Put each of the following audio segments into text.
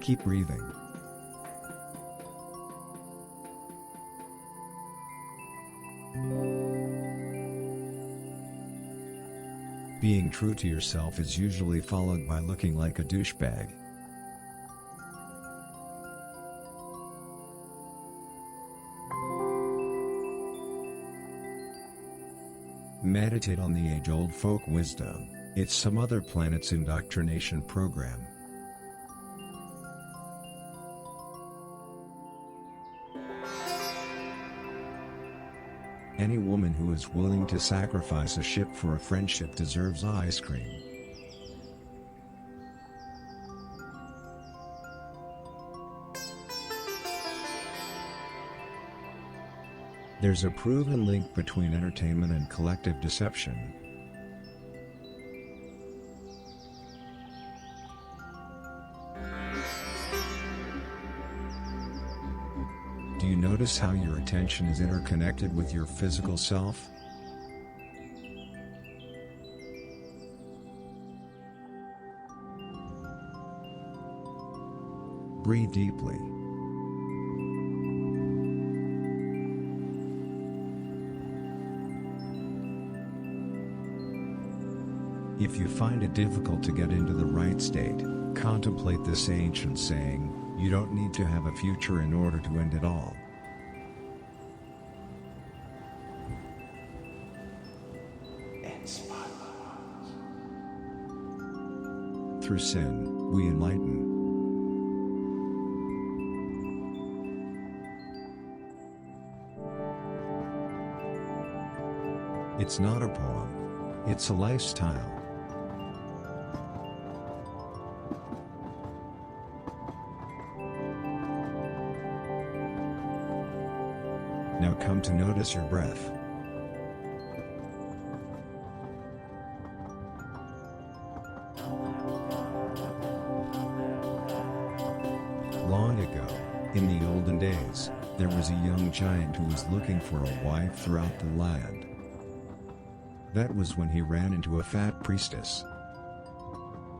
Keep breathing. Being true to yourself is usually followed by looking like a douchebag. Meditate on the age-old folk wisdom. It's some other planet's indoctrination program. Any woman who is willing to sacrifice a ship for a friendship deserves ice cream. There's a proven link between entertainment and collective deception. Do you notice how your attention is interconnected with your physical self? Breathe deeply. If you find it difficult to get into the right state, contemplate this ancient saying: you don't need to have a future in order to end it all. Through sin, we enlighten. It's not a poem. It's a lifestyle. Now come to notice your breath. Long ago, in the olden days, there was a young giant who was looking for a wife throughout the land. That was when he ran into a fat priestess.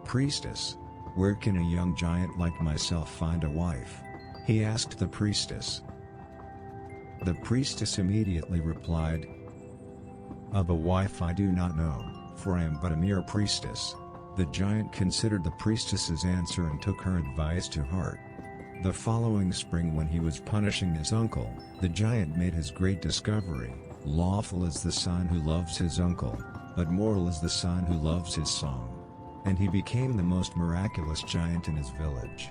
"Priestess, where can a young giant like myself find a wife?" he asked the priestess. The priestess immediately replied, "Of a wife I do not know, for I am but a mere priestess." The giant considered the priestess's answer and took her advice to heart. The following spring, when he was punishing his uncle, the giant made his great discovery: lawful is the son who loves his uncle, but mortal is the son who loves his song. And he became the most miraculous giant in his village.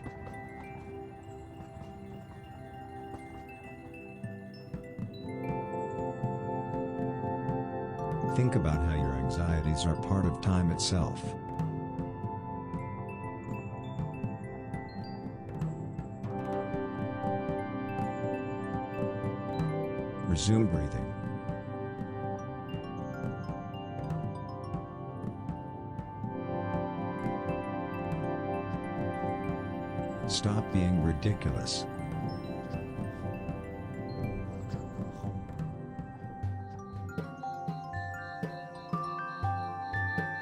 Think about how your anxieties are part of time itself. Resume breathing. Stop being ridiculous.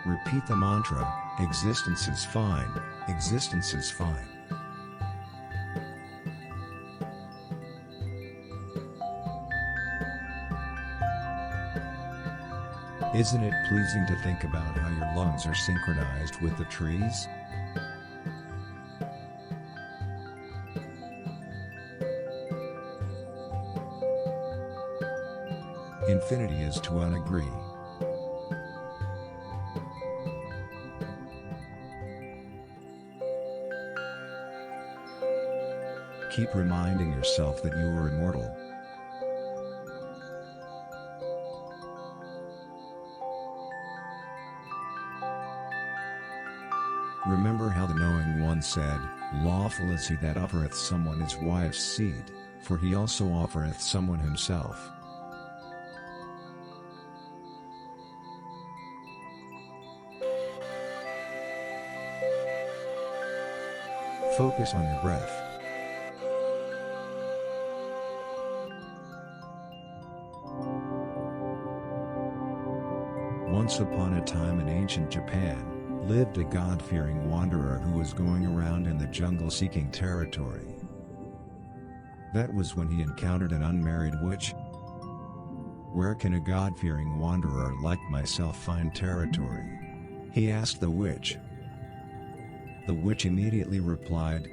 Repeat the mantra: existence is fine, existence is fine. Isn't it pleasing to think about how your lungs are synchronized with the trees? Infinity is to unagree. Keep reminding yourself that you are immortal. Remember how the knowing one said, "Lawful is he that offereth someone his wife's seed, for he also offereth someone himself." Focus on your breath. Once upon a time in ancient Japan, lived a God-fearing wanderer who was going around in the jungle seeking territory. That was when he encountered an unmarried witch. "Where can a God-fearing wanderer like myself find territory?" he asked the witch. The witch immediately replied,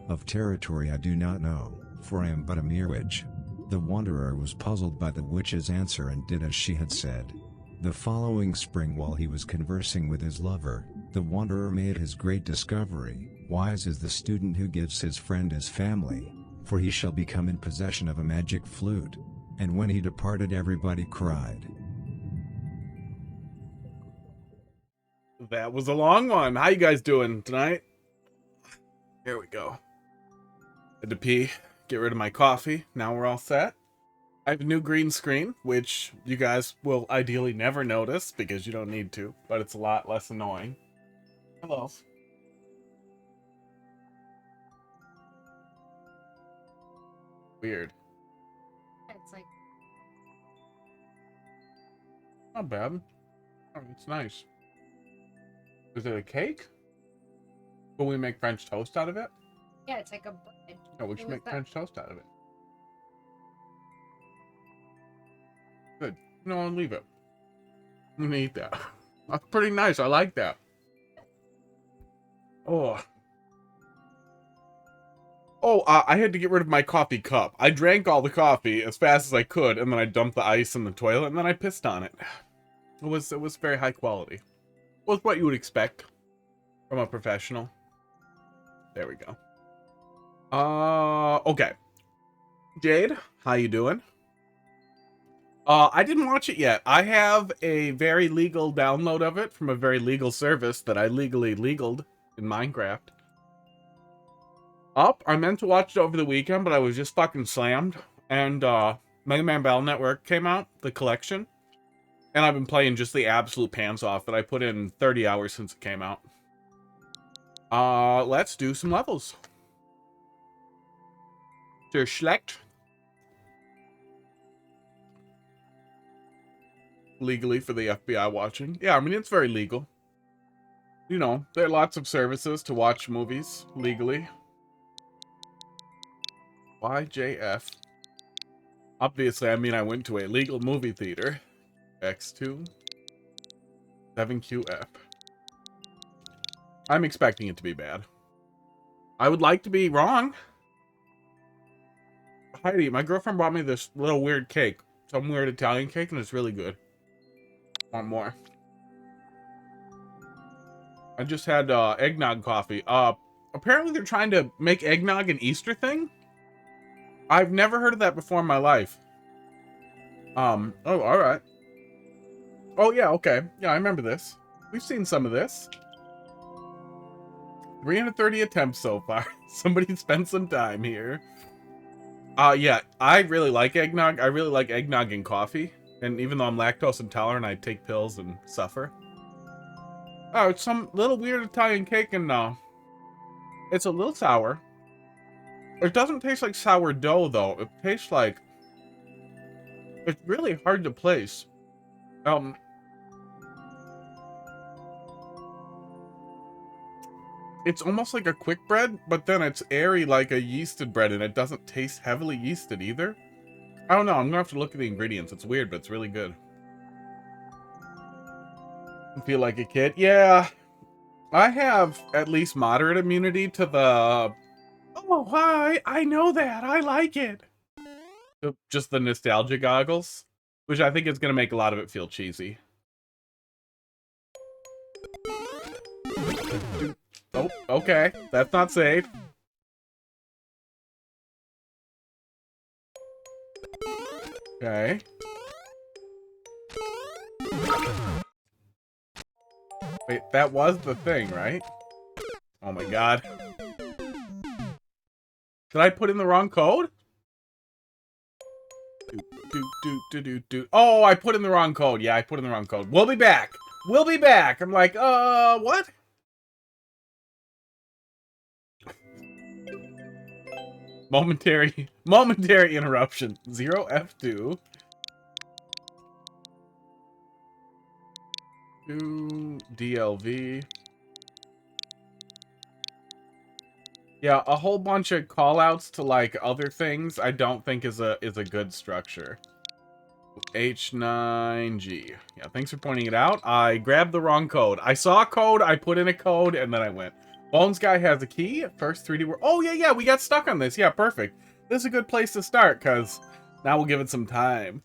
"Of territory I do not know, for I am but a mere witch." The wanderer was puzzled by the witch's answer and did as she had said. The following spring, while he was conversing with his lover, the wanderer made his great discovery. "Wise is the student who gives his friend his family, for he shall become in possession of a magic flute." And when he departed, everybody cried. That was a long one. How you guys doing tonight? Here we go. Had to pee, get rid of my coffee. Now we're all set. I have a new green screen, which you guys will ideally never notice because you don't need to, but it's a lot less annoying. Hello. Weird. It's like, Not bad. Oh, it's nice. Is it a cake? Will we make French toast out of it? yeah, it's like a bread. No, we should make French toast out of it. Good. No, I'll leave it. I'm gonna eat that. That's pretty nice. I like that. Oh. Oh, I had to get rid of my coffee cup. I drank all the coffee as fast as I could, and then I dumped the ice in the toilet, and then I pissed on it. It was very high quality. It was what you would expect from a professional. There we go. Okay. Jade, how you doing? I didn't watch it yet. I have a very legal download of it from a very legal service that I legally legaled in Minecraft. I meant to watch it over the weekend, but I was just fucking slammed. And, Mega Man Battle Network came out, the collection. And I've been playing just the absolute pants off it. I put in 30 hours since it came out. Let's do some levels. Der Schlecht. Legally for the FBI watching. Yeah, I mean, it's very legal. You know, there are lots of services to watch movies legally. YJF. Obviously, I mean, I went to a legal movie theater. X2. 7QF. I'm expecting it to be bad. I would like to be wrong. Heidi, my girlfriend brought me this little weird cake. Some weird Italian cake, and it's really good. Want more? I just had eggnog coffee. Apparently they're trying to make eggnog an Easter thing. I've never heard of that before in my life. Oh, all right. Oh, yeah, okay. Yeah, I remember this. We've seen some of this. 330 attempts so far. Somebody spent some time here. Yeah, I really like eggnog. I really like eggnog and coffee. And even though I'm lactose intolerant, I take pills and suffer. Oh, it's some little weird Italian cake, and it's a little sour. It doesn't taste like sourdough, though. It tastes like... It's really hard to place. It's almost like a quick bread, but then it's airy like a yeasted bread, and it doesn't taste heavily yeasted either. I don't know. I'm gonna have to look at the ingredients. It's weird, but it's really good. I feel like a kid. Yeah, I have at least moderate immunity to the... Oh, hi! I know that! I like it! Just the nostalgia goggles, which I think is gonna make a lot of it feel cheesy. Oh, okay. That's not safe. Okay. Wait, that was the thing, right? Oh my god. Did I put in the wrong code? Oh, I put in the wrong code. Yeah, I put in the wrong code. We'll be back. We'll be back. I'm like, what? Momentary interruption. 0F2. DLV. Yeah, a whole bunch of call-outs to like other things I don't think is a good structure. H9G. Yeah, thanks for pointing it out. I grabbed the wrong code. I saw a code, I put in a code, and then I went. Bones Guy has a key. First 3D world. Oh, yeah, we got stuck on this. Yeah, perfect. This is a good place to start, because now we'll give it some time.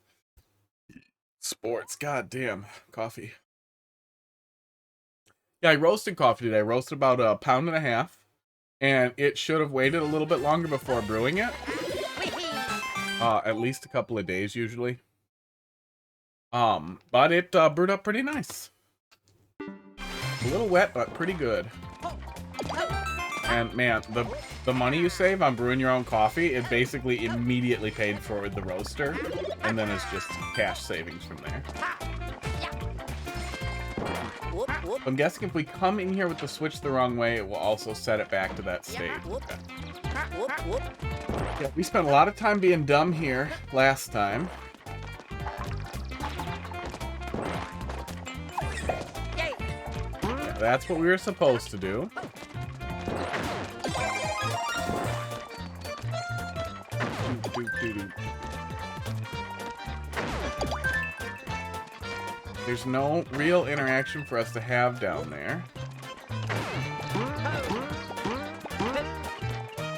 Sports. God damn. Coffee. Yeah, I roasted coffee today. I roasted about 1.5 pounds. And it should have waited a little bit longer before brewing it. At least a couple of days, usually. But it brewed up pretty nice. A little wet, but pretty good. And man, the money you save on brewing your own coffee, it basically immediately paid for the roaster, and then it's just cash savings from there. I'm guessing if we come in here with the switch the wrong way, it will also set it back to that state. Okay. Yeah, we spent a lot of time being dumb here last time. Yeah, that's what we were supposed to do. There's no real interaction for us to have down there.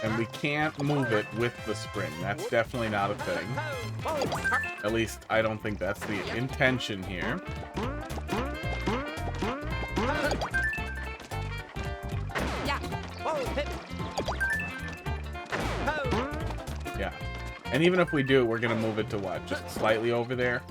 And we can't move it with the spring. That's definitely not a thing. At least, I don't think that's the intention here. Yeah. And even if we do, we're gonna move it to what? Just slightly over there?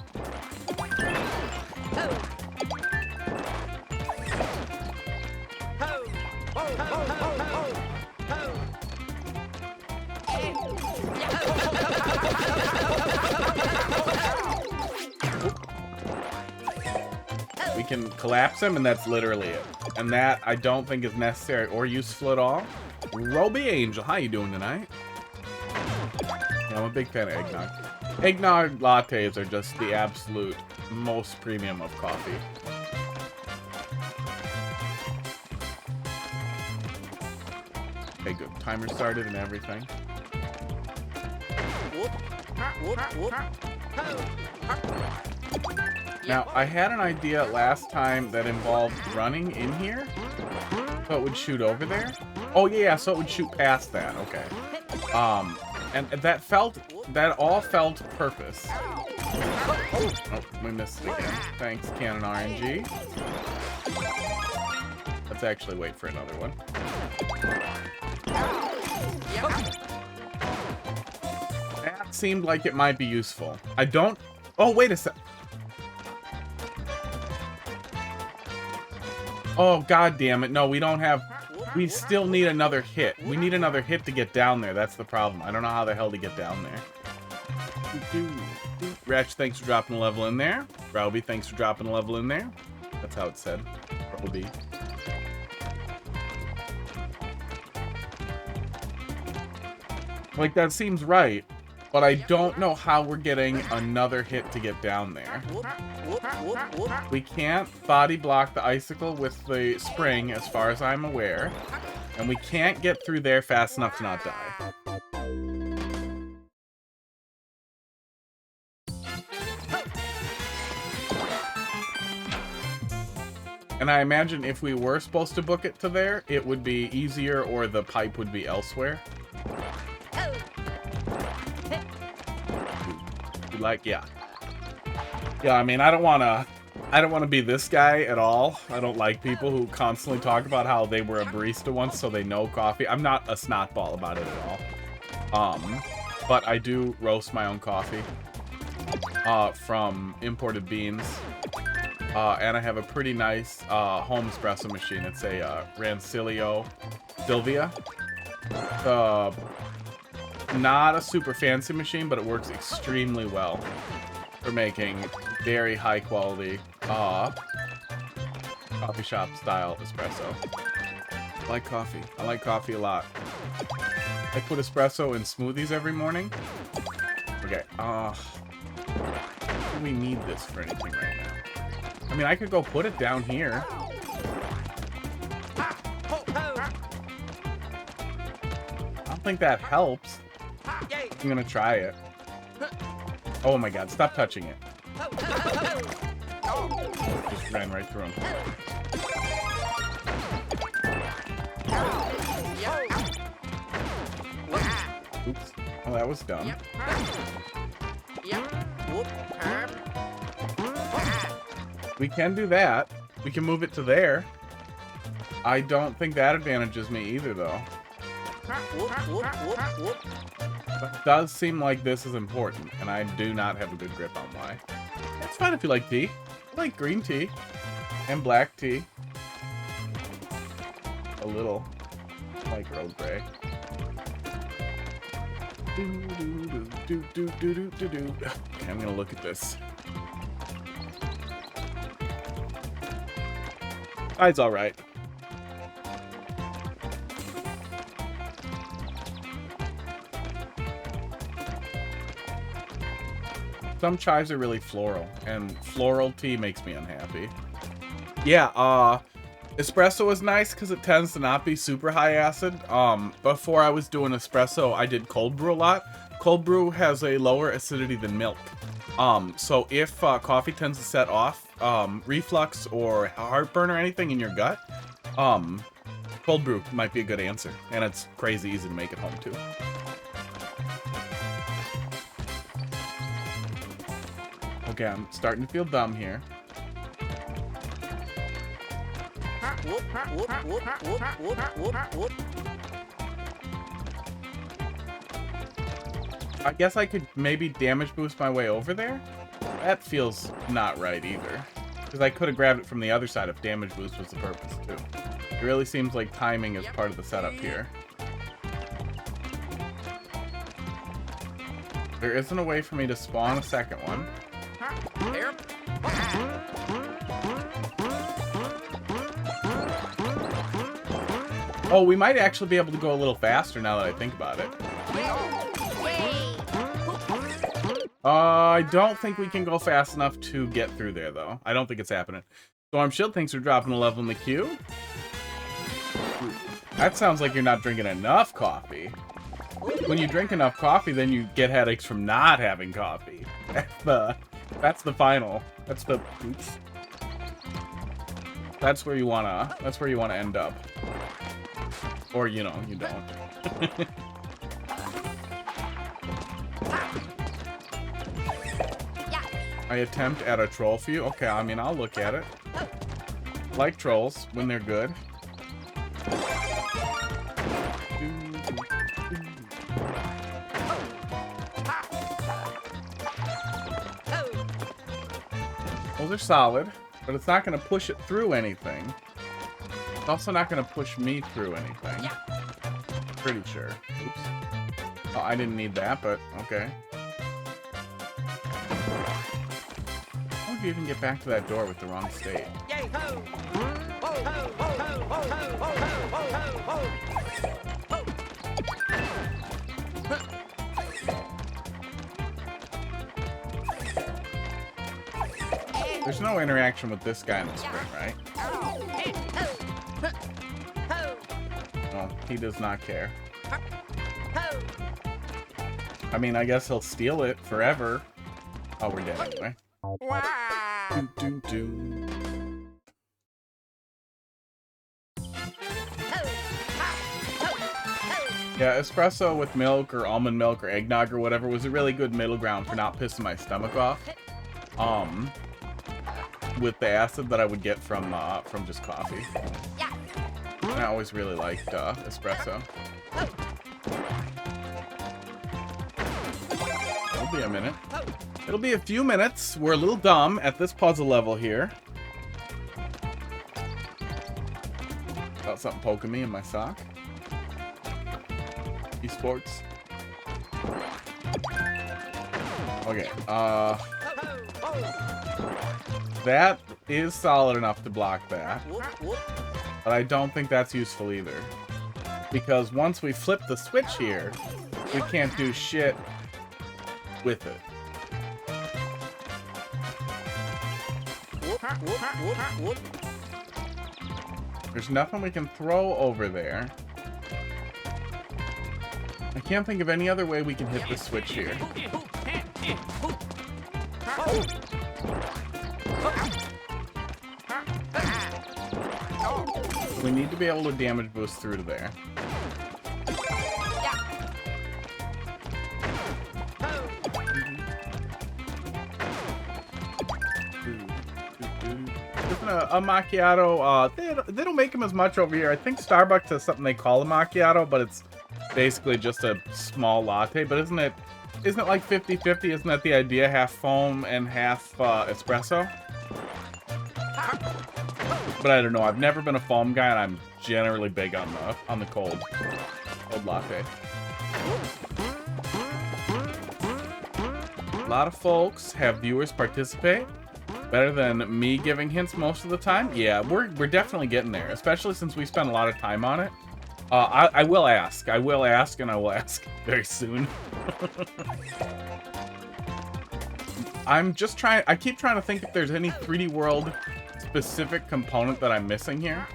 We can collapse him, and that's literally it. And that, I don't think is necessary or useful at all. Roby Angel, how you doing tonight? Yeah, I'm a big fan of eggnog. Eggnog lattes are just the absolute most premium of coffee. Okay, good. Timer started and everything. Now, I had an idea last time that involved running in here, so it would shoot over there. Oh yeah, so it would shoot past that. Okay. And that all felt purpose. Oh, we missed it again. Thanks, Canon RNG. Let's actually wait for another one. That seemed like it might be useful. I don't... Oh, wait a sec. Oh, god damn it. No, we don't have... We still need another hit. We need another hit to get down there. That's the problem. I don't know how the hell to get down there. Ratch, thanks for dropping a level in there. Rowby, thanks for dropping a level in there. That's how it's said. Rowby. Like, that seems right. But I don't know how we're getting another hit to get down there. We can't body block the icicle with the spring, as far as I'm aware. And we can't get through there fast enough to not die. And I imagine if we were supposed to book it to there, it would be easier or the pipe would be elsewhere. Like, yeah, I mean, I don't want to be this guy at all. I don't like people who constantly talk about how they were a barista once, so they know coffee. I'm not a snotball about it at all. But I do roast my own coffee from imported beans, and I have a pretty nice home espresso machine. It's a Rancilio Silvia. Not a super fancy machine, but it works extremely well for making very high quality coffee shop style espresso. I like coffee. I like coffee a lot. I put espresso in smoothies every morning. Okay. Do we need this for anything right now? I mean, I could go put it down here. I don't think that helps. I'm gonna try it. Oh my god, stop touching it. Just ran right through him. Oops. Oh, that was dumb. We can do that. We can move it to there. I don't think that advantages me either, though. But it does seem like this is important, and I do not have a good grip on why. It's fine if you like tea. I like green tea. And black tea. A little. I like Earl Grey. Okay, I'm gonna look at this. It's alright. Some chives are really floral, and floral tea makes me unhappy. Yeah, espresso is nice because it tends to not be super high acid. Before I was doing espresso, I did cold brew a lot. Cold brew has a lower acidity than milk. So if coffee tends to set off reflux or heartburn or anything in your gut, cold brew might be a good answer. And it's crazy easy to make at home too. Okay, I'm starting to feel dumb here. I guess I could maybe damage boost my way over there? That feels not right either. Because I could have grabbed it from the other side if damage boost was the purpose too. It really seems like timing is part of the setup here. There isn't a way for me to spawn a second one. Oh, we might actually be able to go a little faster now that I think about it. I don't think we can go fast enough to get through there, though. I don't think it's happening. Storm Shield, thanks for dropping a level in the queue. That sounds like you're not drinking enough coffee. When you drink enough coffee, then you get headaches from not having coffee. That's the final. That's the oops. That's where you wanna end up. Or you know, you don't. I attempt at a troll for you. Okay, I mean I'll look at it. Like trolls when they're good. Those are solid, but it's not going to push it through anything. It's also not going to push me through anything. Pretty sure. Oops. Oh, I didn't need that, but okay. How would you even get back to that door with the wrong state? There's no interaction with this guy in the spring, right? Well, he does not care. I mean, I guess he'll steal it forever. Oh, we're dead anyway. Yeah, espresso with milk or almond milk or eggnog or whatever was a really good middle ground for not pissing my stomach off. With the acid that I would get from just coffee. I always really liked espresso. It'll be a minute. It'll be a few minutes. We're a little dumb at this puzzle level here. Got something poking me in my sock. Esports. Okay, that is solid enough to block that. But I don't think that's useful either. Because once we flip the switch here, we can't do shit with it. There's nothing we can throw over there. I can't think of any other way we can hit the switch here. We need to be able to damage boost through to there. A macchiato, they don't make them as much over here. I think Starbucks has something they call a macchiato, but it's basically just a small latte. But isn't it like 50-50? Isn't that the idea? Half foam and half espresso? But I don't know. I've never been a foam guy, and I'm generally big on the cold latte. A lot of folks have viewers participate. Better than me giving hints most of the time. Yeah, we're definitely getting there, especially since we spent a lot of time on it. I will ask, and I will ask very soon. I'm just trying. I keep trying to think if there's any 3D World specific component that I'm missing here.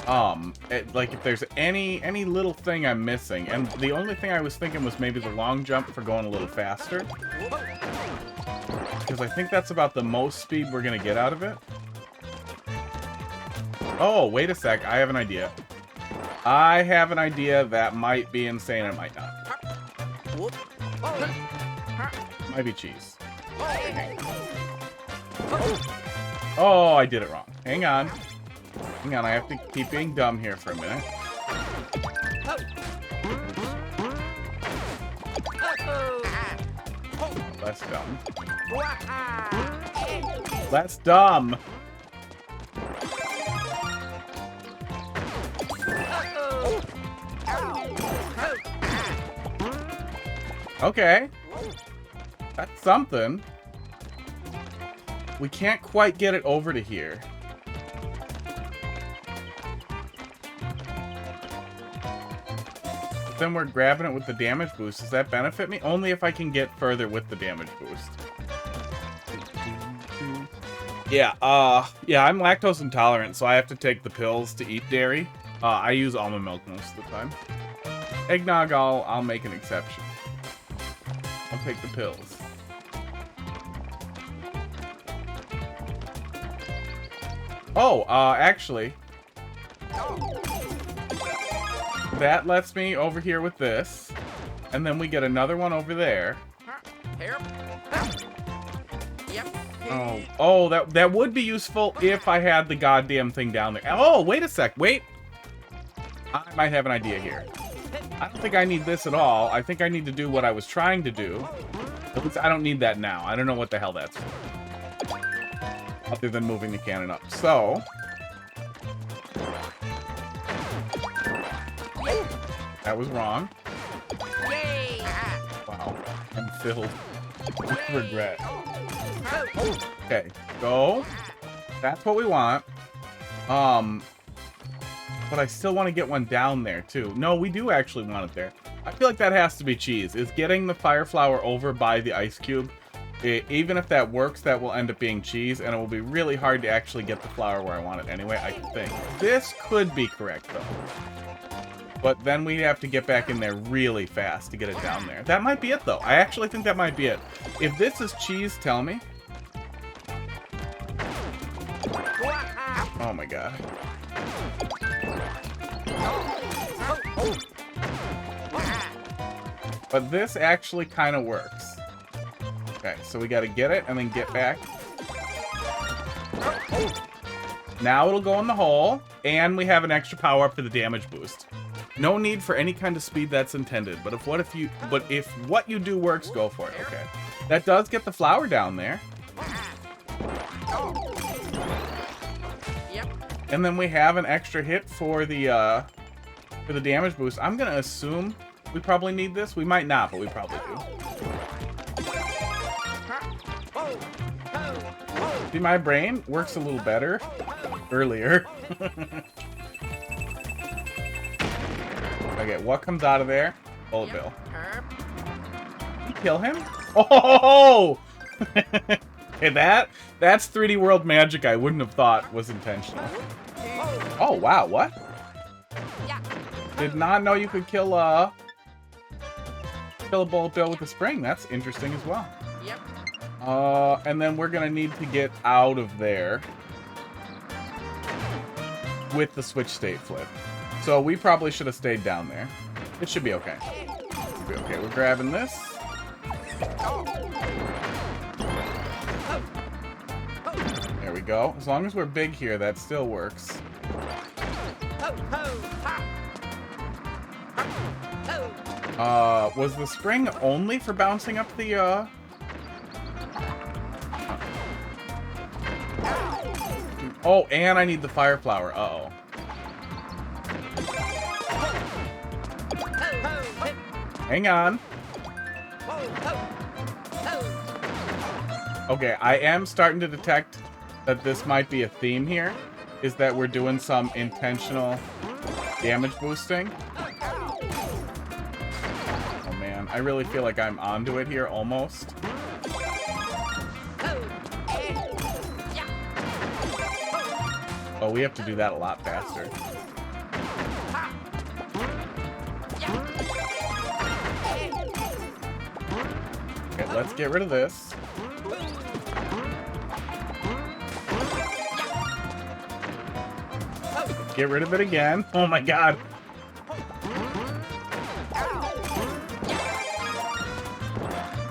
Like if there's any little thing I'm missing, and the only thing I was thinking was maybe the long jump for going a little faster. Because I think that's about the most speed we're going to get out of it. Oh, wait a sec. I have an idea. I have an idea that might be insane and might not. Might be cheese. Oh, I did it wrong. Hang on. Hang on, I have to keep being dumb here for a minute. That's dumb. That's dumb. Okay. That's something. We can't quite get it over to here. But then we're grabbing it with the damage boost. Does that benefit me? Only if I can get further with the damage boost. Yeah, yeah, I'm lactose intolerant, so I have to take the pills to eat dairy. I use almond milk most of the time. Eggnog, I'll make an exception. I'll take the pills. Oh, actually, that lets me over here with this, and then we get another one over there. Oh, that would be useful if I had the goddamn thing down there. Oh, wait a sec, wait. I might have an idea here. I don't think I need this at all. I think I need to do what I was trying to do. At least I don't need that now. I don't know what the hell that's for. Other than moving the cannon up. So. That was wrong. Wow. I'm filled with regret. Okay. Go. That's what we want. But I still want to get one down there, too. No, we do actually want it there. I feel like that has to be cheese. Is getting the fire flower over by the ice cube. Even if that works, that will end up being cheese, and it will be really hard to actually get the flower where I want it anyway, I think. This could be correct, though. But then we have to get back in there really fast to get it down there. That might be it, though. I actually think that might be it. If this is cheese, tell me. Oh my god. But this actually kind of works. Okay, so we got to get it and then get back. Now it'll go in the hole, and we have an extra power up for the damage boost. No need for any kind of speed that's intended, but if what you do works, go for it. Okay, that does get the flower down there. And then we have an extra hit for the damage boost. I'm gonna assume we probably need this. We might not, but we probably do. See, my brain works a little better earlier. Okay, what comes out of there? Bullet bill. Did you kill him? Oh! Okay, Okay, that's 3D world magic I wouldn't have thought was intentional. Oh, wow, what? Did not know you could kill a bullet bill with a spring. That's interesting as well. Yep. And then we're gonna need to get out of there with the switch state flip. So we probably should have stayed down there. It should be okay. Should be okay. We're grabbing this. There we go. As long as we're big here, that still works. Was the spring only for bouncing up the, Oh, and I need the fire flower. Uh-oh. Hang on. Okay, I am starting to detect that this might be a theme here. Is that we're doing some intentional damage boosting. Oh man, I really feel like I'm onto it here, almost. Oh, we have to do that a lot faster. Okay, let's get rid of this. Get rid of it again. Oh my god.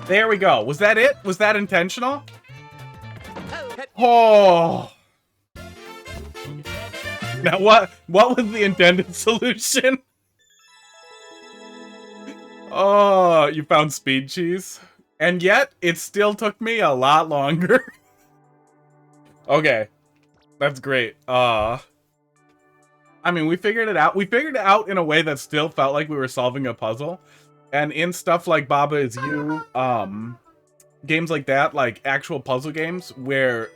There we go. Was that it? Was that intentional? Oh. Now what was the intended solution? Oh, you found speed cheese. And yet, it still took me a lot longer. Okay. That's great. I mean, we figured it out. We figured it out in a way that still felt like we were solving a puzzle. And in stuff like Baba Is You, games like that, like actual puzzle games, where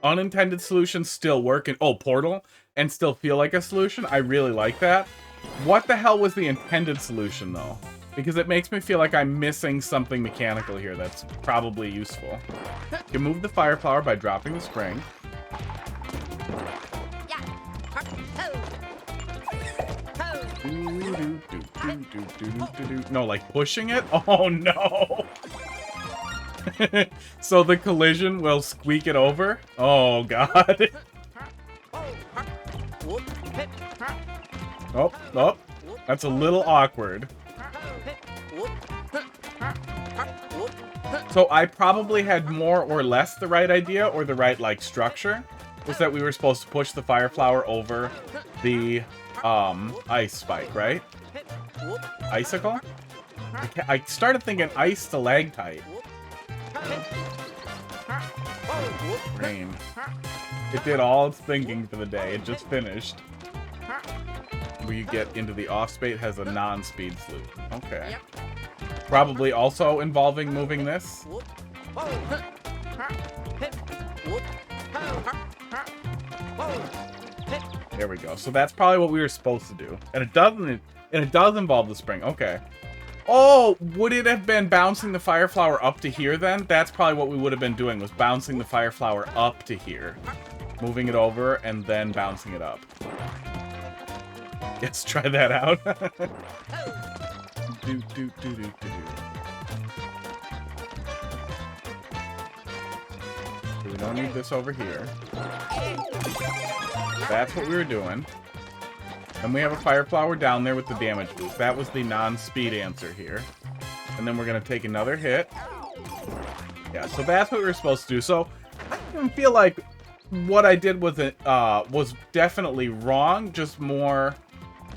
unintended solutions still work, and Portal, and still feel like a solution, I really like that. What the hell was the intended solution, though? Because it makes me feel like I'm missing something mechanical here that's probably useful. You can move the fire flower by dropping the spring. No, like pushing it? Oh no! So the collision will squeak it over? Oh god. Oh, oh. That's a little awkward. So I probably had more or less the right idea, or the right, like, structure. Was that we were supposed to push the fire flower over the, ice spike, right? Icicle? I started thinking ice stalactite. Rain. It did all its thinking for the day. It just finished. Where you get into the off space has a non-speed sloop. Okay. Probably also involving moving this. There we go. So that's probably what we were supposed to do. And it does involve the spring. Okay. Oh, would it have been bouncing the fire flower up to here then? That's probably what we would have been doing, was bouncing the fire flower up to here. Moving it over and then bouncing it up. Let's try that out. We don't need this over here. That's what we were doing. And we have a fire flower down there with the damage boost. That was the non-speed answer here. And then we're going to take another hit. Yeah, so that's what we were supposed to do. So I feel like what I did was definitely wrong, just more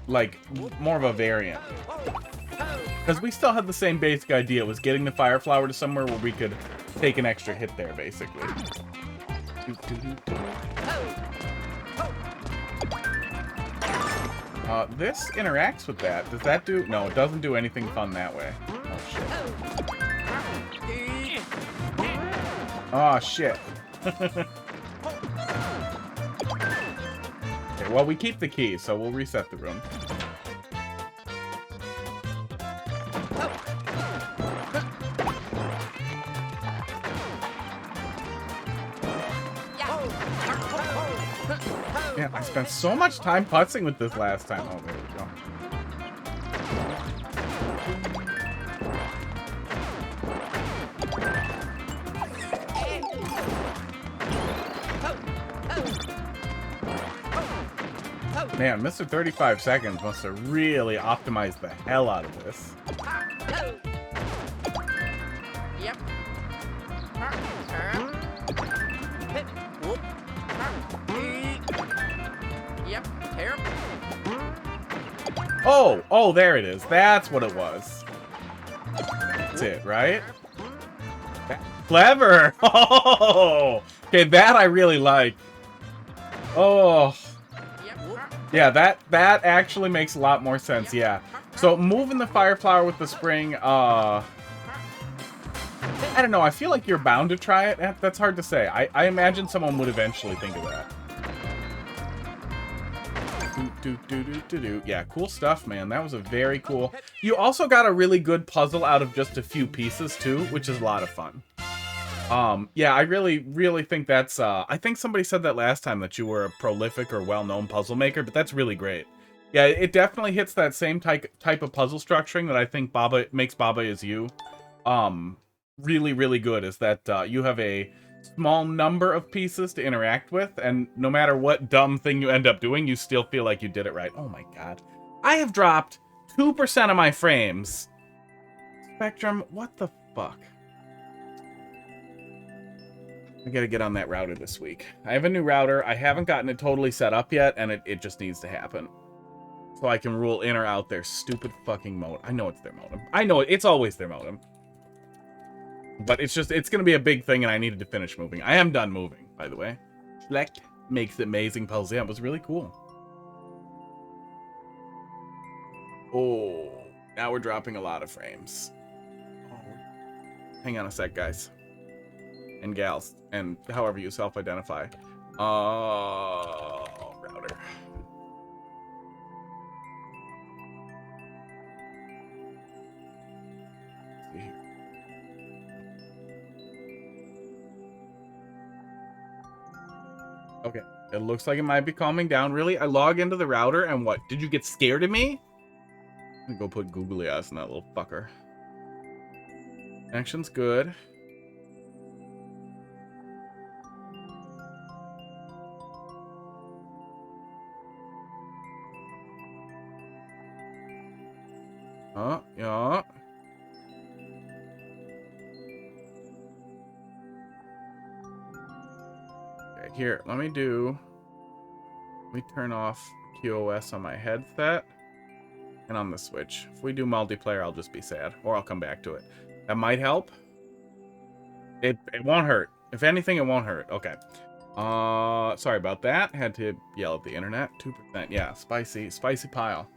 of a variant. Because we still had the same basic idea, was getting the fire flower to somewhere where we could take an extra hit there, basically. This interacts with that. Does that do... No, it doesn't do anything fun that way. Oh, shit. Oh, shit. Okay, well, we keep the key, so we'll reset the room. I spent so much time putzing with this last time. Oh, there we go. Man, Mr. 35 Seconds must have really optimized the hell out of this. Yep. Yep. Oh, there it is. That's what it was. That's it, right? Clever! Oh! Okay, that I really like. Oh. Yeah, that actually makes a lot more sense, yeah. So, moving the fire flower with the spring, I don't know, I feel like you're bound to try it. That's hard to say. I imagine someone would eventually think of that. Yeah, cool stuff, man. That was a very cool... You also got a really good puzzle out of just a few pieces, too, which is a lot of fun. Yeah, I really think that's, I think somebody said that last time, that you were a prolific or well-known puzzle maker, but that's really great. Yeah, it definitely hits that same type of puzzle structuring that I think makes Baba Is You, really good, is that, you have a small number of pieces to interact with, and no matter what dumb thing you end up doing, you still feel like you did it right. Oh my god. I have dropped 2% of my frames. Spectrum, what the fuck? I gotta get on that router this week. I have a new router. I haven't gotten it totally set up yet, and it just needs to happen. So I can rule in or out their stupid fucking modem. I know it's their modem. I know it's always their modem. But it's gonna be a big thing, and I needed to finish moving. I am done moving, by the way. Select makes amazing puzzles. Yeah, it was really cool. Oh, now we're dropping a lot of frames. Oh. Hang on a sec, guys. And gals, and however you self-identify. Router. Let's see here. Okay, it looks like it might be calming down. Really? I log into the router, and what? Did you get scared of me? I'm gonna go put googly eyes on that little fucker. Connection's good. Yeah. Okay, here, let me turn off QoS on my headset and on the Switch. If we do multiplayer, I'll just be sad, or I'll come back to it. That might help. It won't hurt. If anything, it won't hurt. Okay. Sorry about that. Had to yell at the internet. 2%. Yeah, spicy pile.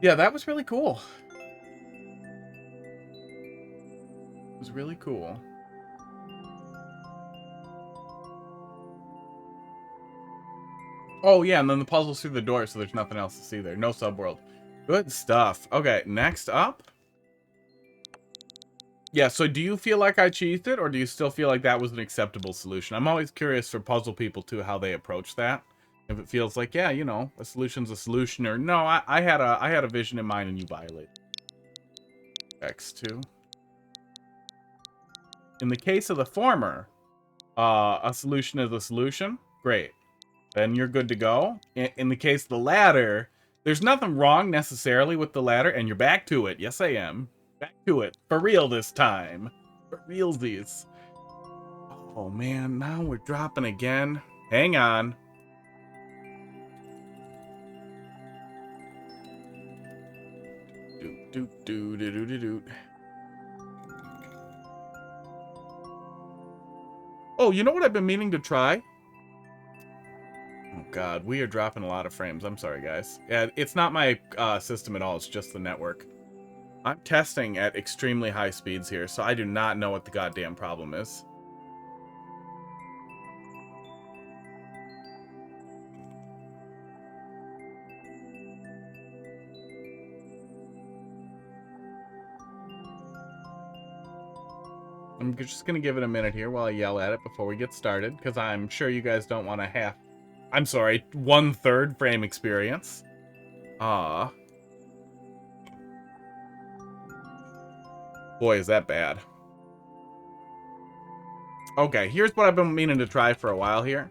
Yeah, that was really cool. It was really cool. Oh, yeah, and then the puzzle's through the door, so there's nothing else to see there. No subworld. Good stuff. Okay, next up. Yeah, so do you feel like I cheesed it, or do you still feel like that was an acceptable solution? I'm always curious for puzzle people, too, how they approach that. If it feels like, yeah, you know, a solution's a solution, or no, I had a vision in mind and you violated. X2. In the case of the former, a solution is a solution. Great. Then you're good to go. In the case of the latter, there's nothing wrong necessarily with the latter, and you're back to it. Yes, I am. Back to it. For real this time. For realsies. Oh, man. Now we're dropping again. Hang on. Do. Oh, you know what I've been meaning to try? Oh, God. We are dropping a lot of frames. I'm sorry, guys. Yeah, it's not my system at all. It's just the network. I'm testing at extremely high speeds here, so I do not know what the goddamn problem is. I'm just going to give it a minute here while I yell at it before we get started, because I'm sure you guys don't want to I'm sorry, 1/3 frame experience. Boy, is that bad. Okay, here's what I've been meaning to try for a while here.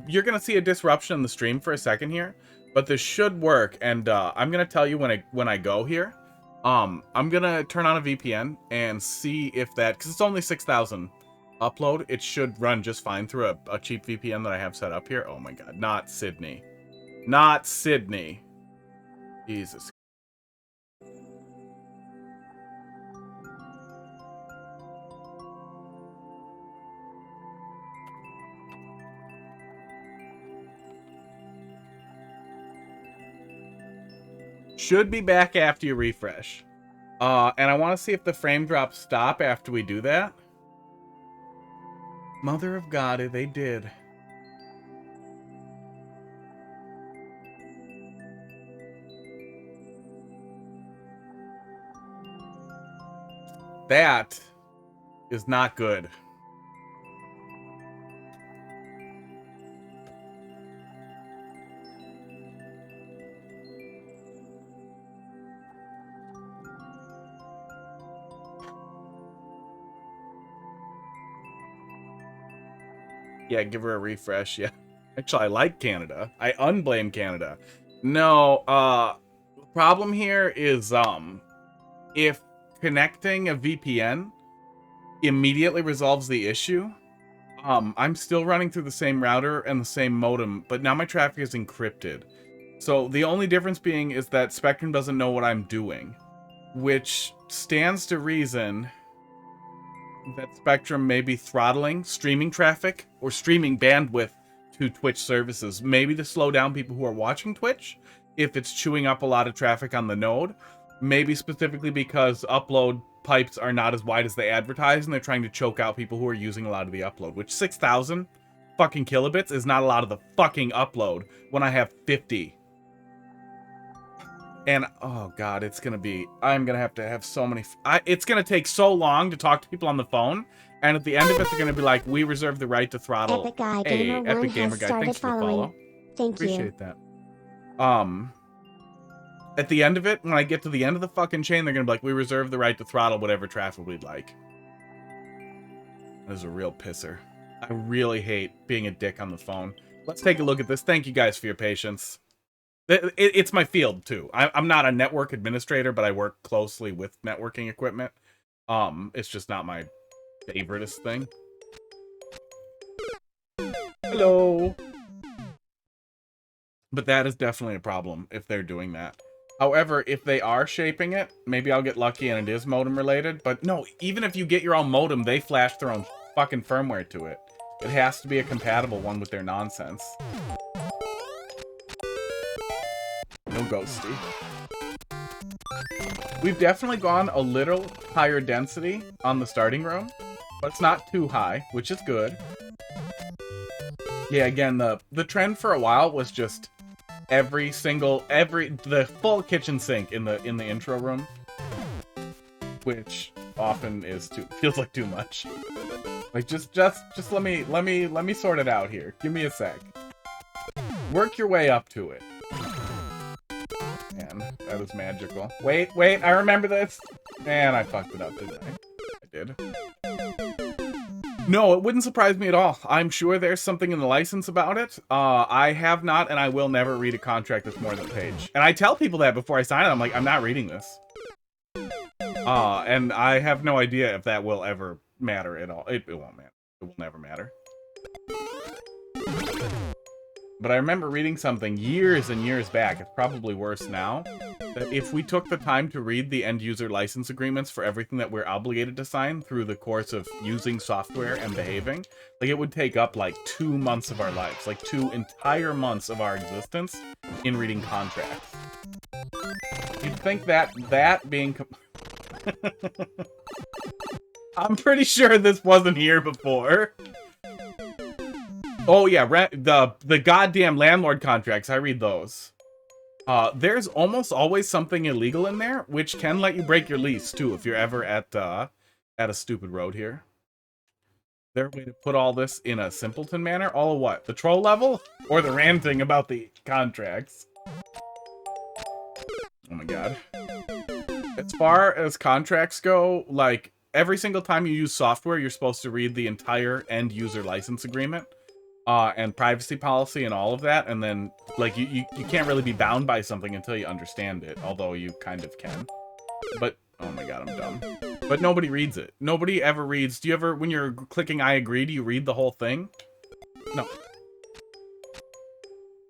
You're gonna see a disruption in the stream for a second here, but this should work, and I'm gonna tell you when I go here. I'm gonna turn on a VPN and see if that, because it's only 6,000 upload, it should run just fine through a cheap VPN that I have set up here. Oh my god, not Sydney. Not Sydney. Jesus. Should be back after you refresh. And I want to see if the frame drops stop after we do that. Mother of God, they did. That is not good. Yeah, give her a refresh. Yeah. Actually, I like Canada. I unblame Canada. No, problem here is, if connecting a VPN immediately resolves the issue, I'm still running through the same router and the same modem, but now my traffic is encrypted. So the only difference being is that Spectrum doesn't know what I'm doing, which stands to reason that Spectrum may be throttling streaming traffic or streaming bandwidth to Twitch services, maybe to slow down people who are watching Twitch if it's chewing up a lot of traffic on the node, maybe specifically because upload pipes are not as wide as they advertise and they're trying to choke out people who are using a lot of the upload, which 6,000 fucking kilobits is not a lot of the fucking upload when I have 50. And, oh god, it's gonna be, I'm gonna have to have so many, it's gonna take so long to talk to people on the phone, and at the end of it, they're gonna be like, we reserve the right to throttle. Epic Guy Hey, Gamer Epic 1 Gamer has Guy, started thanks for the following. follow. Thank you. Appreciate that. At the end of it, when I get to the end of the fucking chain, they're gonna be like, we reserve the right to throttle whatever traffic we'd like. That is a real pisser. I really hate being a dick on the phone. Let's take a look at this. Thank you guys for your patience. It's my field, too. I'm not a network administrator, but I work closely with networking equipment. It's just not my favoriteest thing. Hello! But that is definitely a problem if they're doing that. However, if they are shaping it, maybe I'll get lucky and it is modem related. But no, even if you get your own modem, they flash their own fucking firmware to it. It has to be a compatible one with their nonsense. No ghosty. We've definitely gone a little higher density on the starting room, but it's not too high, which is good. Yeah, again, the trend for a while was just the full kitchen sink in the intro room, which often feels like too much. Like just let me sort it out here. Give me a sec. Work your way up to it. Man, that was magical. Wait, I remember this. Man, I fucked it up, didn't I? I did. No, it wouldn't surprise me at all. I'm sure there's something in the license about it. I have not, and I will never read a contract that's more than a page. And I tell people that before I sign it. I'm like, I'm not reading this. And I have no idea if that will ever matter at all. It won't matter. It will never matter. But I remember reading something years and years back, it's probably worse now, that if we took the time to read the end-user license agreements for everything that we're obligated to sign through the course of using software and behaving, like it would take up like 2 months of our lives, like 2 entire months of our existence in reading contracts. You'd think that being... I'm pretty sure this wasn't here before. Oh yeah, the goddamn landlord contracts, I read those. There's almost always something illegal in there, which can let you break your lease too if you're ever at a stupid road here. there a way to put all this in a simpleton manner? All of what? The troll level? Or the ranting about the contracts? Oh my god. As far as contracts go, like, every single time you use software, you're supposed to read the entire end user license agreement. And privacy policy and all of that, and then, like, you can't really be bound by something until you understand it, although you kind of can. But, oh my god, I'm dumb. But nobody reads it. Nobody ever reads. Do you ever, when you're clicking I agree, do you read the whole thing? No.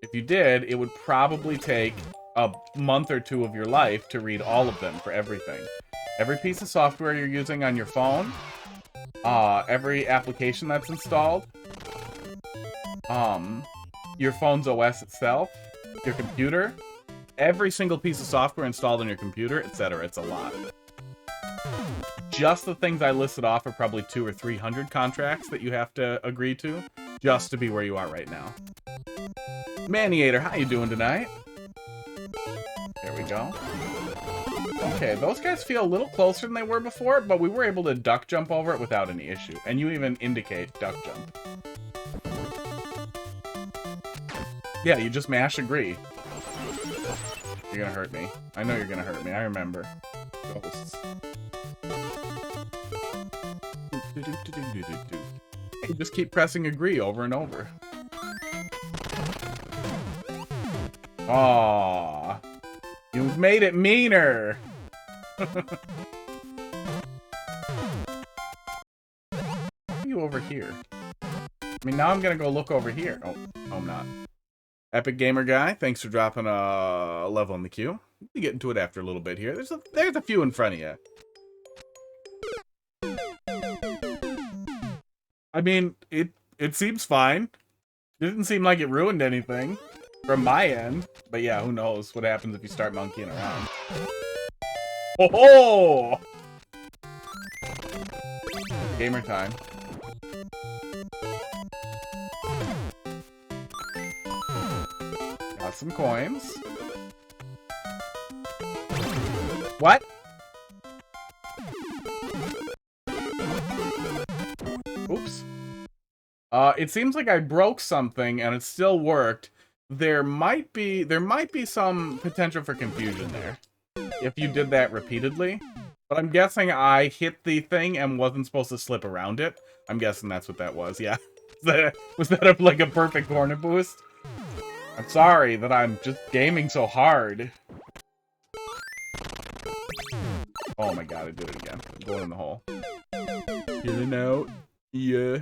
If you did, it would probably take a month or two of your life to read all of them for everything. Every piece of software you're using on your phone, every application that's installed, your phone's OS itself, your computer, every single piece of software installed on your computer, etc. It's a lot. Just the things I listed off are probably 200 or 300 contracts that you have to agree to, just to be where you are right now. Maniator, how you doing tonight? There we go. Okay, those guys feel a little closer than they were before, but we were able to duck jump over it without any issue. And you even indicate duck jump. Yeah, you just mash agree. You're gonna hurt me. I know you're gonna hurt me. I remember. Ghosts. Hey, just keep pressing agree over and over. Aww. You've made it meaner! Why are you over here? I mean, now I'm gonna go look over here. Oh, I'm not. Epic Gamer Guy, thanks for dropping a level in the queue. We'll get into it after a little bit here. There's a few in front of you. I mean, it seems fine. It didn't seem like it ruined anything from my end. But yeah, who knows what happens if you start monkeying around. Oh ho! Gamer time. Got some coins. What? Oops. It seems like I broke something and it still worked. There might be some potential for confusion there if you did that repeatedly. But I'm guessing I hit the thing and wasn't supposed to slip around it. I'm guessing that's what that was, yeah. Was that like a perfect corner boost? I'm sorry that I'm just gaming so hard. Oh my god, I did it again. I'm going in the hole. Getting out. Yeah.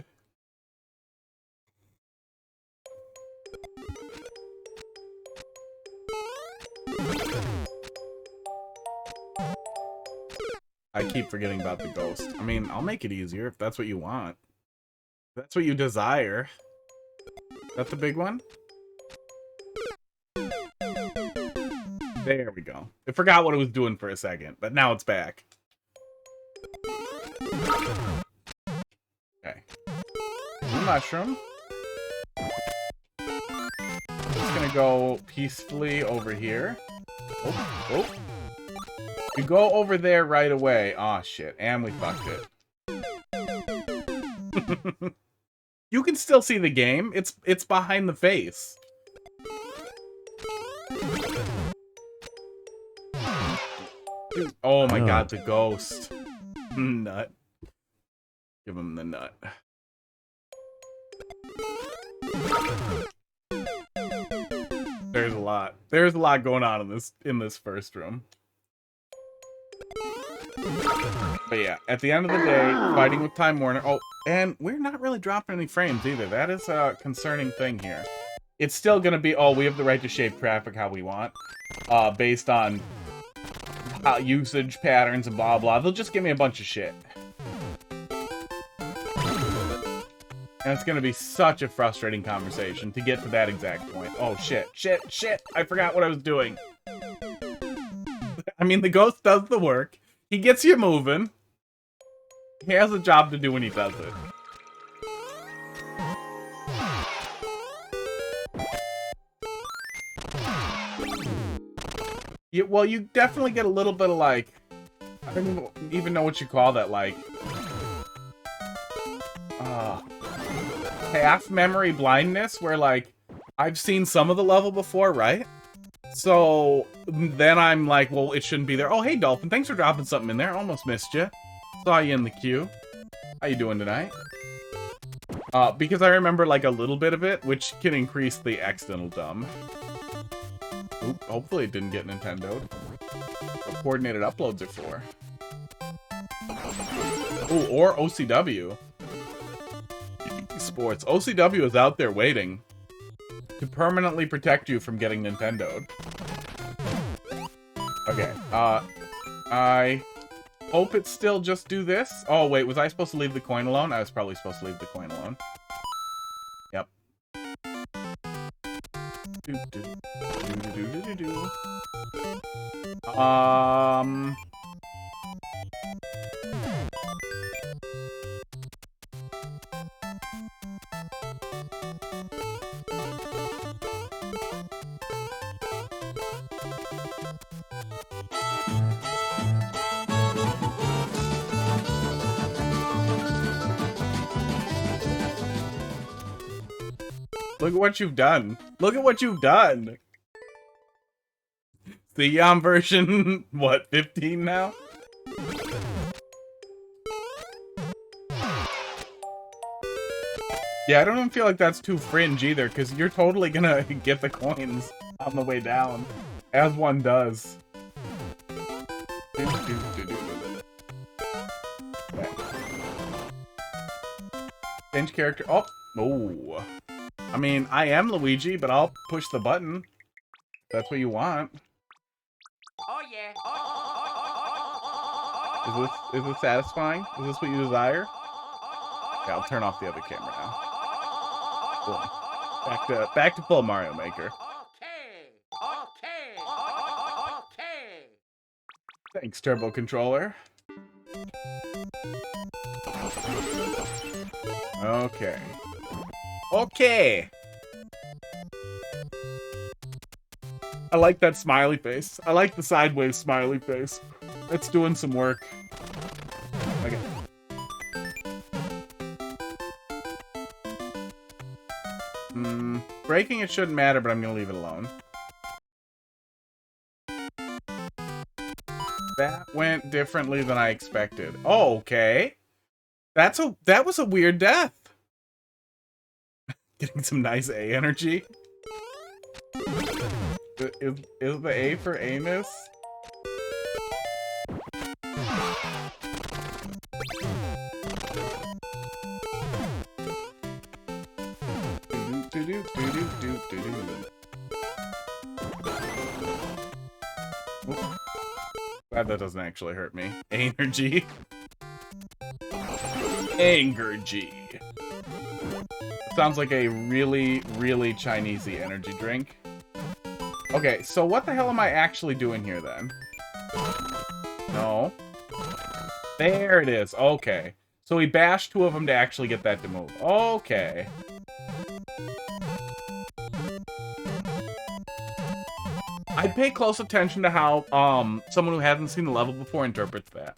I keep forgetting about the ghost. I mean, I'll make it easier if that's what you want. If that's what you desire. Is that the big one? There we go. I forgot what it was doing for a second, but now it's back. Okay. Mushroom. Just gonna go peacefully over here. Oh, oh. You go over there right away. Aw, shit. And we fucked it. You can still see the game. It's behind the face. Oh my god, the ghost. Nut. Give him the nut. There's a lot. There's a lot going on in this first room. But yeah, at the end of the day, fighting with Time Warner. Oh, and we're not really dropping any frames either. That is a concerning thing here. It's still gonna be, oh, we have the right to shape traffic how we want, based on usage patterns and blah blah. They'll just give me a bunch of shit. And it's gonna be such a frustrating conversation to get to that exact point. Oh shit, shit, shit! I forgot what I was doing. I mean, the ghost does the work. He gets you moving. He has a job to do when he does it. Yeah, well, you definitely get a little bit of, like, I don't even know what you call that, like, half memory blindness where, like, I've seen some of the level before, right? So then I'm like, well, it shouldn't be there. Oh, hey, Dolphin, thanks for dropping something in there. Almost missed you. Saw you in the queue. How you doing tonight? Because I remember, like, a little bit of it, which can increase the accidental dumb. Oop, hopefully it didn't get Nintendo'd. What coordinated uploads are for. Ooh, or OCW. Sports. OCW is out there waiting to permanently protect you from getting Nintendo'd. Okay, I hope it's still just do this. Oh, wait, was I supposed to leave the coin alone? I was probably supposed to leave the coin alone. Yep. Look at what you've done. Look at what you've done. The Yam version, what, 15 now? Yeah, I don't even feel like that's too fringe either, because you're totally gonna get the coins on the way down, as one does. Change character. Oh, no. I mean, I am Luigi, but I'll push the button. If that's what you want. Oh yeah. Is this satisfying? Is this what you desire? Okay, I'll turn off the other camera now. Cool. Back to full Mario Maker. Okay. Thanks, Turbo Controller. Okay. Okay. I like that smiley face. I like the sideways smiley face. It's doing some work. Okay. Breaking it shouldn't matter, but I'm gonna leave it alone. That went differently than I expected. Oh, okay. That was a weird death. Getting some nice A energy. Is the A for anus? Glad that doesn't actually hurt me. Energy. Angergy. Sounds like a really, really Chinesey energy drink. Okay, so what the hell am I actually doing here then? No. There it is. Okay. So we bashed two of them to actually get that to move. Okay. I'd pay close attention to how someone who hasn't seen the level before interprets that.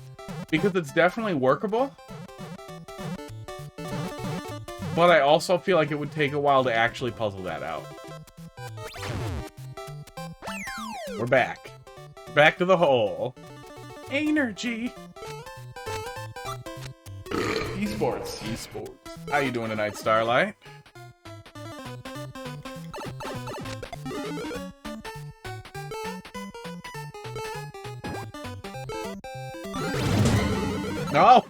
Because it's definitely workable. But I also feel like it would take a while to actually puzzle that out. We're back. Back to the hole. Energy. Esports. How you doing tonight, Starlight? No!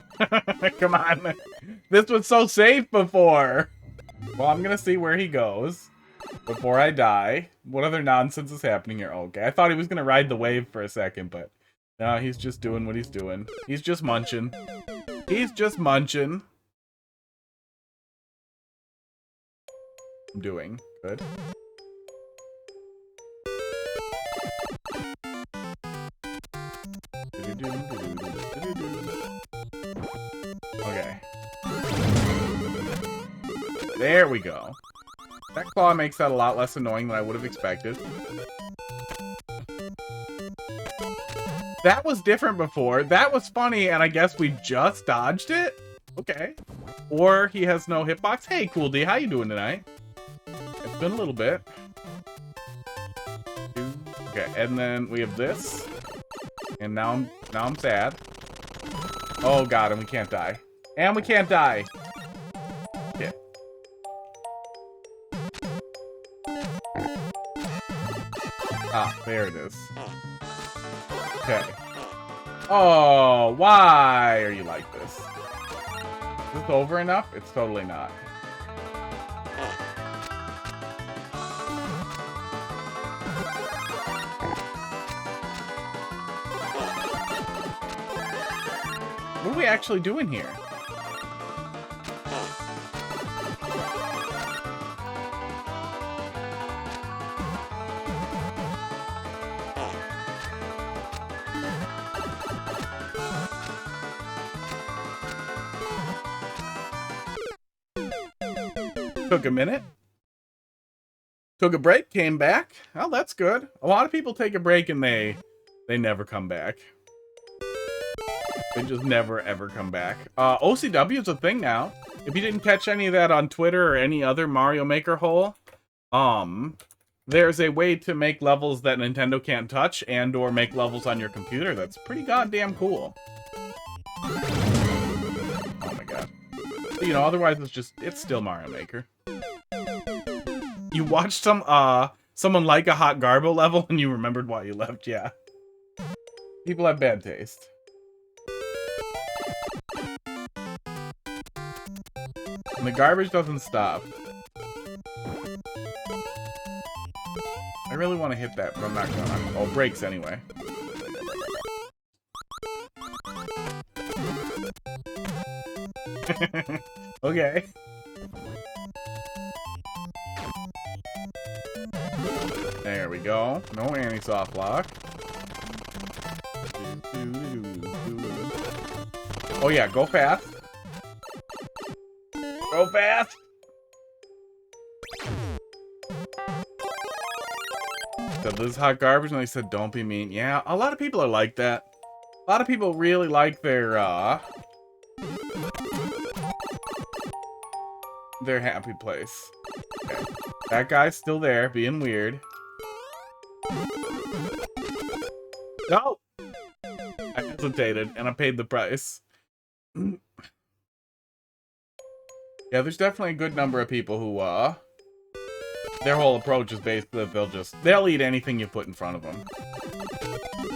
Come on. This was so safe before. Well, I'm gonna see where he goes before I die. What other nonsense is happening here? Okay, I thought he was gonna ride the wave for a second, but no, he's just doing what he's doing. He's just munching. He's just munching. I'm doing good. Okay. There we go. That claw makes that a lot less annoying than I would have expected. That was different before. That was funny, and I guess we just dodged it? Okay. Or he has no hitbox. Hey, Cool D, how you doing tonight? It's been a little bit. Okay, and then we have this. And now I'm sad. Oh god, and we can't die. And we can't die. Yeah. Ah, there it is. Okay. Oh, why are you like this? Is this over enough? It's totally not. What are we actually doing here? Took a minute. Took a break, came back. Oh, that's good. A lot of people take a break and they never come back. They just never ever come back. OCW is a thing now. If you didn't catch any of that on Twitter or any other Mario Maker hole, there's a way to make levels that Nintendo can't touch and or make levels on your computer. That's pretty goddamn cool. Oh my god. But, you know, otherwise it's still Mario Maker. You watched someone like a Hot Garbo level and you remembered why you left, yeah. People have bad taste. And the garbage doesn't stop. I really want to hit that, but I'm not gonna. Oh, breaks anyway. Okay. There we go. No anti-soft lock. Oh yeah, go fast. Go fast! So this is hot garbage, and they said don't be mean. Yeah, a lot of people are like that. A lot of people really like their happy place. Okay. That guy's still there, being weird. No! I hesitated, and I paid the price. Yeah, there's definitely a good number of people who, their whole approach is basically that they'll eat anything you put in front of them.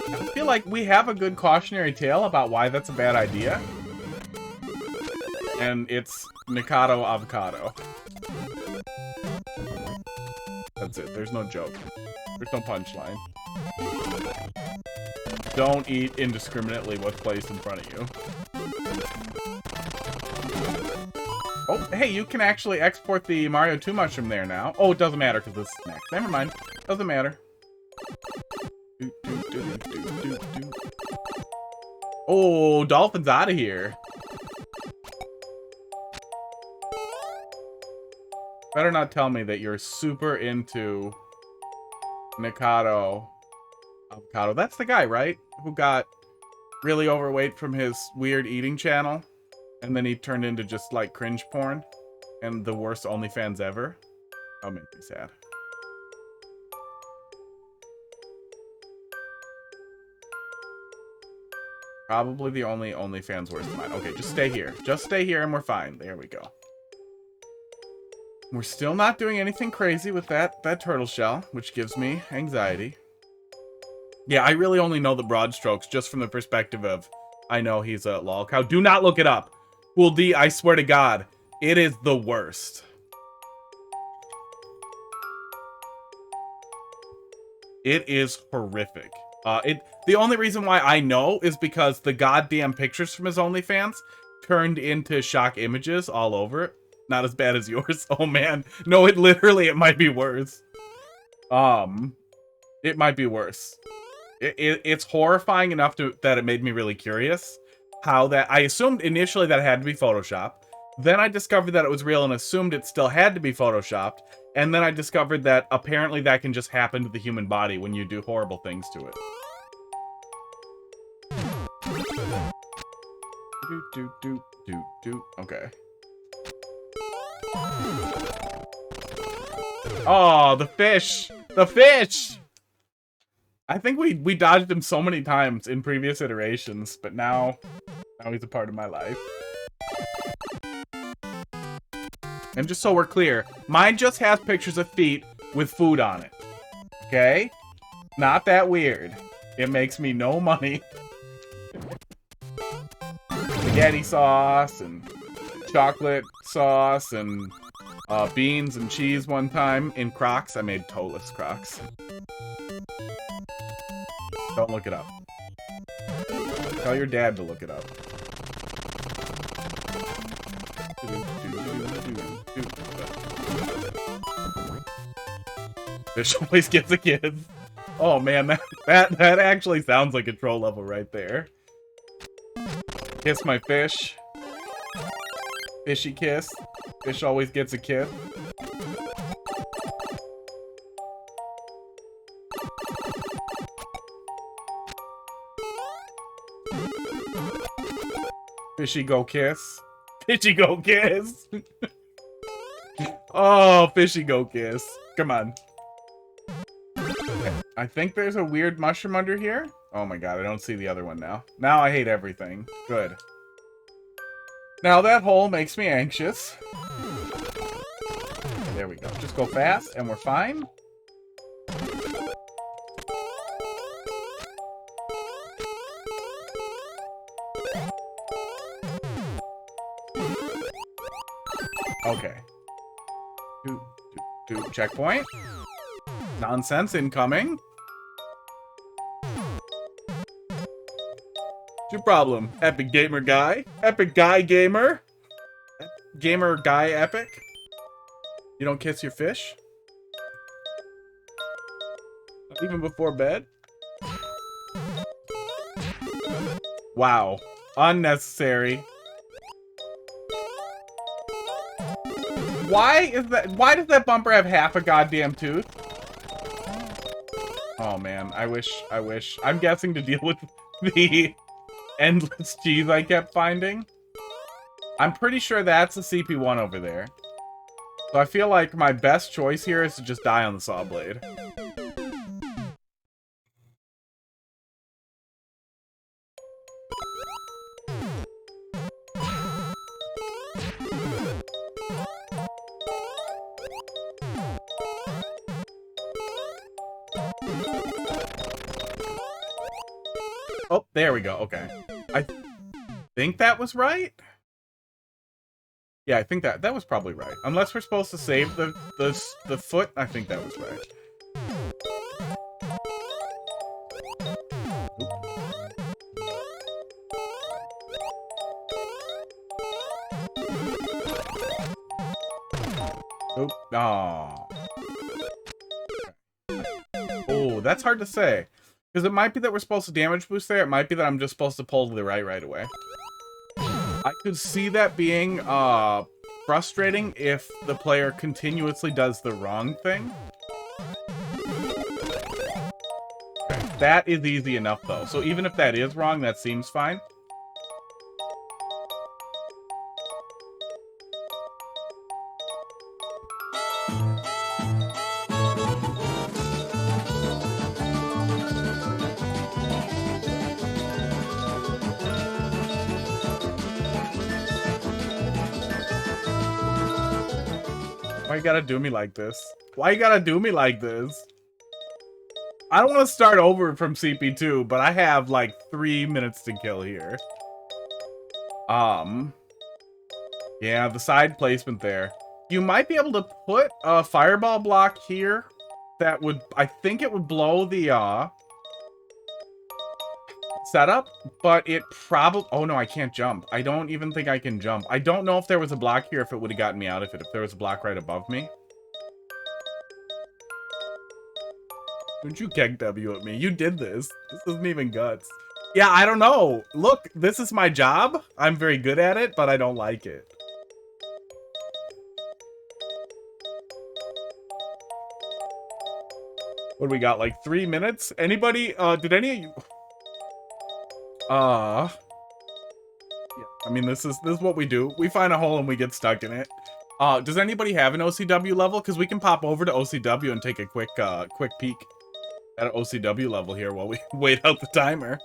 I feel like we have a good cautionary tale about why that's a bad idea. And it's Mikado avocado. That's it. There's no joke. There's no punchline. Don't eat indiscriminately what's placed in front of you. Oh, hey, you can actually export the Mario 2 mushroom there now. Oh, it doesn't matter because this is next. Never mind. Doesn't matter. Oh, Dolphin's out of here. Better not tell me that you're super into Mikado avocado. That's the guy, right? Who got really overweight from his weird eating channel. And then he turned into just, like, cringe porn. And the worst OnlyFans ever. That'll make me sad. Probably the only OnlyFans worse than mine. Okay, just stay here. Just stay here and we're fine. There we go. We're still not doing anything crazy with that turtle shell, which gives me anxiety. Yeah, I really only know the broad strokes just from the perspective of, I know he's a lol cow. Do not look it up. Cool D, I swear to God, it is the worst. It is horrific. The only reason why I know is because the goddamn pictures from his OnlyFans turned into shock images all over it. Not as bad as yours. Oh man. No, it might be worse. It might be worse. It's horrifying enough that it made me really curious. How that, I assumed initially that it had to be Photoshopped. Then I discovered that it was real and assumed it still had to be Photoshopped. And then I discovered that apparently that can just happen to the human body when you do horrible things to it. Okay. Oh, the fish! The fish! I think we dodged him so many times in previous iterations, but now he's a part of my life. And just so we're clear, mine just has pictures of feet with food on it. Okay? Not that weird. It makes me no money. Spaghetti sauce and chocolate sauce and beans and cheese one time in Crocs. I made toeless Crocs. Don't look it up. Tell your dad to look it up. Fish always gets a kiss. Oh man, that actually sounds like a troll level right there. Kiss my fish. Fishy kiss. Fish always gets a kiss. Fishy go kiss. Fishy go kiss. Oh, fishy go kiss. Come on. I think there's a weird mushroom under here. Oh my god, I don't see the other one now. Now I hate everything. Good. Now that hole makes me anxious. There we go. Just go fast and we're fine. Okay. Checkpoint. Nonsense incoming. What's your problem, epic gamer guy? Epic guy gamer? Gamer guy epic? You don't kiss your fish? Not even before bed? Wow. Unnecessary. Why does that bumper have half a goddamn tooth? Oh man, I wish. I'm guessing to deal with the endless cheese I kept finding. I'm pretty sure that's a CP1 over there. So I feel like my best choice here is to just die on the saw blade. Oh, there we go. Okay. I think that was right. Yeah, I think that was probably right. Unless we're supposed to save the foot, I think that was right. Oop. Oh. Oh, that's hard to say. Because it might be that we're supposed to damage boost there. It might be that I'm just supposed to pull to the right away. I could see that being frustrating if the player continuously does the wrong thing. Okay, that is easy enough, though. So even if that is wrong, that seems fine. Why you gotta do me like this? Why you gotta do me like this? I don't want to start over from CP2, but I have like 3 minutes to kill here. Yeah, the side placement there. You might be able to put a fireball block here that would, I think it would blow the setup, but it probably, oh no, I can't jump. I don't even think I can jump. I don't know if there was a block here, if it would have gotten me out of it, if there was a block right above me. Don't you keg W at me? You did this. This isn't even guts. Yeah, I don't know. Look, this is my job. I'm very good at it, but I don't like it. What do we got? Like 3 minutes? Anybody? Did any of you? Yeah. I mean, this is what we do. We find a hole and we get stuck in it. Does anybody have an OCW level? Because we can pop over to OCW and take a quick peek at an OCW level here while we wait out the timer.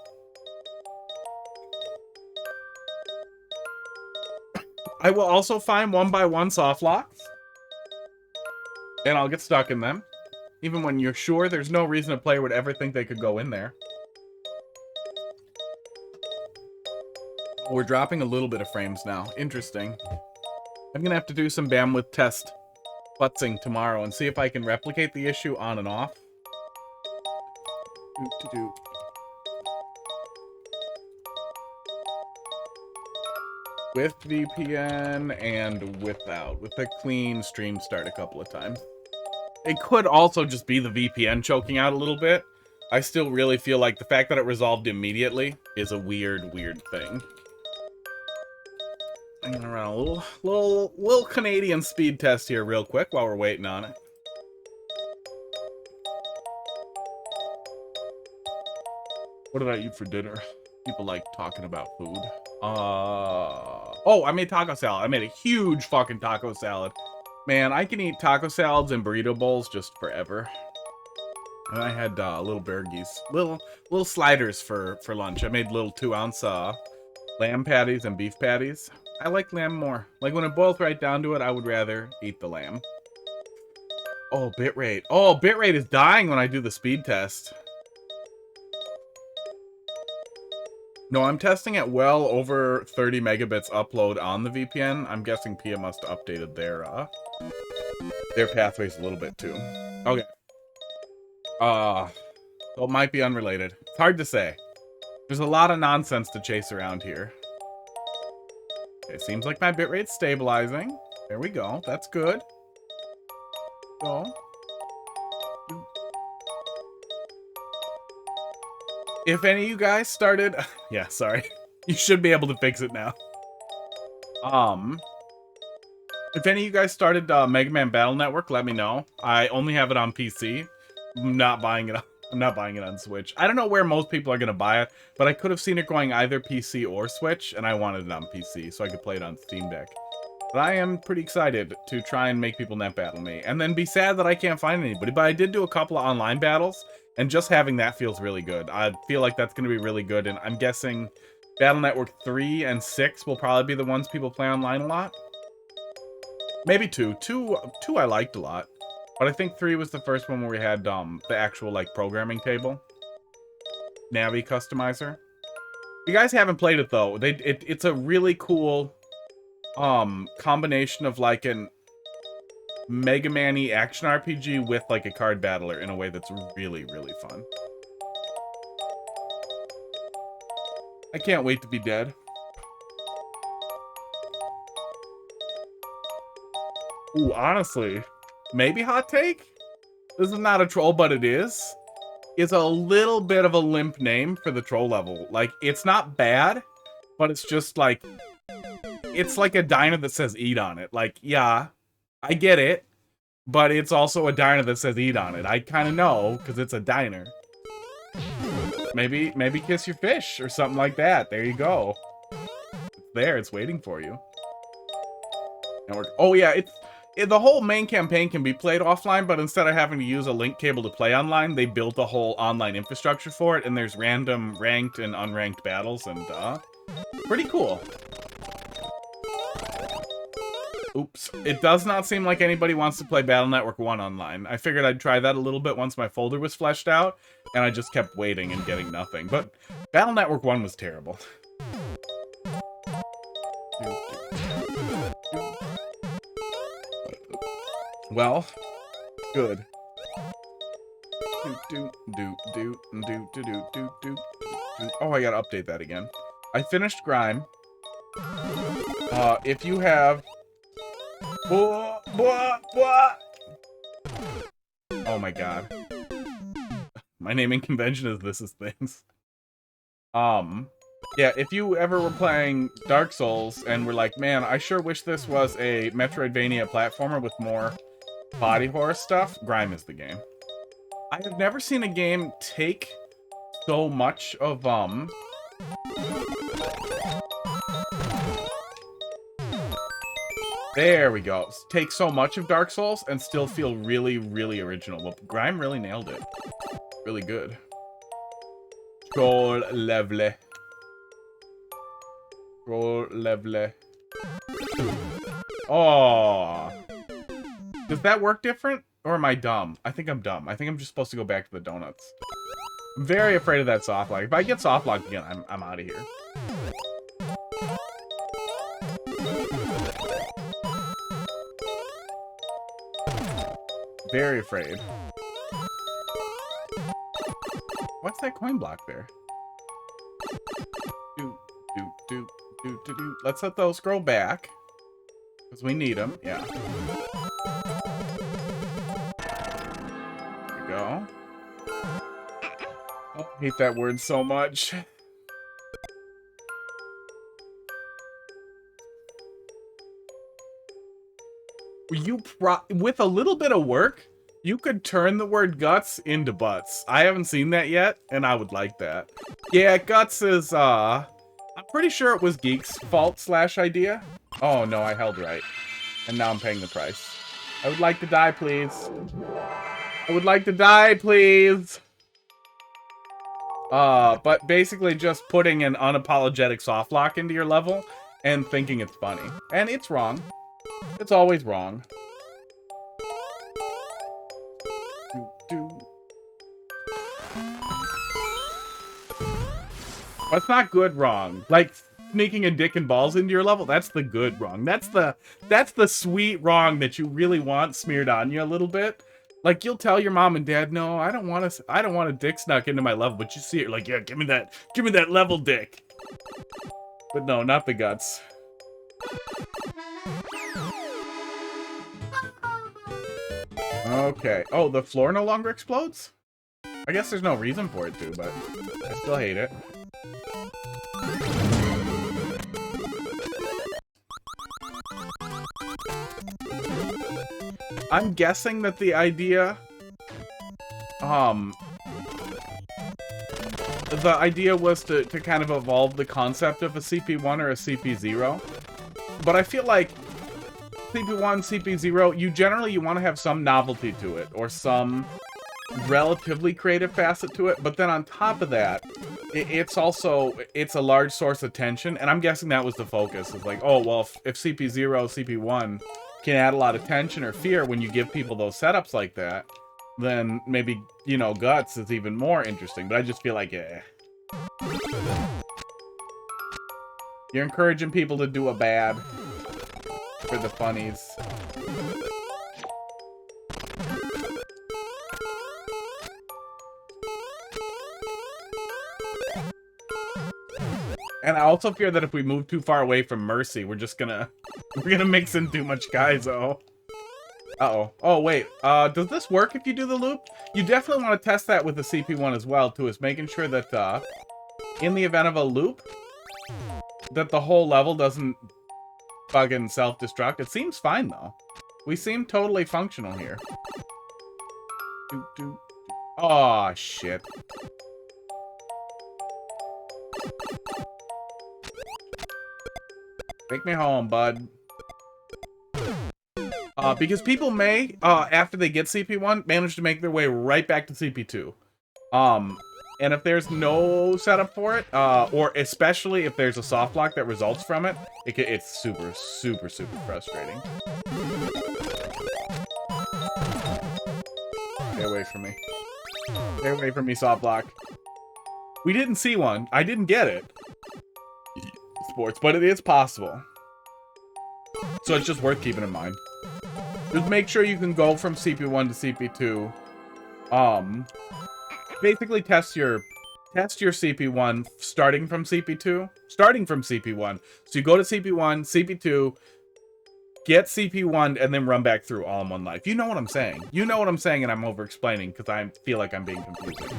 I will also find 1x1 soft locks, and I'll get stuck in them. Even when you're sure there's no reason a player would ever think they could go in there. We're dropping a little bit of frames now. Interesting. I'm gonna have to do some bandwidth test futzing tomorrow and see if I can replicate the issue on and off. With VPN and without. With a clean stream start a couple of times. It could also just be the VPN choking out a little bit. I still really feel like the fact that it resolved immediately is a weird thing. I'm gonna run a little Canadian speed test here real quick while we're waiting on it. What did I eat for dinner? People like talking about food. Oh, I made taco salad. I made a huge fucking taco salad. Man, I can eat taco salads and burrito bowls just forever. And I had little burgies, little sliders for lunch. I made little 2-ounce lamb patties and beef patties. I like lamb more. Like when it boils right down to it, I would rather eat the lamb. Oh, bitrate. Oh, bitrate is dying when I do the speed test. No, I'm testing at well over 30 megabits upload on the VPN. I'm guessing Pia must have updated their pathways a little bit too. Okay. So it might be unrelated. It's hard to say. There's a lot of nonsense to chase around here. Okay, seems like my bitrate's stabilizing. There we go. That's good. So. If any of you guys started... Yeah, sorry. You should be able to fix it now. If any of you guys started Mega Man Battle Network, let me know. I only have it on PC. I'm not buying it on Switch. I don't know where most people are going to buy it, but I could have seen it going either PC or Switch, and I wanted it on PC so I could play it on Steam Deck. But I am pretty excited to try and make people net battle me, and then be sad that I can't find anybody. But I did do a couple of online battles, and just having that feels really good. I feel like that's going to be really good, and I'm guessing Battle Network 3 and 6 will probably be the ones people play online a lot. Maybe 2. 2 I liked a lot. But I think 3 was the first one where we had the actual, like, programming table. Navi customizer. If you guys haven't played it, though, it's a really cool combination of, like, an Mega Man-y action RPG with, like, a card battler in a way that's really, really fun. I can't wait to be dead. Ooh, honestly, maybe hot take? This is not a troll, but it is. It's a little bit of a limp name for the troll level. Like, it's not bad, but it's just like... It's like a diner that says eat on it. Like, yeah, I get it, but it's also a diner that says eat on it. I kind of know, because it's a diner. Maybe kiss your fish or something like that. There you go. It's there. It's waiting for you. Oh, yeah, the whole main campaign can be played offline, but instead of having to use a link cable to play online, they built a whole online infrastructure for it, and there's random ranked and unranked battles, and pretty cool. Oops. It does not seem like anybody wants to play Battle Network 1 online. I figured I'd try that a little bit once my folder was fleshed out, and I just kept waiting and getting nothing. But Battle Network 1 was terrible. Well, good. Oh, I gotta update that again. I finished Grime. If you have... Oh my god. My naming convention is This Is Things. Yeah, if you ever were playing Dark Souls and were like, man, I sure wish this was a Metroidvania platformer with more body horror stuff, Grime is the game. I have never seen a game take so much of, There we go. Take so much of Dark Souls and still feel really, really original. Well, Grime really nailed it. Really good. Troll level. Troll level. Oh. Does that work different? Or am I dumb? I think I'm dumb. I think I'm just supposed to go back to the donuts. I'm very afraid of that soft lock. If I get soft locked again, I'm out of here. Very afraid. What's that coin block there? Do. Let's let those scroll back. Because we need them. Yeah. There we go. Oh, I hate that word so much. With a little bit of work, you could turn the word guts into butts. I haven't seen that yet, and I would like that. Yeah, guts is, I'm pretty sure it was Geek's fault / idea. Oh no, I held right. And now I'm paying the price. I would like to die, please. I would like to die, please. But basically just putting an unapologetic soft lock into your level and thinking it's funny. And it's wrong. It's always wrong. That's not good wrong. Like sneaking a dick and balls into your level, that's the good wrong. That's the sweet wrong that you really want smeared on you a little bit. Like you'll tell your mom and dad, "No, I don't want a dick snuck into my level," but you see it like, "Yeah, give me that level dick." But no, not the guts. Okay. Oh, the floor no longer explodes? I guess there's no reason for it to, but I still hate it. I'm guessing that the idea... the idea was to kind of evolve the concept of a CP1 or a CP0. But I feel like CP1, CP0, you want to have some novelty to it, or some relatively creative facet to it, but then on top of that, it's a large source of tension, and I'm guessing that was the focus. It's like, oh, well, if CP0, CP1 can add a lot of tension or fear when you give people those setups like that, then maybe, you know, Guts is even more interesting, but I just feel like, eh. You're encouraging people to do a bad for the funnies. And I also fear that if we move too far away from Mercy, we're gonna mix in too much Kaizo. Uh-oh. Oh, wait. Does this work if you do the loop? You definitely want to test that with the CP1 as well, too, is making sure that, in the event of a loop, that the whole level doesn't fucking self-destruct. It seems fine, though. We seem totally functional here. Oh, shit. Take me home, bud. Because people may, after they get CP1, manage to make their way right back to CP2. And if there's no setup for it, or especially if there's a soft lock that results from it, it's super, super, super frustrating. Stay away from me. Stay away from me, soft lock. We didn't see one. I didn't get it. Sports, but it is possible. So it's just worth keeping in mind. Just make sure you can go from CP1 to CP2. Basically test your CP1 starting from CP2. Starting from CP1. So you go to CP1, CP2, get CP1, and then run back through all in one life. You know what I'm saying. You know what I'm saying, and I'm over-explaining because I feel like I'm being confusing.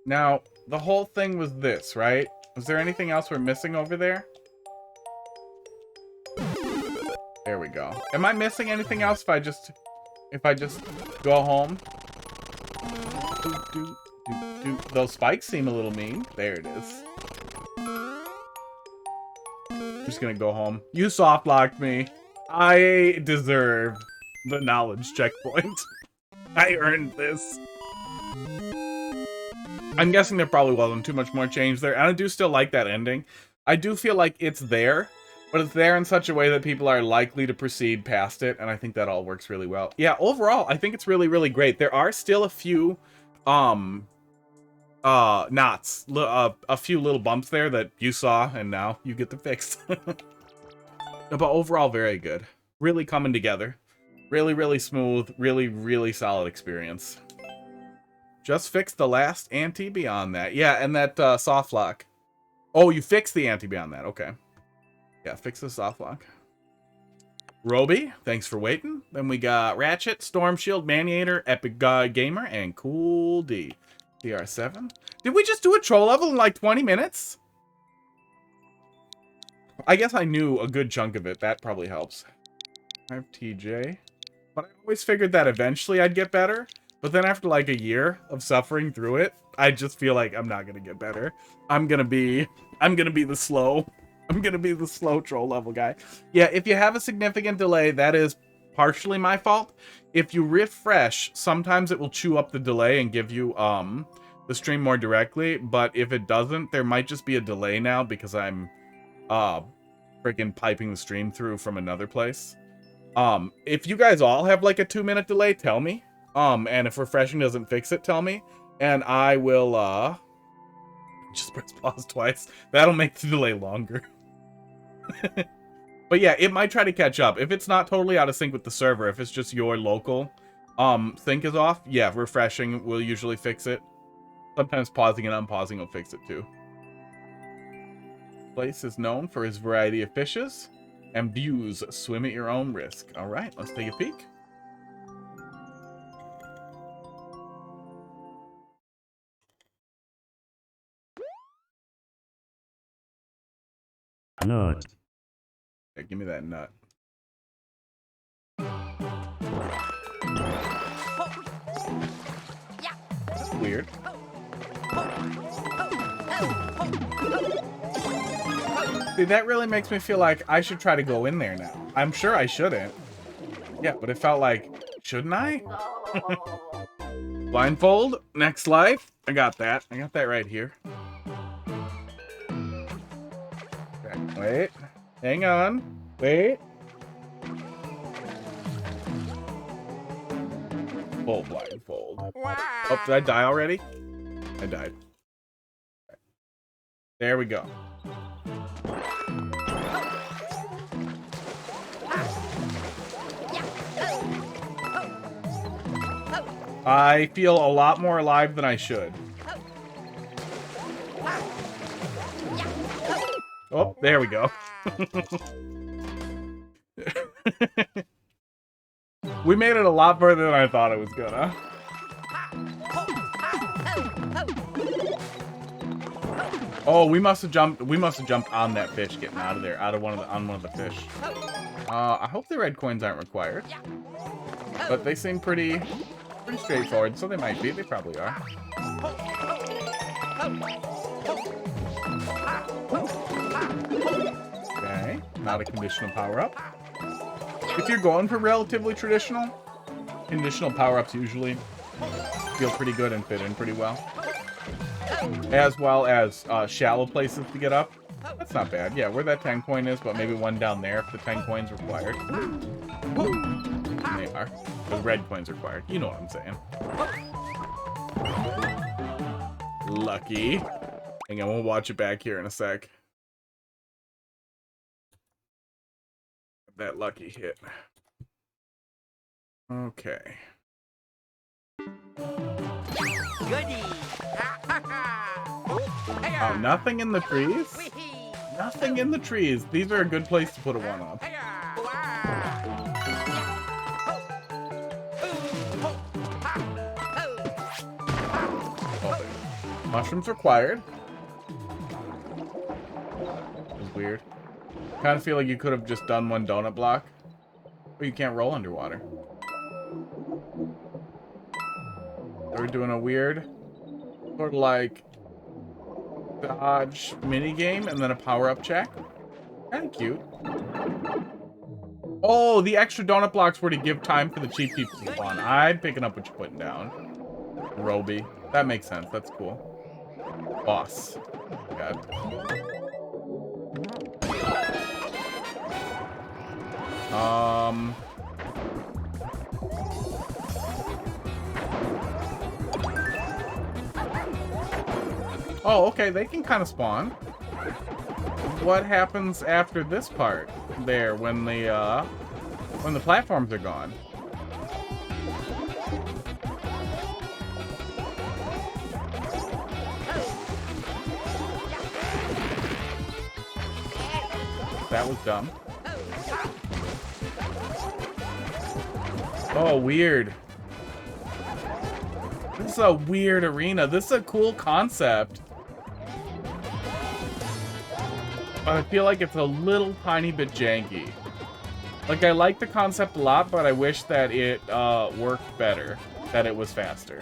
Now, the whole thing was this, right? Was there anything else we're missing over there? There we go. Am I missing anything else if I just go home? Those spikes seem a little mean. There it is. I'm just gonna go home. You soft locked me. I deserve the knowledge checkpoint. I earned this. I'm guessing there probably wasn't too much more change there, and I do still like that ending. I do feel like it's there, but it's there in such a way that people are likely to proceed past it, and I think that all works really well. Yeah, overall, I think it's really, really great. There are still a few, knots, a few little bumps there that you saw, and now you get them fixed. But overall, very good. Really coming together. Really, really smooth. Really, really solid experience. Just fixed the last anti beyond that. Yeah, and that soft lock. Oh, you fixed the anti beyond that. Okay. Yeah, fix the soft lock. Roby, thanks for waiting. Then we got Ratchet, Storm Shield, Maniator, Epic Gamer, and Cool D. CR7. Did we just do a troll level in like 20 minutes? I guess I knew a good chunk of it. That probably helps. I have TJ. But I always figured that eventually I'd get better. But then after like a year of suffering through it, I just feel like I'm not gonna get better. I'm gonna be the slow troll level guy. Yeah, if you have a significant delay, that is partially my fault. If you refresh, sometimes it will chew up the delay and give you the stream more directly, but if it doesn't, there might just be a delay now because I'm freaking piping the stream through from another place. If you guys all have like a 2-minute delay, tell me. And if refreshing doesn't fix it, tell me. And I will just press pause twice. That'll make the delay longer. But yeah, it might try to catch up. If it's not totally out of sync with the server, if it's just your local sync is off, yeah, refreshing will usually fix it. Sometimes pausing and unpausing will fix it too. Place is known for his variety of fishes and views. Swim at your own risk. All right, let's take a peek. Nut. Yeah, give me that nut. That's weird. See, that really makes me feel like I should try to go in there now. I'm sure I shouldn't. Yeah, but it felt like, shouldn't I? Blindfold, next life. I got that. I got that right here. Okay, wait. Hang on. Wait. Full blindfold. Oh, did I die already? I died. Okay. There we go. I feel a lot more alive than I should. Oh, there we go. We made it a lot further than I thought it was gonna. Oh, we must have jumped on that fish getting out of there, on one of the fish. I hope the red coins aren't required. But they seem pretty straightforward, so they might be. They probably are. Okay, not a conditional power-up. If you're going for relatively traditional, conditional power-ups usually feel pretty good and fit in pretty well. As well as shallow places to get up. That's not bad. Yeah, where that 10 coin is, but maybe one down there if the 10 coins required. They are. The red coins required. You know what I'm saying. Lucky. Hang on, we'll watch it back here in a sec. That lucky hit. Okay. Goody. Oh, nothing in the trees? Nothing in the trees. These are a good place to put a one-up. Mushrooms required. That was weird. Kind of feel like you could have just done one donut block. But you can't roll underwater. We're doing a weird, sort of like, dodge mini game and then a power-up check. Kind of cute. Oh, the extra donut blocks were to give time for the cheap to spawn. I'm picking up what you're putting down. Roby. That makes sense. That's cool. Boss. God. Oh, okay. They can kind of spawn. What happens after this part there when the platforms are gone? That was dumb. Oh, weird. This is a weird arena. This is a cool concept. But I feel like it's a little tiny bit janky. Like, I like the concept a lot, but I wish that it worked better. That it was faster.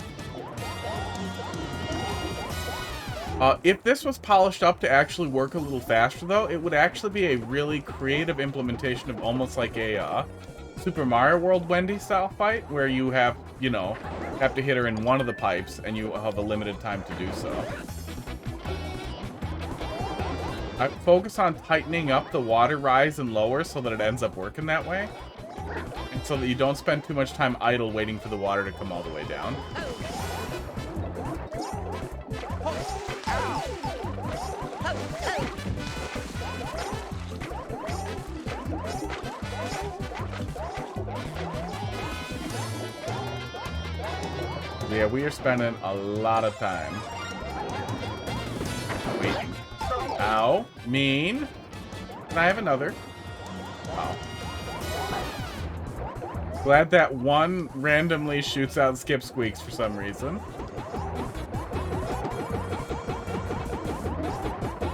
If this was polished up to actually work a little faster, though, it would actually be a really creative implementation of almost like a Super Mario World Wendy style fight, where you have, you know, have to hit her in one of the pipes, and you have a limited time to do so. I focus on tightening up the water rise and lower so that it ends up working that way. And so that you don't spend too much time idle waiting for the water to come all the way down. Yeah, we are spending a lot of time waiting. Ow. Mean. Can I have another? Wow. Glad that one randomly shoots out skip squeaks for some reason.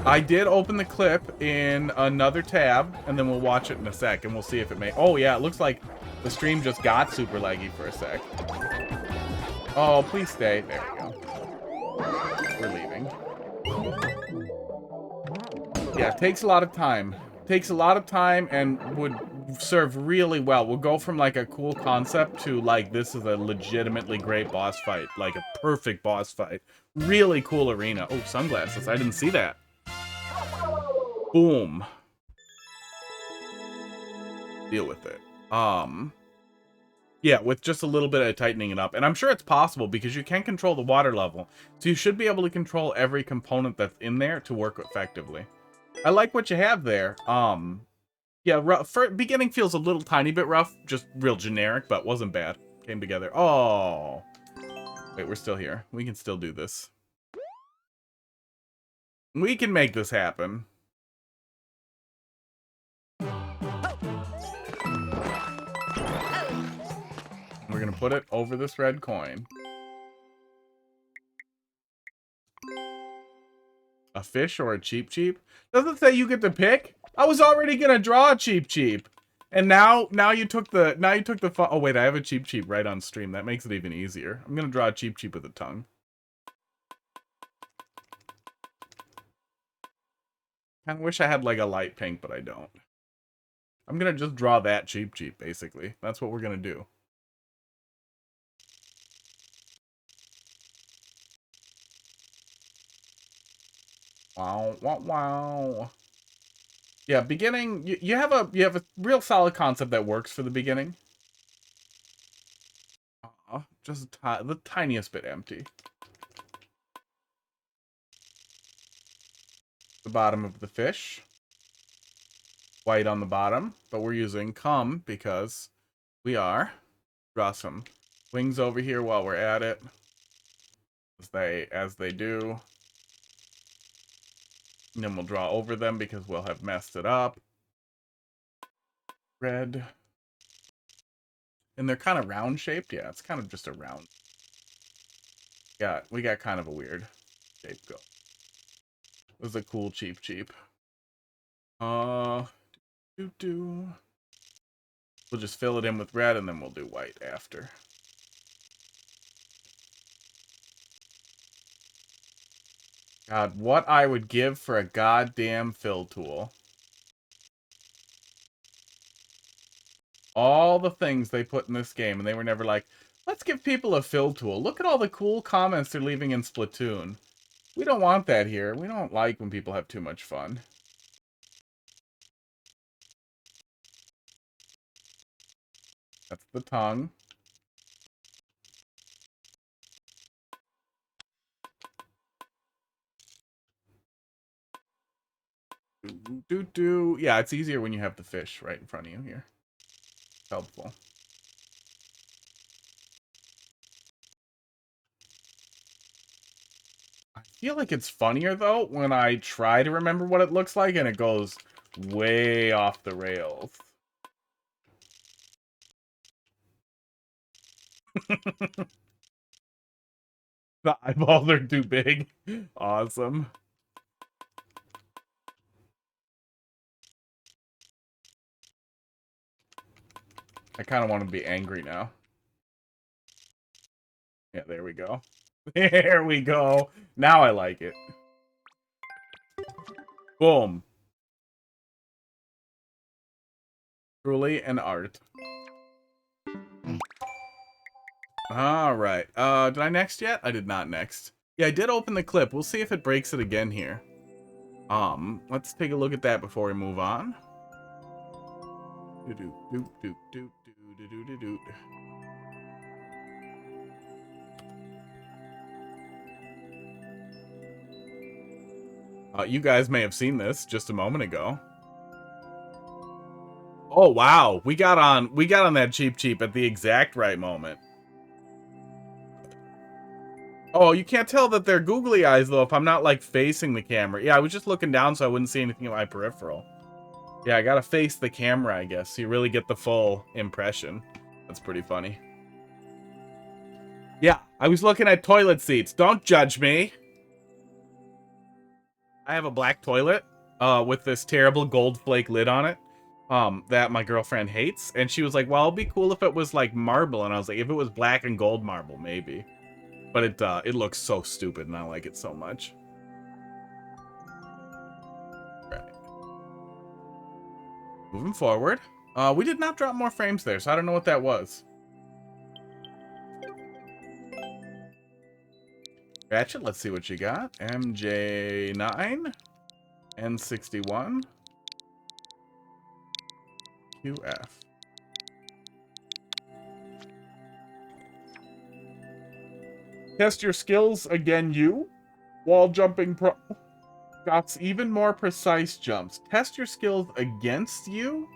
I did open the clip in another tab, and then we'll watch it in a sec, and we'll see if it may... Oh, yeah, it looks like the stream just got super laggy for a sec. Oh, please stay. There we go. We're leaving. Yeah, it takes a lot of time. Takes a lot of time and would serve really well. We'll go from like a cool concept to like this is a legitimately great boss fight. Like a perfect boss fight. Really cool arena. Oh, sunglasses. I didn't see that. Boom. Deal with it. Yeah, with just a little bit of tightening it up. And I'm sure it's possible because you can control the water level. So you should be able to control every component that's in there to work effectively. I like what you have there. Yeah, beginning feels a little tiny bit rough. Just real generic, but wasn't bad. Came together. Oh. Wait, we're still here. We can still do this. We can make this happen. We're gonna put it over this red coin. A fish or a cheap cheap? Doesn't say you get to pick. I was already gonna draw a cheap cheap. And now you took the fun. Oh wait, I have a cheap cheap right on stream. That makes it even easier. I'm gonna draw a cheap cheap with a tongue. Kinda wish I had like a light pink, but I don't. I'm gonna just draw that cheap cheap, basically. That's what we're gonna do. Wow, wow, wow. Yeah, beginning. You have a real solid concept that works for the beginning. Just the tiniest bit empty. The bottom of the fish. White on the bottom, but we're using cum because we are. Draw some wings over here while we're at it. As they do. And then we'll draw over them because we'll have messed it up. Red. And they're kind of round shaped. Yeah, it's kind of just a round. Yeah, we got kind of a weird shape go. This is a cool cheap cheap. We'll just fill it in with red and then we'll do white after. God, what I would give for a goddamn fill tool. All the things they put in this game, and they were never like, let's give people a fill tool. Look at all the cool comments they're leaving in Splatoon. We don't want that here. We don't like when people have too much fun. That's the tongue. Yeah, it's easier when you have the fish right in front of you here. Helpful. I feel like it's funnier, though, when I try to remember what it looks like and it goes way off the rails. The eyeballs are too big. Awesome. I kind of want to be angry now. Yeah, there we go. There we go. Now I like it. Boom. Truly an art. Alright. Did I next yet? I did not next. Yeah, I did open the clip. We'll see if it breaks it again here. Let's take a look at that before we move on. You guys may have seen this just a moment ago. Oh wow, we got on that cheap at the exact right moment. Oh, you can't tell that they're googly eyes though if I'm not like facing the camera. Yeah, I was just looking down so I wouldn't see anything in my peripheral. Yeah, I gotta face the camera, I guess, so you really get the full impression. That's pretty funny. Yeah, I was looking at toilet seats. Don't judge me. I have a black toilet with this terrible gold flake lid on it that my girlfriend hates. And she was like, well, it'd be cool if it was like marble. And I was like, if it was black and gold marble, maybe. But it looks so stupid and I like it so much. Right. Moving forward. We did not drop more frames there, so I don't know what that was. Ratchet, let's see what you got. MJ9. N61. QF. Test your skills again, you. Wall jumping pro. Got even more precise jumps. Test your skills against you?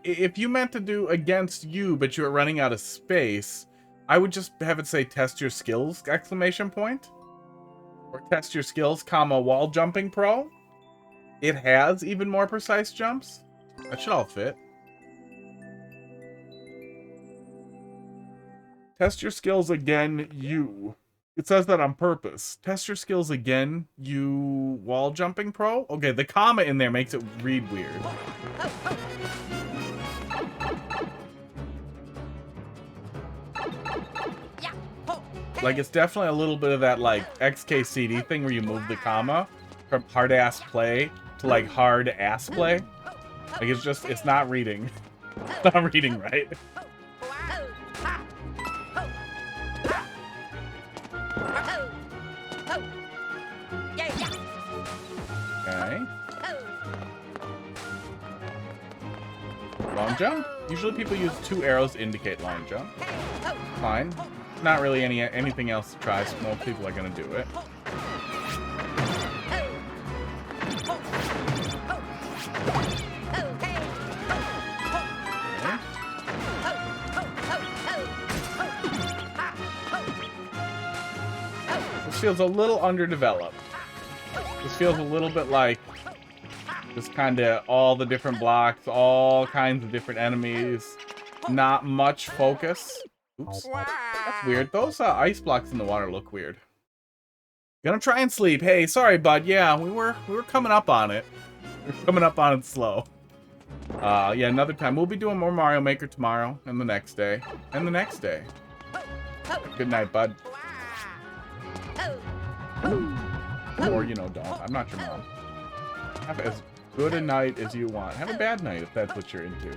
If you meant to do against you, but you're running out of space, I would just have it say test your skills, exclamation point. Or test your skills, comma, wall jumping pro. It has even more precise jumps. That should all fit. Test your skills again, you. It says that on purpose. Test your skills again, you wall jumping pro. Okay, the comma in there makes it read weird. Like, it's definitely a little bit of that, like, XKCD thing where you move the comma from hard-ass play to, like, hard-ass play. Like, it's just, it's not reading. It's not reading right. Okay. Long jump? Usually people use 2 arrows to indicate long jump. Fine. Not really anything else to try, so most people are gonna do it. This feels a little underdeveloped. This feels a little bit like just kind of all the different blocks, all kinds of different enemies, not much focus. Oops. That's weird. Those ice blocks in the water look weird. Gonna try and sleep. Hey, sorry, bud. Yeah, we were coming up on it. We're coming up on it slow. Yeah, another time. We'll be doing more Mario Maker tomorrow, and the next day, and the next day. Good night, bud. Or, you know, don't. I'm not your mom. Have as good a night as you want. Have a bad night if that's what you're into.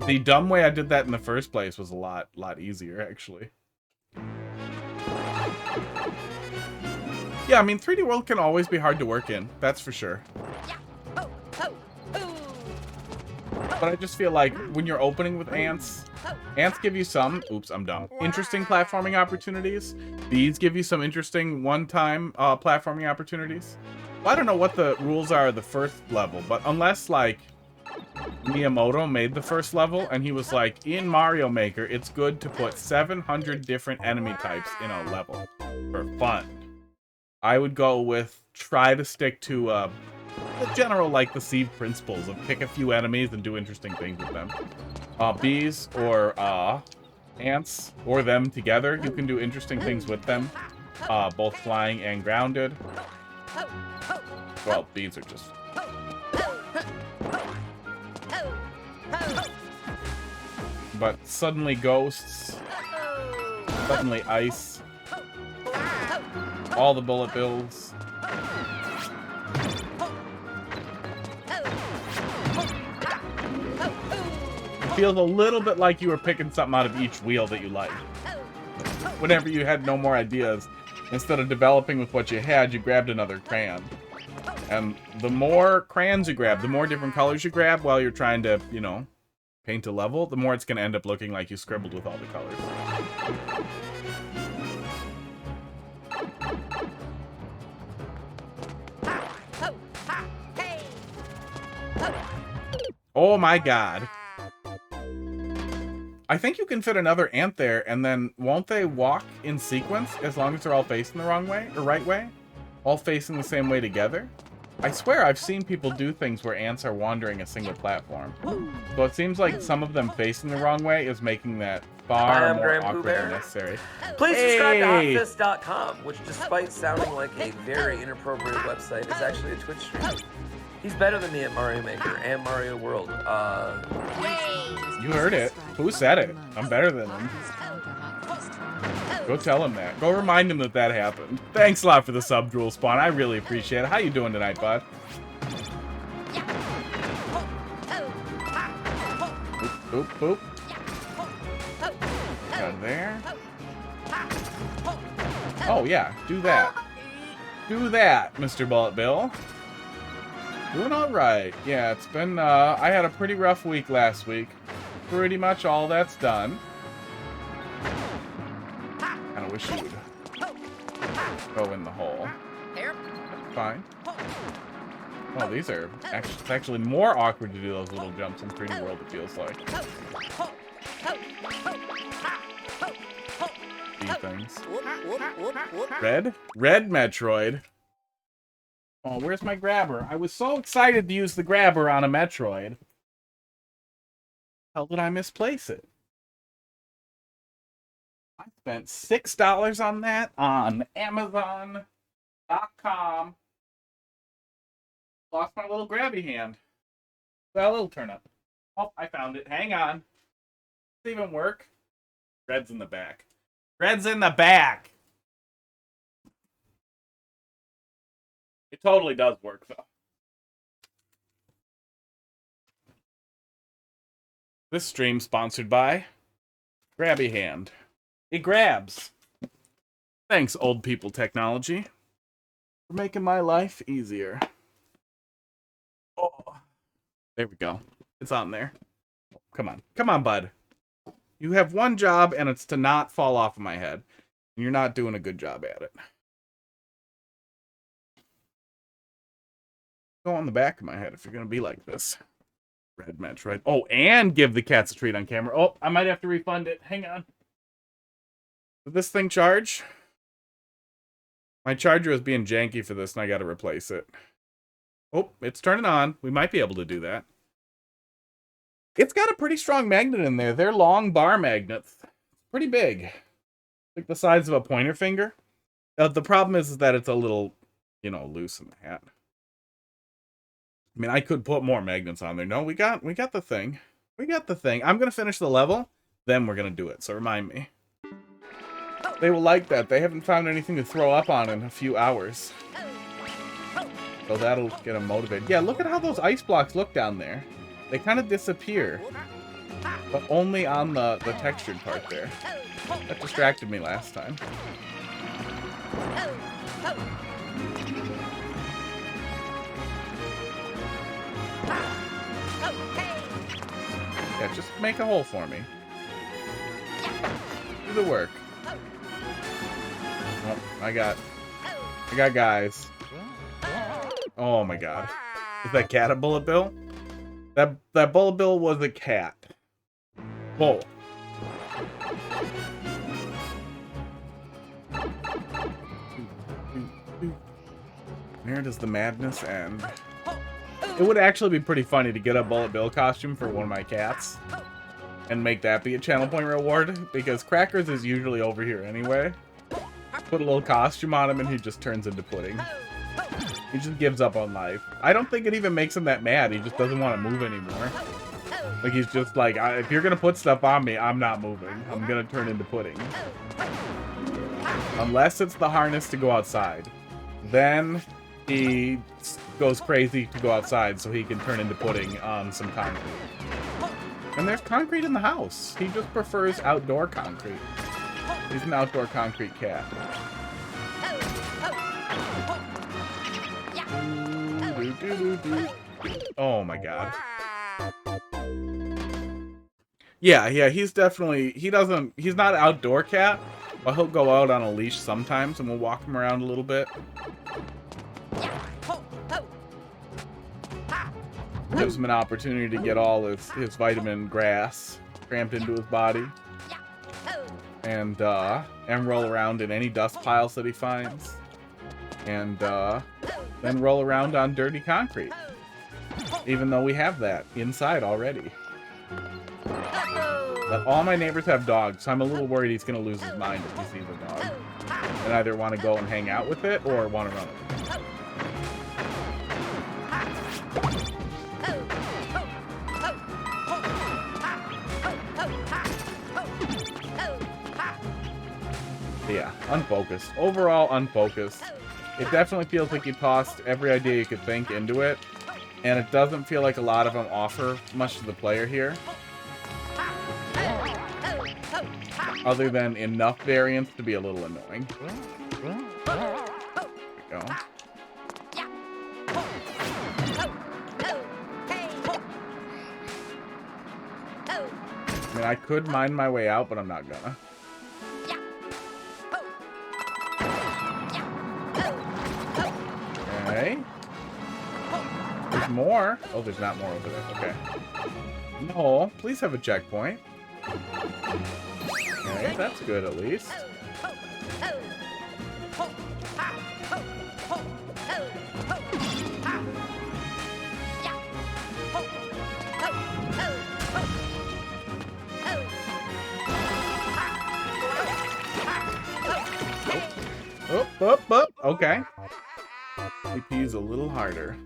The dumb way I did that in the first place was a lot easier, actually. Yeah, I mean, 3D World can always be hard to work in. That's for sure. But I just feel like when you're opening with ants, ants give you some, oops, I'm dumb, interesting platforming opportunities. These give you some interesting one-time platforming opportunities. Well, I don't know what the rules are of the first level, but unless, like, Miyamoto made the first level, and he was like, in Mario Maker, it's good to put 700 different enemy types in a level for fun. I would go with try to stick to the general, like, the seed principles of pick a few enemies and do interesting things with them. Bees or ants or them together, you can do interesting things with them, both flying and grounded. Well, bees are just... But suddenly ghosts, suddenly ice, all the bullet bills. Feels a little bit like you were picking something out of each wheel that you liked. Whenever you had no more ideas, instead of developing with what you had, you grabbed another crayon. And the more crayons you grab, the more different colors you grab while you're trying to, you know, paint a level, the more it's going to end up looking like you scribbled with all the colors. Oh my god. I think you can fit another ant there, and then won't they walk in sequence as long as they're all facing the wrong way, or right way? All facing the same way together? I swear I've seen people do things where ants are wandering a single platform. So it seems like some of them facing the wrong way is making that far more awkward than necessary. Please subscribe to hotfist.com, which despite sounding like a very inappropriate website, is actually a Twitch stream. He's better than me at Mario Maker and Mario World. You heard it. Who said it? I'm better than him. Go tell him that. Go remind him that that happened. Thanks a lot for the sub, Drool Spawn. I really appreciate it. How you doing tonight, bud? Boop, boop, boop. Got there. Oh, yeah. Do that. Do that, Mr. Bullet Bill. Doing alright. Yeah, it's been, I had a pretty rough week last week. Pretty much all that's done. Kinda wish you would go in the hole. That's fine. Oh, these are actually, it's actually more awkward to do those little jumps in 3D World, it feels like. These things. Red? Red Metroid. Oh, where's my grabber? I was so excited to use the grabber on a Metroid. How did I misplace it? I spent $6 on that on Amazon.com. Lost my little grabby hand. That little turnip. Oh, I found it. Hang on. Does it even work? Red's in the back. Red's in the back! It totally does work, though. This stream sponsored by Grabby Hand. It grabs. Thanks, old people technology, for making my life easier. Oh, there we go. It's on there. Come on. Come on, bud. You have one job, and it's to not fall off of my head. And you're not doing a good job at it. Go on the back of my head if you're going to be like this. Red Metroid. Oh, and give the cats a treat on camera. Oh, I might have to refund it. Hang on. Did this thing charge? My charger is being janky for this, and I got to replace it. Oh, it's turning on. We might be able to do that. It's got a pretty strong magnet in there. They're long bar magnets. Pretty big. Like the size of a pointer finger. The problem is that it's a little, you know, loose in the hat. I mean, I could put more magnets on there. No, we got the thing. We got the thing. I'm going to finish the level. then we're gonna do it. So remind me. They will like that. They haven't found anything to throw up on in a few hours. So that'll get them motivated. Yeah, look at how those ice blocks look down there. They kind of disappear. But only on the textured part there. That distracted me last time. Yeah, just make a hole for me. Do the work. Oh, I got guys. Oh my god. Is that cat a bullet bill? That bullet bill was a cat. Whoa. Where does the madness end? It would actually be pretty funny to get a bullet bill costume for one of my cats. And make that be a channel point reward. Because Crackers is usually over here anyway. Put a little costume on him and he just turns into pudding. He just gives up on life. I don't think it even makes him that mad. He just doesn't want to move anymore. Like, he's just like, if you're going to put stuff on me, I'm not moving. I'm going to turn into pudding. Unless it's the harness to go outside. Then he goes crazy to go outside so he can turn into pudding on some concrete. And there's concrete in the house. He just prefers outdoor concrete. He's an outdoor concrete cat. Oh my god. Yeah, he's definitely, he's not an outdoor cat, but he'll go out on a leash sometimes and we'll walk him around a little bit. Gives him an opportunity to get all his vitamin grass cramped into his body. And roll around in any dust piles that he finds. And then roll around on dirty concrete. Even though we have that inside already. But all my neighbors have dogs, so I'm a little worried he's going to lose his mind if he sees a dog. And either want to go and hang out with it, or want to run it. Yeah, unfocused. Overall, unfocused. It definitely feels like you tossed every idea you could think into it. And it doesn't feel like a lot of them offer much to the player here. Other than enough variants to be a little annoying. There we go. I mean, I could mine my way out, but I'm not gonna. Okay. There's more. Oh, there's not more over there. Okay. No, please have a checkpoint. Okay, that's good at least. Up. Okay. AP's a little harder.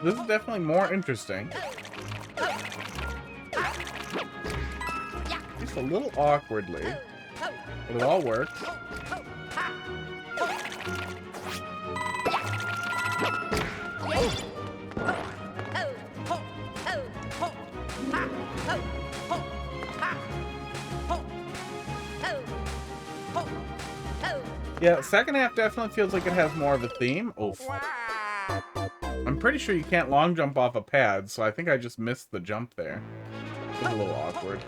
This is definitely more interesting. Just a little awkwardly, but it all works. Yeah, the second half definitely feels like it has more of a theme. Oof. I'm pretty sure you can't long jump off a pad, so I think I just missed the jump there. It was a little awkward.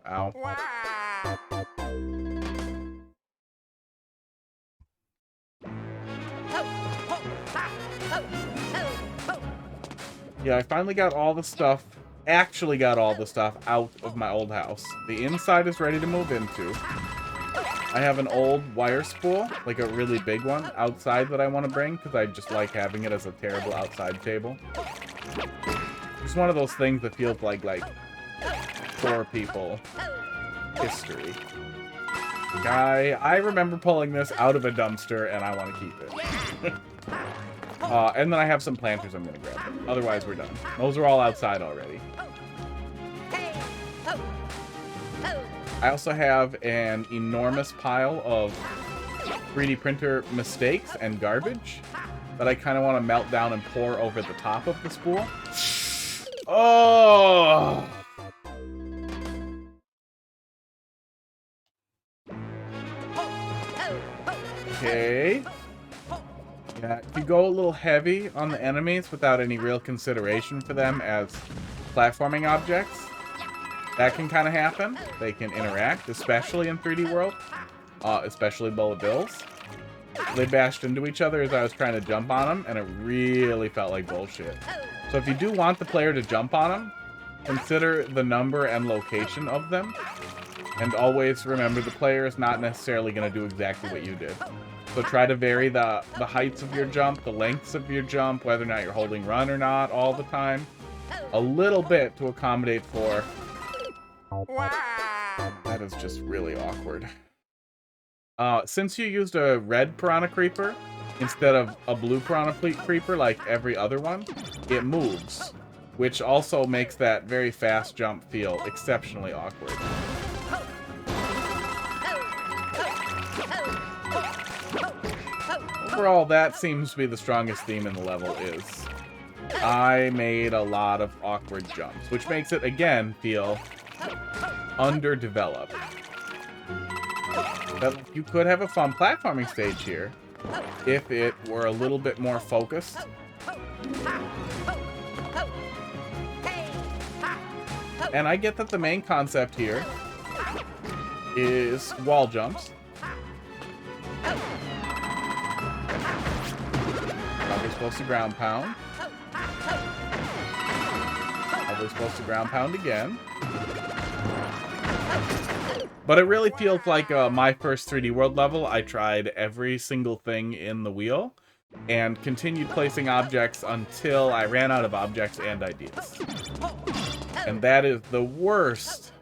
Ow. Yeah, I finally got all the stuff, actually got all the stuff out of my old house. The inside is ready to move into. I have an old wire spool, like a really big one, outside that I want to bring, because I just like having it as a terrible outside table. It's one of those things that feels like poor people history. I remember pulling this out of a dumpster, and I want to keep it. And then I have some planters I'm going to grab. Otherwise, we're done. Those are all outside already. I also have an enormous pile of 3D printer mistakes and garbage that I kind of want to melt down and pour over the top of the spool. Oh! Okay. Yeah, if you go a little heavy on the enemies without any real consideration for them as platforming objects, that can kind of happen. They can interact, especially in 3D World, especially Bullet Bills. They bashed into each other as I was trying to jump on them, and it really felt like bullshit. So if you do want the player to jump on them, consider the number and location of them, and always remember the player is not necessarily going to do exactly what you did. So try to vary the heights of your jump, the lengths of your jump, whether or not you're holding run or not all the time, a little bit to accommodate for... That is just really awkward. Since you used a red Piranha Creeper instead of a blue Piranha Creeper like every other one, it moves, which also makes that very fast jump feel exceptionally awkward. Overall, that seems to be the strongest theme in the level is I made a lot of awkward jumps, which makes it, again, feel underdeveloped. But you could have a fun platforming stage here if it were a little bit more focused. And I get that the main concept here is wall jumps. Probably supposed to ground pound. Probably supposed to ground pound again. But it really feels like my first 3D World level. I tried every single thing in the wheel and continued placing objects until I ran out of objects and ideas. And that is the worst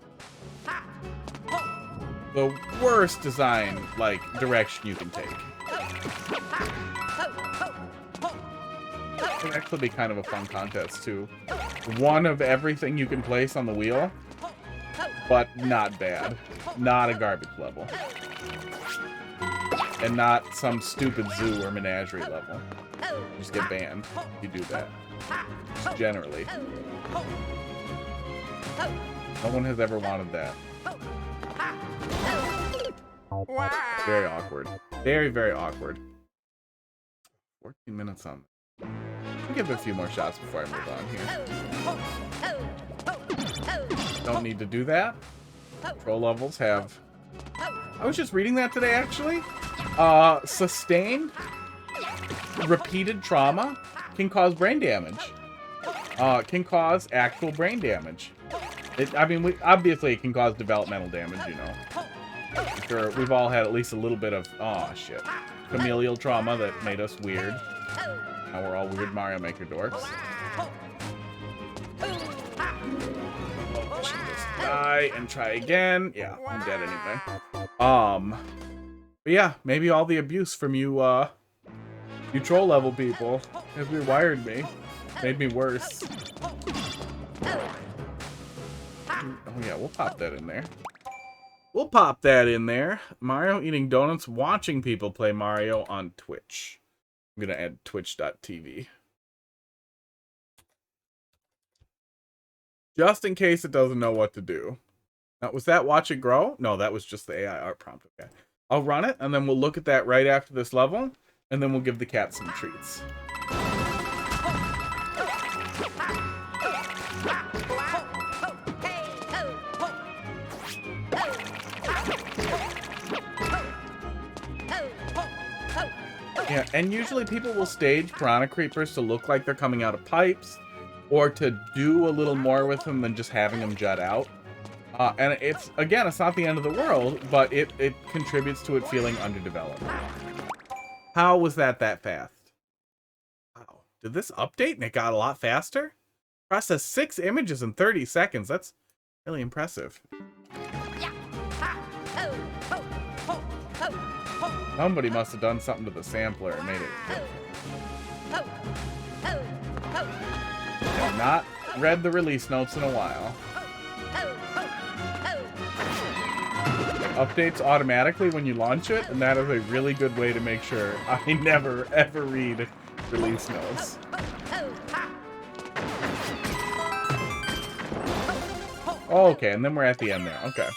design, direction you can take. It would actually be kind of a fun contest, too. One of everything you can place on the wheel, but not bad. Not a garbage level. And not some stupid zoo or menagerie level. You just get banned if you do that. Just generally. No one has ever wanted that. Very awkward. Very, very awkward. 14 minutes on. I'll give it a few more shots before I move on here. Don't need to do that. Control levels have... I was just reading that today, actually. Sustained repeated trauma can cause brain damage. Can cause actual brain damage. Obviously it can cause developmental damage, you know. I'm sure we've all had at least a little bit of, familial trauma that made us weird. Now we're all weird Mario Maker dorks. Die and try again. Yeah, I'm dead anyway. But yeah, maybe all the abuse from you troll level people has rewired me. Made me worse. Oh yeah, we'll pop that in there. We'll pop that in there. Mario eating donuts, watching people play Mario on Twitch. I'm gonna add twitch.tv. Just in case it doesn't know what to do. Now, was that watch it grow? No, that was just the AI art prompt. Okay. I'll run it, and then we'll look at that right after this level, and then we'll give the cat some treats. Yeah, and usually people will stage Piranha Creepers to look like they're coming out of pipes, or to do a little more with them than just having them jut out. And it's, again, it's not the end of the world, but it contributes to it feeling underdeveloped. How was that fast? Wow. Did this update and it got a lot faster? Process 6 images in 30 seconds. That's really impressive. Somebody must have done something to the sampler and made it. Have not read the release notes in a while. It updates automatically when you launch it, and that is a really good way to make sure I never ever read release notes. Okay, and then we're at the end there. Okay.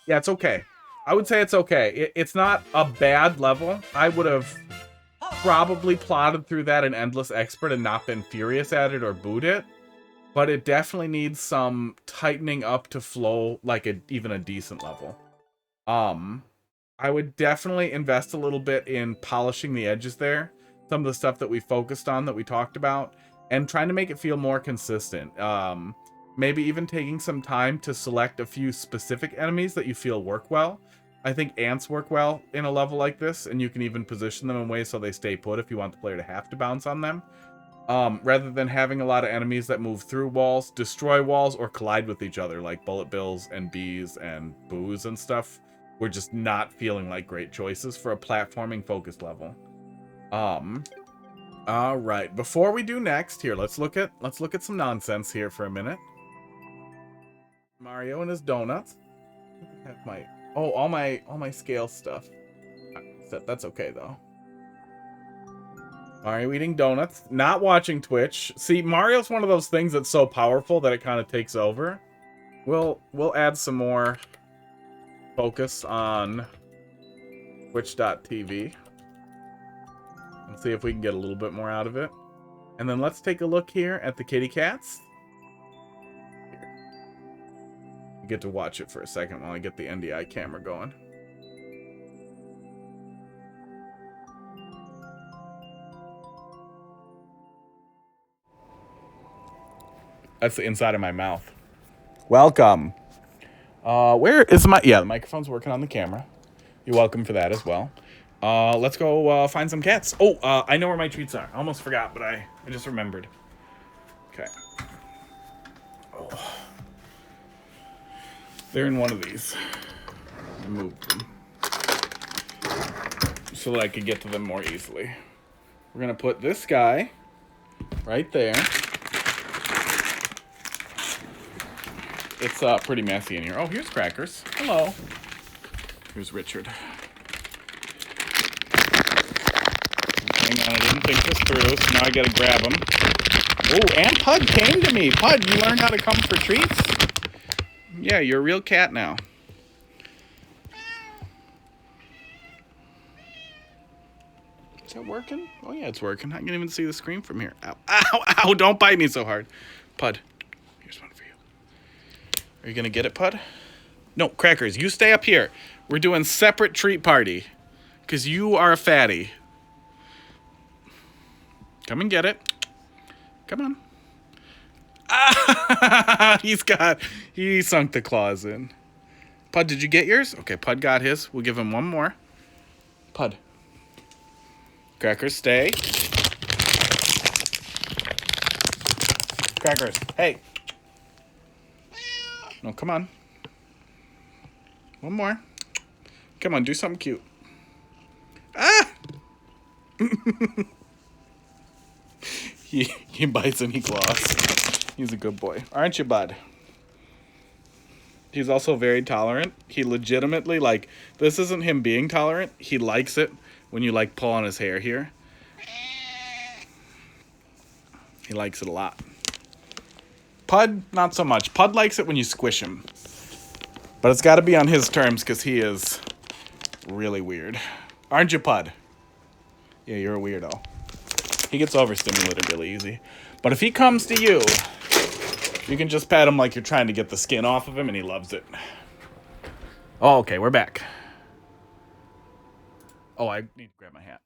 Yeah, it's okay. I would say it's okay. It's not a bad level. I would have probably plotted through that in Endless Expert and not been furious at it or booed it. But it definitely needs some tightening up to flow like even a decent level. I would definitely invest a little bit in polishing the edges there. Some of the stuff that we focused on, that we talked about, and trying to make it feel more consistent. Maybe even taking some time to select a few specific enemies that you feel work well. I think ants work well in a level like this, and you can even position them in ways so they stay put if you want the player to have to bounce on them. Rather than having a lot of enemies that move through walls, destroy walls, or collide with each other, like bullet bills and bees and boos and stuff. We're just not feeling like great choices for a platforming focused level. All right. Before we do next, here, let's look at some nonsense here for a minute. Mario and his donuts. I have my all my scale stuff. That's okay though. Mario eating donuts, not watching Twitch. See, Mario's one of those things that's so powerful that it kind of takes over. We'll add some more focus on twitch.tv and see if we can get a little bit more out of it. And then let's take a look here at the kitty cats. You get to watch it for a second while I get the NDI camera going. That's the inside of my mouth. Welcome. Where is the microphone's working on the camera. You're welcome for that as well. Let's go find some cats. Oh, I know where my treats are. I almost forgot, but I just remembered. Okay. Oh. They're in one of these. I moved them so that I could get to them more easily. We're gonna put this guy right there. It's pretty messy in here. Oh, here's Crackers. Hello. Here's Richard. Hang on, I didn't think this through, so now I gotta grab him. Oh, and Pud came to me. Pud, you learned how to come for treats? Yeah, you're a real cat now. Is that working? Oh, yeah, it's working. I can even see the screen from here. Ow, ow, ow, don't bite me so hard. Pud, here's one for you. Are you gonna get it, Pud? No, Crackers, you stay up here. We're doing separate treat party. Because you are a fatty. Come and get it. Come on. Ah, he sunk the claws in. Pud, did you get yours? Okay, Pud got his. We'll give him one more. Pud. Crackers, stay. Crackers, hey. No, come on. One more. Come on, do something cute. Ah! He bites and he claws. He's a good boy. Aren't you, bud? He's also very tolerant. He legitimately, like, this isn't him being tolerant. He likes it when you, like, pull on his hair here. He likes it a lot. Pud, not so much. Pud likes it when you squish him. But it's got to be on his terms because he is really weird. Aren't you, Pud? Yeah, you're a weirdo. He gets overstimulated really easy. But if he comes to you, you can just pat him like you're trying to get the skin off of him, and he loves it. Oh, okay, we're back. Oh, I need to grab my hat.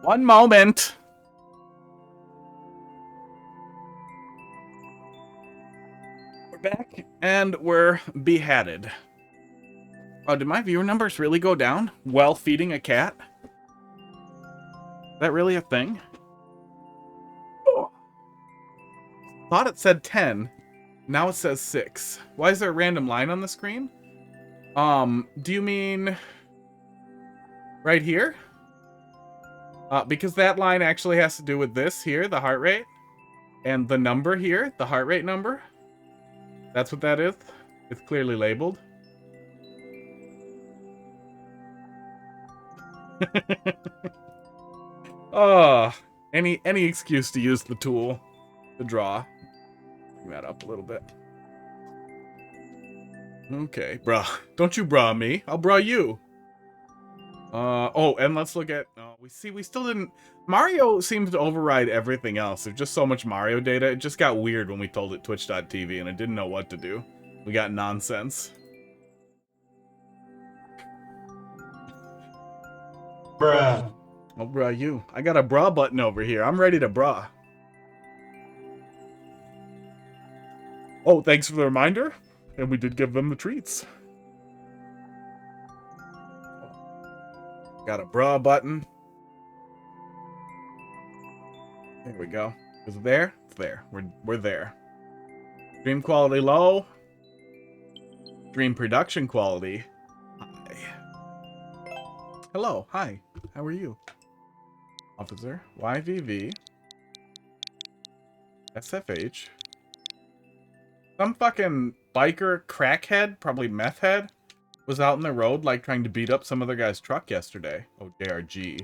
One moment. We're back, and we're beheaded. Oh, did my viewer numbers really go down while feeding a cat? Is that really a thing? Oh. Thought it said 10. Now it says 6. Why is there a random line on the screen? Do you mean right here? Because that line actually has to do with this here, the heart rate. And the number here, the heart rate number. That's what that is. It's clearly labeled. Oh, any excuse to use the tool to draw. Bring that up a little bit. Okay, bruh. Don't you bruh me. I'll bruh you. Oh, and let's look at... Oh, we still didn't... Mario seems to override everything else. There's just so much Mario data. It just got weird when we told it Twitch.tv, and it didn't know what to do. We got nonsense. Bruh. Oh, bruh, you. I got a bra button over here. I'm ready to bra. Oh, thanks for the reminder. And we did give them the treats. Got a bra button. There we go. Is it there? It's there. We're there. Stream quality low. Stream production quality high. Hello. Hi. How are you? Officer. YVV. SFH. Some fucking biker crackhead, probably meth head, was out in the road, like, trying to beat up some other guy's truck yesterday. Oh, JRG.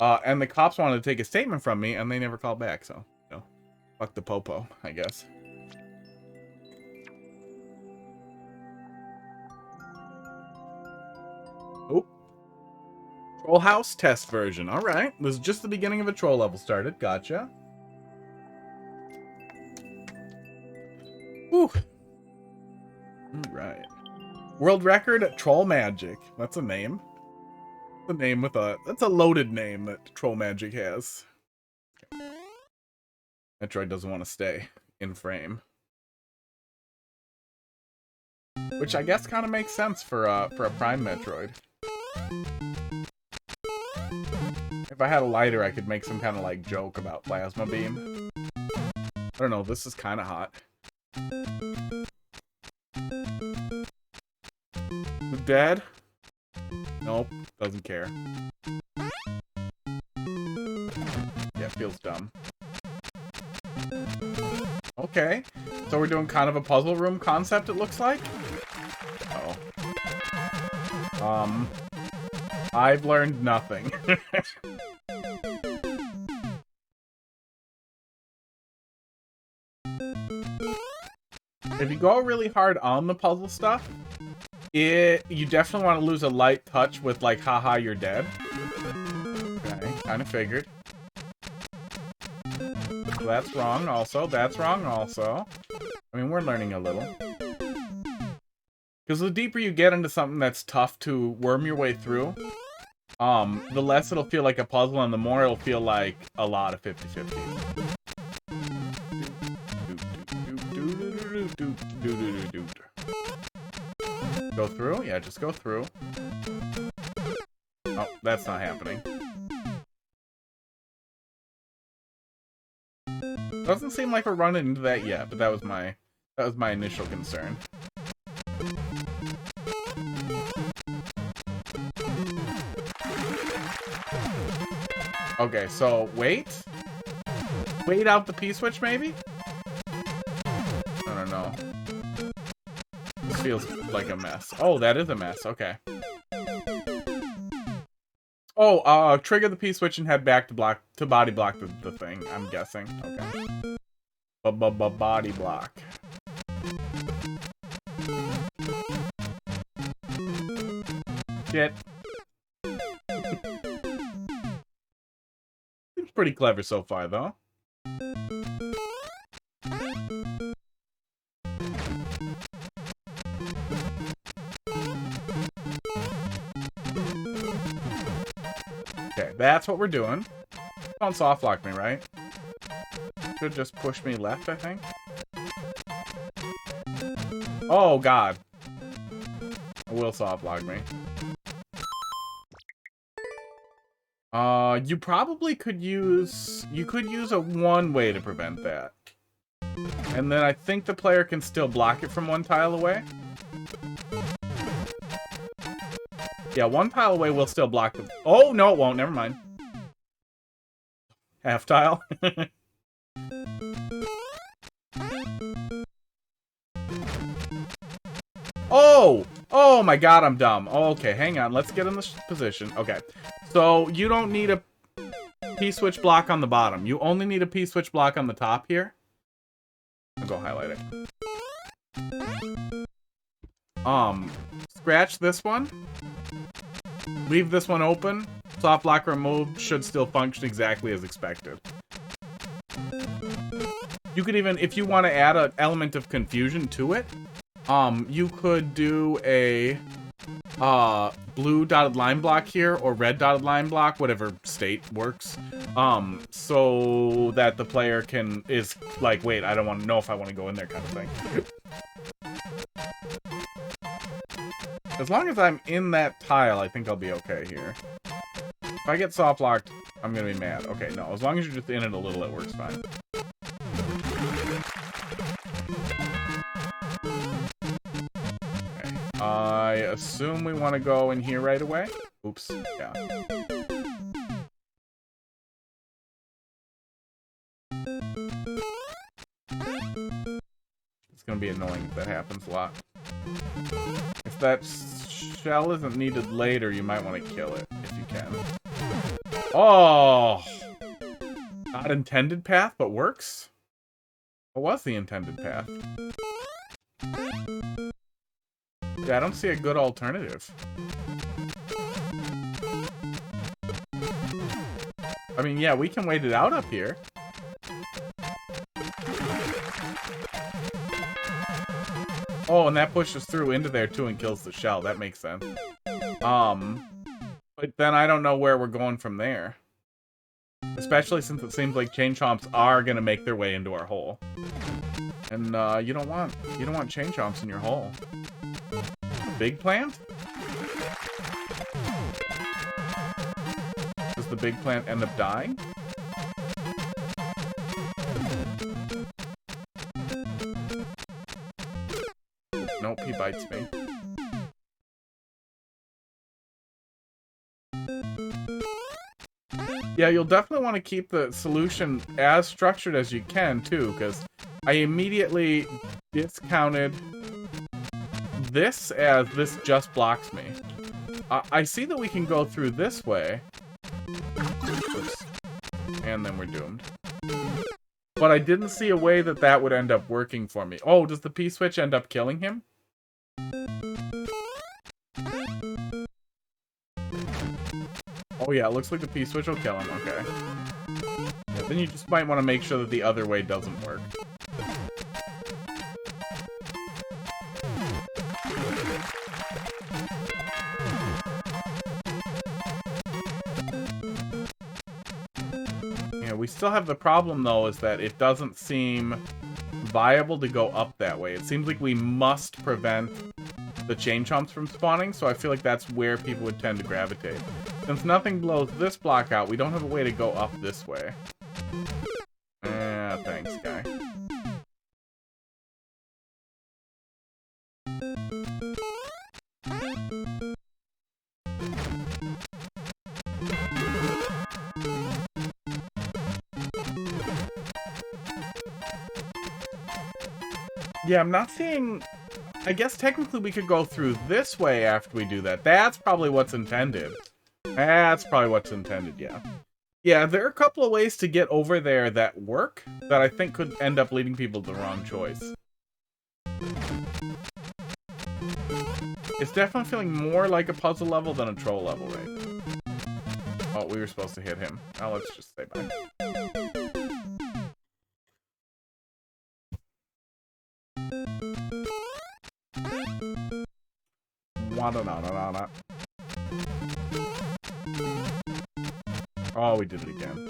And the cops wanted to take a statement from me, and they never called back, so, you know, fuck the popo, I guess. Oh. Troll House test version. Alright. This is just the beginning of a troll level started. Gotcha. Whew. Alright. World record Troll Magic. That's a name. The name with a... That's a loaded name that Troll Magic has. Metroid doesn't want to stay in frame. Which I guess kind of makes sense for a Prime Metroid. If I had a lighter, I could make some kind of like joke about Plasma Beam. I don't know, this is kind of hot. The dead? Nope, doesn't care. Yeah, feels dumb. Okay, so we're doing kind of a puzzle room concept, it looks like. Uh-oh. I've learned nothing. If you go really hard on the puzzle stuff, you definitely want to lose a light touch with, like, haha, you're dead. Okay, kind of figured. That's wrong also. That's wrong also. I mean, we're learning a little. Because the deeper you get into something that's tough to worm your way through, the less it'll feel like a puzzle and the more it'll feel like a lot of 50-50. Go through? Yeah, just go through. Oh, that's not happening. Doesn't seem like we're running into that yet, but that was my initial concern. Okay, so wait out the P-switch maybe? I don't know. This feels like a mess. Oh, that is a mess. Okay. Oh, trigger the P-switch and head back to body block the thing, I'm guessing. Okay. Body block. Shit. Seems pretty clever so far, though. Okay, that's what we're doing. Don't soft lock me, right? Should just push me left, I think. Oh god. It will soft lock me. You probably could use... You could use a one way to prevent that. And then I think the player can still block it from one tile away. Yeah, one tile away will still block the... Oh, no, it won't. Never mind. Half tile. Oh! Oh my god, I'm dumb. Oh, okay, hang on. Let's get in this position. Okay. So, you don't need a P-switch block on the bottom. You only need a P-switch block on the top here. I'll go highlight it. Scratch this one. Leave this one open. Soft block removed should still function exactly as expected. You could even, if you want to add an element of confusion to it, you could do a blue dotted line block here or red dotted line block, whatever state works, so that the player is like, wait, I don't want to know if I want to go in there kind of thing. As long as I'm in that tile, I think I'll be okay here. If I get soft locked, I'm gonna be mad. Okay, no, as long as you're just in it a little, it works fine. Okay. I assume we want to go in here right away. Oops, yeah. It's gonna be annoying if that happens a lot. If that shell isn't needed later, you might want to kill it, if you can. Oh! Not intended path, but works? What was the intended path? Yeah, I don't see a good alternative. I mean, yeah, we can wait it out up here. Oh, and that pushes through into there too and kills the shell. That makes sense. But then I don't know where we're going from there. Especially since it seems like chain chomps are gonna make their way into our hole. And you don't want chain chomps in your hole. A big plant? Does the big plant end up dying? Nope, he bites me. Yeah, you'll definitely want to keep the solution as structured as you can, too, because I immediately discounted this as this just blocks me. I see that we can go through this way. Oops. And then we're doomed. But I didn't see a way that that would end up working for me. Oh, does the P-switch end up killing him? Oh yeah, it looks like the P-switch will kill him. Okay. Yeah, then you just might want to make sure that the other way doesn't work. Yeah, we still have the problem though, is that it doesn't seem viable to go up that way. It seems like we must prevent the chain chomps from spawning, so I feel like that's where people would tend to gravitate. Since nothing blows this block out, we don't have a way to go up this way. Thanks, guy. Yeah, I'm not seeing... I guess technically we could go through this way after we do that. That's probably what's intended. That's probably what's intended, yeah. Yeah, there are a couple of ways to get over there that work, that I think could end up leading people to the wrong choice. It's definitely feeling more like a puzzle level than a troll level, right? Oh, we were supposed to hit him. Now let's just stay back. Oh, we did it again.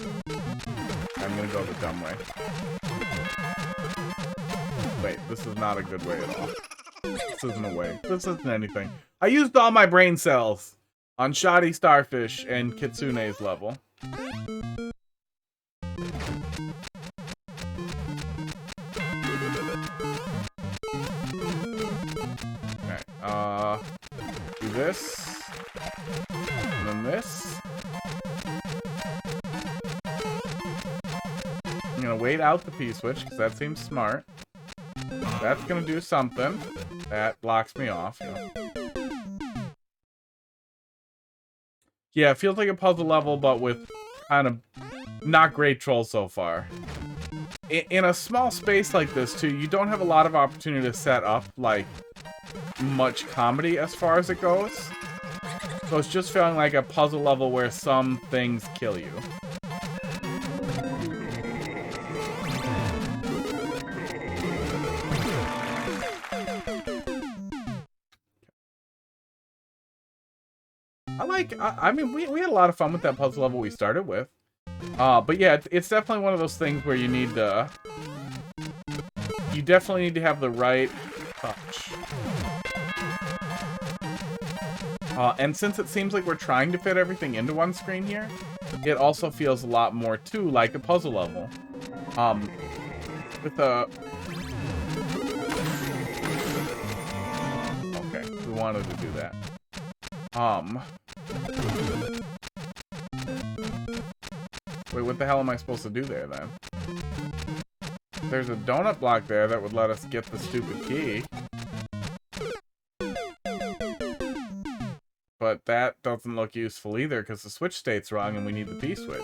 I'm gonna go the dumb way. Wait, this is not a good way at all. This isn't a way. This isn't anything. I used all my brain cells on Shoddy Starfish and Kitsune's level. Okay, do this. And then this. I'm gonna wait out the P-switch, because that seems smart. That's gonna do something. That blocks me off. Yeah, it feels like a puzzle level, but with kind of not great trolls so far. In a small space like this, too, you don't have a lot of opportunity to set up, like, much comedy as far as it goes. So it's just feeling like a puzzle level where some things kill you. I mean, we had a lot of fun with that puzzle level we started with. But yeah, it's definitely one of those things where you need to... You definitely need to have the right touch. And since it seems like we're trying to fit everything into one screen here, it also feels a lot more, too, like a puzzle level. With a... Okay, we wanted to do that. Wait, what the hell am I supposed to do there, then? There's a donut block there that would let us get the stupid key. But that doesn't look useful either, because the switch state's wrong and we need the P-switch.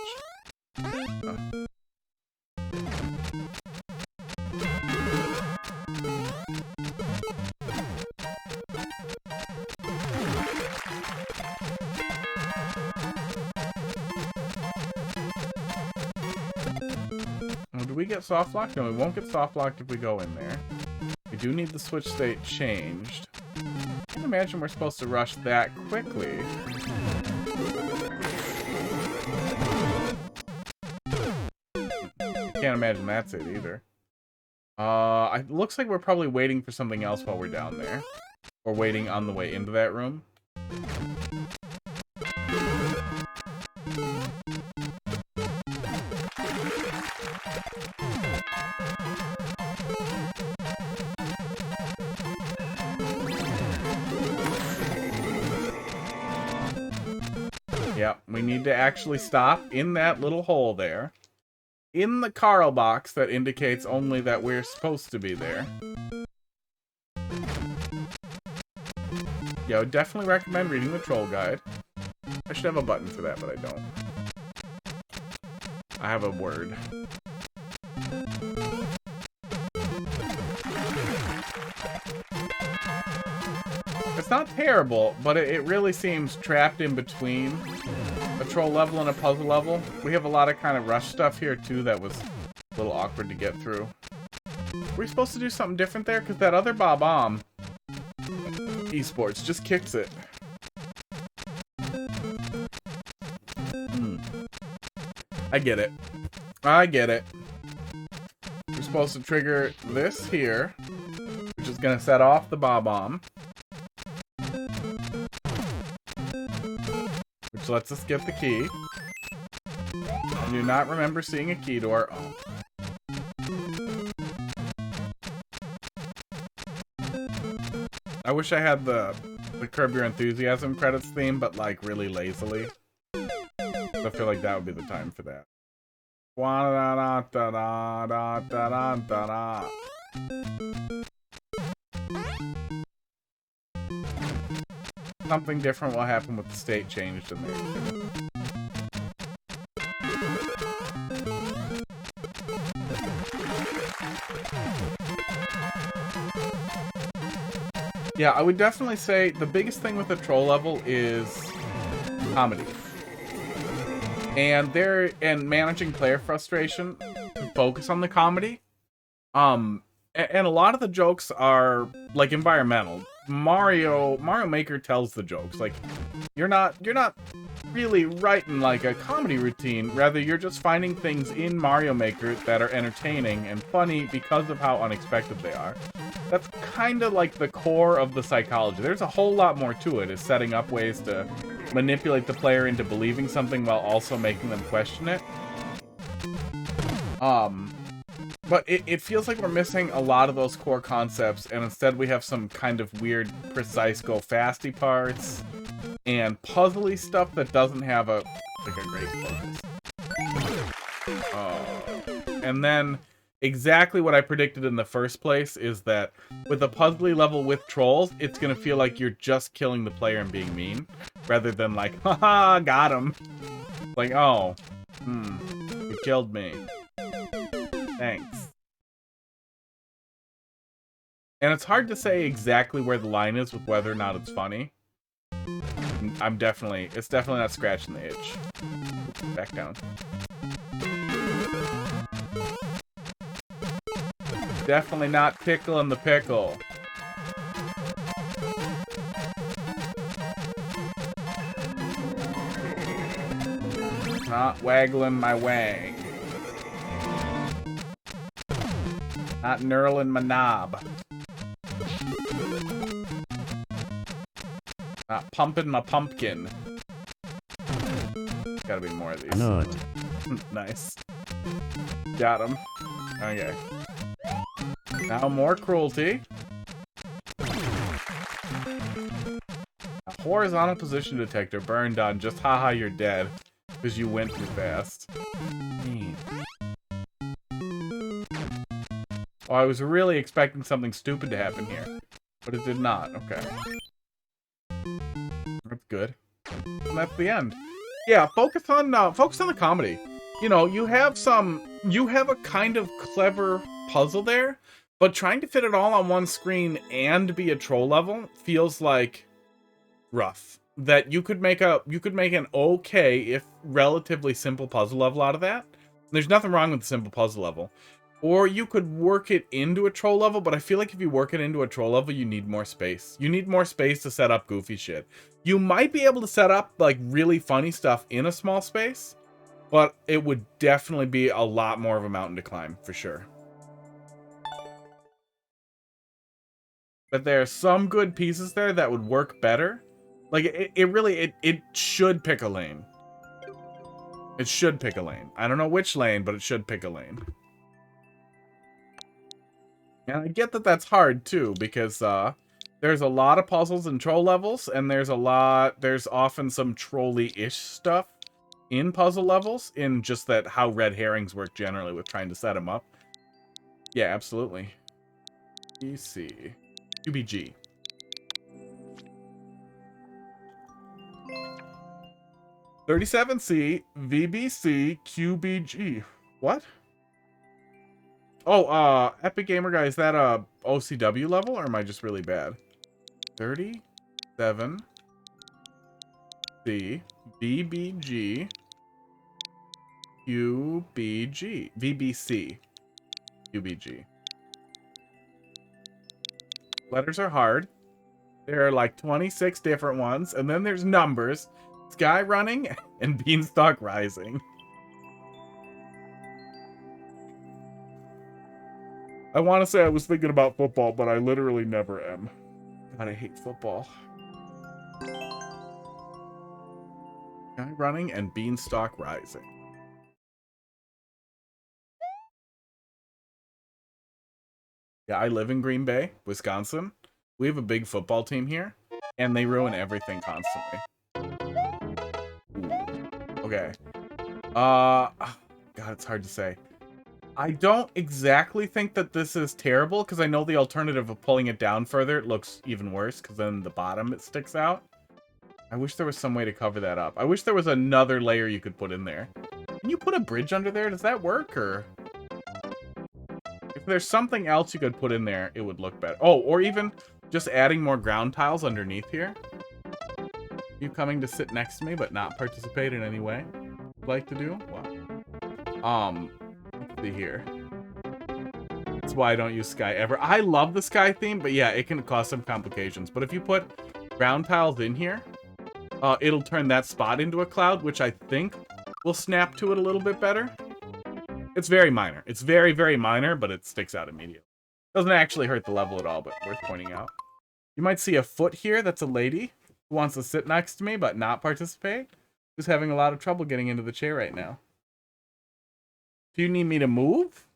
Do we get soft locked? No, we won't get soft locked if we go in there. We do need the switch state changed. I can't imagine we're supposed to rush that quickly. I can't imagine that's it either. It looks like we're probably waiting for something else while we're down there. Or waiting on the way into that room. Yep, we need to actually stop in that little hole there. In the Carl box that indicates only that we're supposed to be there. Yeah, I would definitely recommend reading the troll guide. I should have a button for that, but I don't. I have a word. It's not terrible, but it really seems trapped in between a troll level and a puzzle level. We have a lot of kind of rush stuff here, too, that was a little awkward to get through. Were we supposed to do something different there? Because that other Bob-omb esports just kicks it. I get it. I get it. We're supposed to trigger this here, which is going to set off the Bob-omb. Which lets us get the key. I do not remember seeing a key door. Oh. I wish I had the Curb Your Enthusiasm credits theme, but like really lazily. I feel like that would be the time for that. Something different will happen with the state changed in there. Yeah, I would definitely say the biggest thing with the troll level is comedy. And managing player frustration to focus on the comedy. And a lot of the jokes are like environmental. Mario Maker tells the jokes. Like you're not really writing like a comedy routine. Rather, you're just finding things in Mario Maker that are entertaining and funny because of how unexpected they are. That's kind of like the core of the psychology. There's a whole lot more to it, is setting up ways to manipulate the player into believing something while also making them question it. But it feels like we're missing a lot of those core concepts, and instead we have some kind of weird, precise, go-fasty parts, and puzzly stuff that doesn't have a great focus. And then, exactly what I predicted in the first place is that with a puzzly level with trolls, it's gonna feel like you're just killing the player and being mean, rather than like, haha, got him. Like, oh, you killed me. Thanks. And it's hard to say exactly where the line is with whether or not it's funny. It's definitely not scratching the itch. Back down. Definitely not tickling the pickle. Not waggling my wang. Not knurling my knob. Not pumping my pumpkin. Gotta be more of these. Nut. Nice. Got him. Okay. Now more cruelty. A horizontal position detector burned on. Just haha, you're dead. Because you went too fast. Man. Oh, I was really expecting something stupid to happen here. But it did not. Okay. That's good. And that's the end. Yeah, focus on the comedy. You know, you have a kind of clever puzzle there, but trying to fit it all on one screen and be a troll level feels like rough. That you could make an okay, if relatively simple puzzle level out of that. There's nothing wrong with the simple puzzle level. Or you could work it into a troll level, but I feel like if you work it into a troll level, you need more space. You need more space to set up goofy shit. You might be able to set up, like, really funny stuff in a small space, but it would definitely be a lot more of a mountain to climb, for sure. But there are some good pieces there that would work better. Like, it should pick a lane. It should pick a lane. I don't know which lane, but it should pick a lane. And I get that that's hard, too, because there's a lot of puzzles and troll levels, and there's often some trolly-ish stuff in puzzle levels, in just that how red herrings work generally with trying to set them up. Yeah, absolutely. PC. QBG. $37C, VBC, QBG. What? Oh, Epic Gamer Guy, is that a OCW level, or am I just really bad? 37C, VBG, QBG, VBC, QBG. Letters are hard. There are like 26 different ones, and then there's numbers. Sky running and Beanstalk rising. I want to say I was thinking about football, but I literally never am. God, I hate football. Sky running and Beanstalk rising. Yeah, I live in Green Bay, Wisconsin. We have a big football team here, and they ruin everything constantly. Ooh. Okay. God, it's hard to say. I don't exactly think that this is terrible, because I know the alternative of pulling it down further, it looks even worse, because then the bottom it sticks out. I wish there was some way to cover that up. I wish there was another layer you could put in there. Can you put a bridge under there? Does that work, or... If there's something else you could put in there, it would look better. Oh, or even just adding more ground tiles underneath here. You coming to sit next to me, but not participate in any way? Like to do? Wow. Let's see here. That's why I don't use Sky ever. I love the Sky theme, but yeah, it can cause some complications. But if you put ground tiles in here, it'll turn that spot into a cloud, which I think will snap to it a little bit better. It's very minor. It's very, very minor, but it sticks out immediately. Doesn't actually hurt the level at all, but worth pointing out. You might see a foot here. That's a lady who wants to sit next to me but not participate. Who's having a lot of trouble getting into the chair right now. Do you need me to move?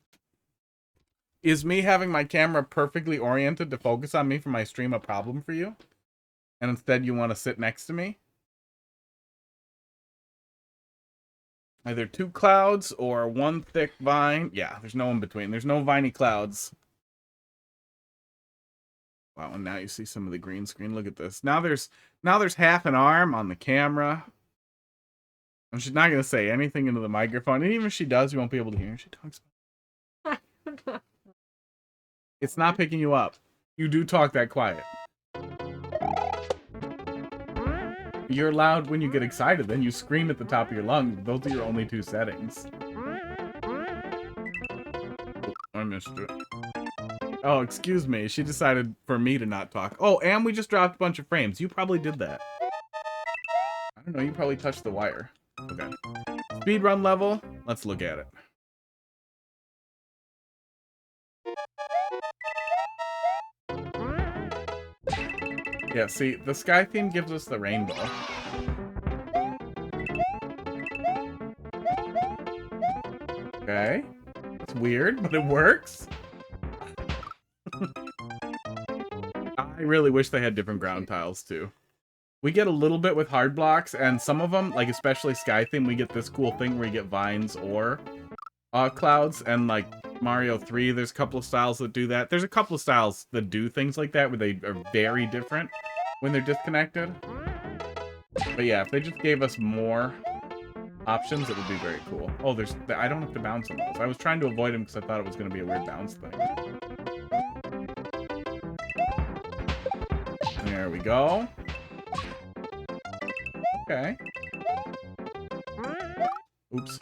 Is me having my camera perfectly oriented to focus on me for my stream a problem for you? And instead you want to sit next to me? Either 2 clouds or 1 thick vine. Yeah, there's no in between. There's no viney clouds. Wow, and now you see some of the green screen. Look at this. Now there's half an arm on the camera. And she's not gonna say anything into the microphone. And even if she does, you won't be able to hear her. She talks. It's not picking you up. You do talk that quiet. You're loud when you get excited, then you scream at the top of your lungs. Those are your only 2 settings. Oh, I missed it. Oh, excuse me. She decided for me to not talk. Oh, and we just dropped a bunch of frames. You probably did that. I don't know. You probably touched the wire. Okay. Speedrun level. Let's look at it. Yeah, see, the sky theme gives us the rainbow. Okay. It's weird, but it works. I really wish they had different ground tiles, too. We get a little bit with hard blocks, and some of them, like especially sky theme, we get this cool thing where you get vines or clouds, and like Mario 3, there's a couple of styles that do that. There's a couple of styles that do things like that where they are very different when they're disconnected. But yeah, if they just gave us more options, it would be very cool. Oh, I don't have to bounce on those. I was trying to avoid them because I thought it was going to be a weird bounce thing. There we go. Okay. Oops.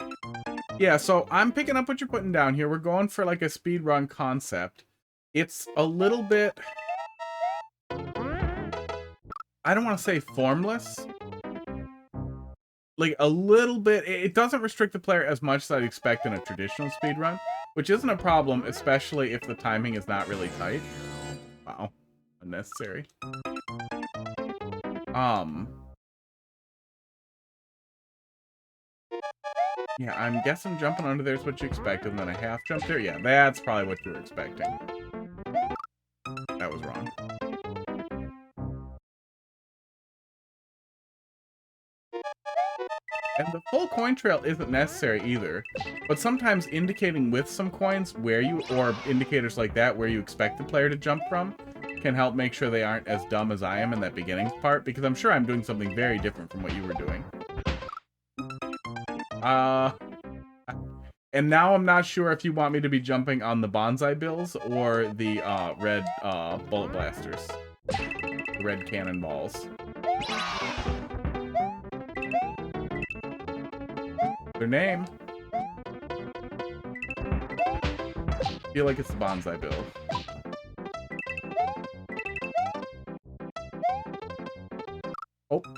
Yeah, so I'm picking up what you're putting down here. We're going for like a speedrun concept. It's a little bit... I don't want to say formless. Like a little bit... It doesn't restrict the player as much as I'd expect in a traditional speedrun, which isn't a problem, especially if the timing is not really tight. Wow. Unnecessary. Yeah, I'm guessing jumping under there is what you expected, and then a half jump there. Yeah, that's probably what you were expecting. That was wrong. And the full coin trail isn't necessary either, but sometimes indicating with some coins where you, or indicators like that where you expect the player to jump from, can help make sure they aren't as dumb as I am in that beginning part, because I'm sure I'm doing something very different from what you were doing. And now I'm not sure if you want me to be jumping on the bonsai bills or the red bullet blasters. The red cannonballs. Their name. I feel like it's the bonsai bill.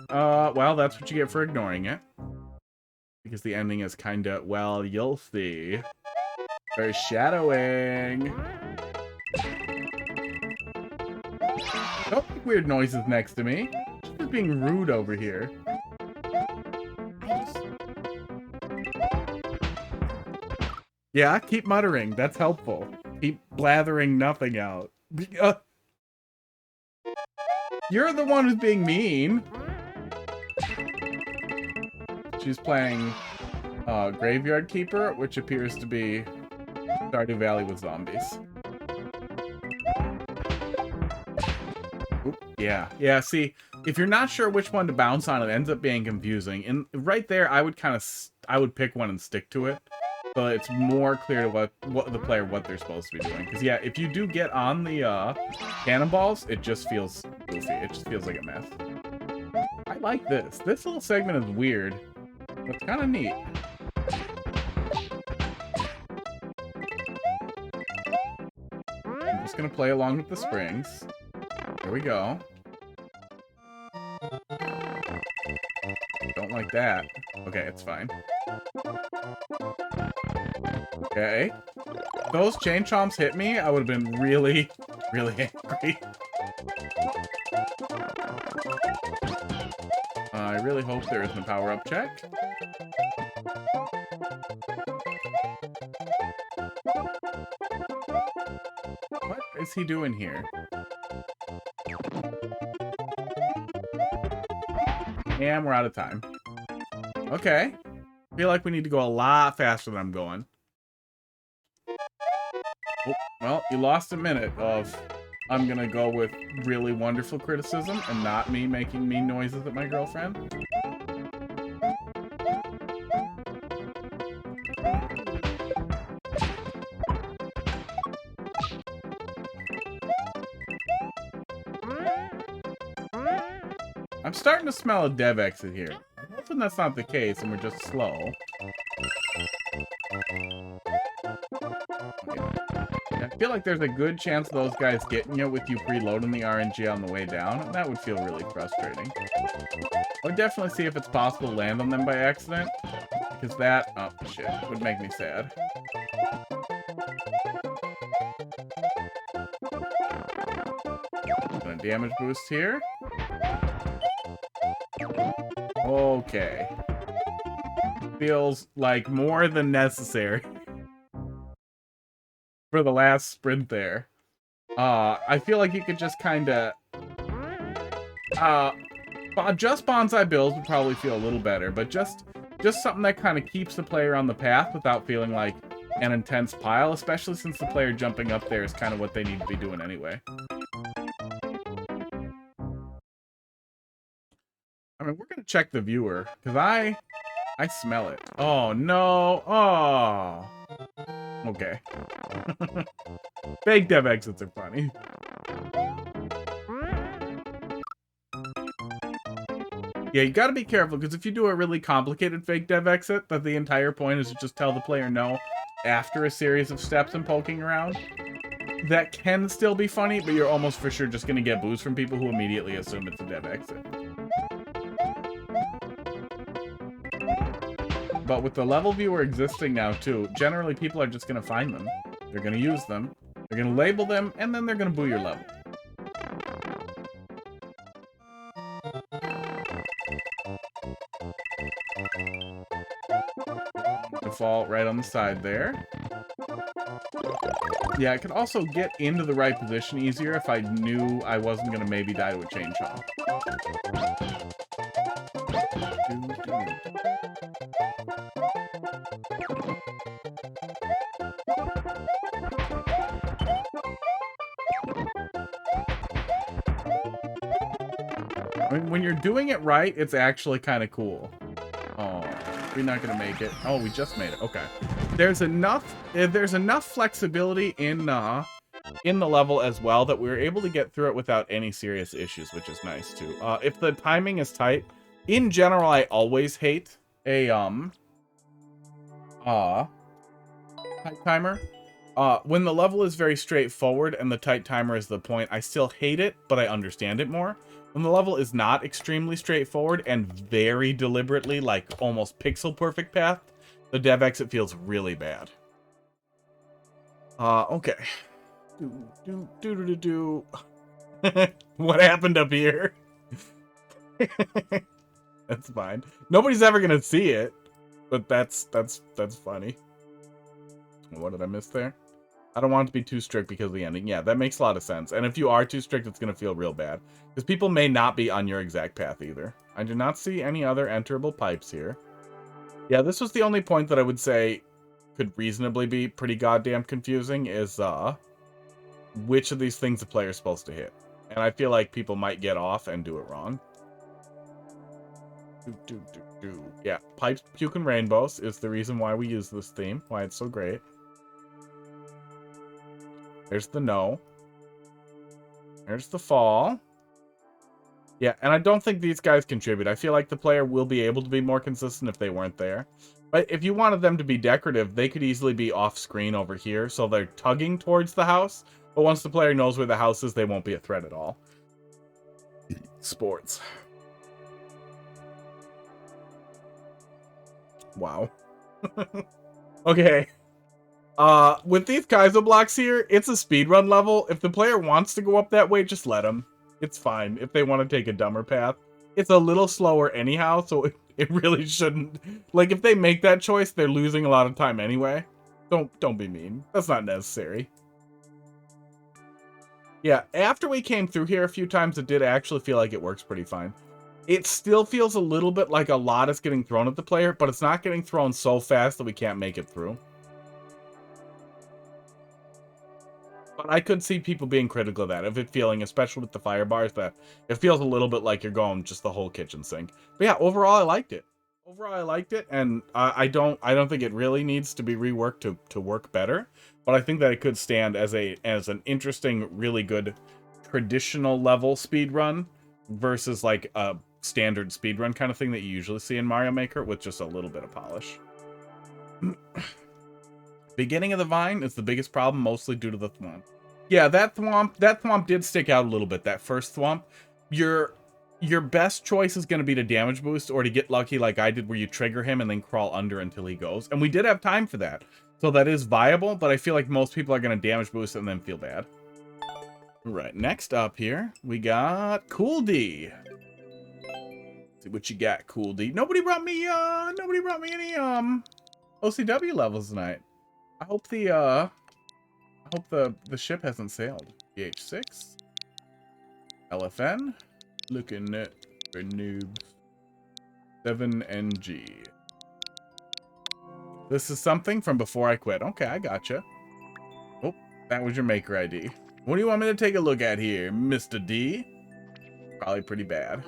Oh, well, that's what you get for ignoring it. Because the ending is kinda, well, you'll see. Foreshadowing. Don't make weird noises next to me. She's just being rude over here. Yeah, keep muttering. That's helpful. Keep blathering nothing out. You're the one who's being mean. She's playing Graveyard Keeper, which appears to be Stardew Valley with zombies. Oop, yeah, see, if you're not sure which one to bounce on, it ends up being confusing. And right there, I would pick one and stick to it. So it's more clear to what the player what they're supposed to be doing. Because yeah, if you do get on the cannonballs, it just feels goofy. It just feels like a mess. I like this. This little segment is weird. But it's kind of neat. I'm just going to play along with the springs. Here we go. like that. Okay, it's fine. Okay. If those chain chomps hit me, I would have been really, really angry. I really hope there isn't a power-up check. What is he doing here? And we're out of time. Okay. Feel like we need to go a lot faster than I'm going. Oh, well, you lost a minute of I'm gonna go with really wonderful criticism and not me making mean noises at my girlfriend. I'm starting to smell a dev exit here. I'm hoping that's not the case and we're just slow. I feel like there's a good chance those guys getting you with you preloading the RNG on the way down, and that would feel really frustrating. I would definitely see if it's possible to land on them by accident, because that, oh shit, would make me sad. And a damage boost here. Okay. Feels like more than necessary for the last sprint there. I feel like you could just kind of... just bonsai builds would probably feel a little better, but just something that kind of keeps the player on the path without feeling like an intense pile, especially since the player jumping up there is kind of what they need to be doing anyway. I mean, we're going to check the viewer, because I smell it. Oh, no. Oh. Okay. Fake dev exits are funny. Yeah, you gotta be careful, because if you do a really complicated fake dev exit, that the entire point is to just tell the player no after a series of steps and poking around, that can still be funny, but you're almost for sure just gonna get boos from people who immediately assume it's a dev exit. But with the level viewer existing now, too, generally people are just gonna find them. They're gonna use them, they're gonna label them, and then they're gonna boo your level. Default right on the side there. Yeah, I could also get into the right position easier if I knew I wasn't gonna maybe die to a chain chomp. I mean, when you're doing it right, it's actually kind of cool. Oh, we're not gonna make it. Oh, we just made it. Okay. There's enough flexibility in the level as well that we were able to get through it without any serious issues, which is nice too. If the timing is tight, in general, I always hate a tight timer. When the level is very straightforward and the tight timer is the point, I still hate it, but I understand it more. When the level is not extremely straightforward and very deliberately, like almost pixel perfect path, the dev exit feels really bad. Okay. What happened up here? That's fine. Nobody's ever gonna see it, but that's funny. What did I miss there? I don't want it to be too strict because of the ending. Yeah, that makes a lot of sense. And if you are too strict, it's going to feel real bad. Because people may not be on your exact path either. I do not see any other enterable pipes here. Yeah, this was the only point that I would say could reasonably be pretty goddamn confusing is which of these things the player is supposed to hit. And I feel like people might get off and do it wrong. Yeah, pipes, puke, and rainbows is the reason why we use this theme. Why it's so great. There's the no. There's the fall. Yeah, and I don't think these guys contribute. I feel like the player will be able to be more consistent if they weren't there. But if you wanted them to be decorative, they could easily be off-screen over here, so they're tugging towards the house. But once the player knows where the house is, they won't be a threat at all. Sports. Wow. Okay. With these Kaizo blocks here, it's a speedrun level. If the player wants to go up that way, just let them. It's fine if they want to take a dumber path. It's a little slower anyhow, so it really shouldn't. Like, if they make that choice, they're losing a lot of time anyway. Don't be mean. That's not necessary. Yeah, after we came through here a few times, it did actually feel like it works pretty fine. It still feels a little bit like a lot is getting thrown at the player, but it's not getting thrown so fast that we can't make it through. But I could see people being critical of that, of it feeling, especially with the fire bars, that it feels a little bit like you're going just the whole kitchen sink. But yeah, overall I liked it. Overall I liked it, and I don't think it really needs to be reworked to work better. But I think that it could stand as an interesting, really good traditional level speedrun versus like a standard speedrun kind of thing that you usually see in Mario Maker with just a little bit of polish. Beginning of the vine is the biggest problem, mostly due to the thwomp. Yeah, that thwomp did stick out a little bit, that first thwomp. Your best choice is going to be to damage boost or to get lucky like I did where you trigger him and then crawl under until he goes. And we did have time for that. So that is viable, but I feel like most people are going to damage boost and then feel bad. Right, next up here, we got Cool D. Let's see what you got, Cool D. Nobody brought me any OCW levels tonight. I hope the ship hasn't sailed. PH6. LFN. Looking at for noobs. 7NG. This is something from before I quit. Okay, I gotcha. Oh, that was your maker ID. What do you want me to take a look at here, Mr. D? Probably pretty bad.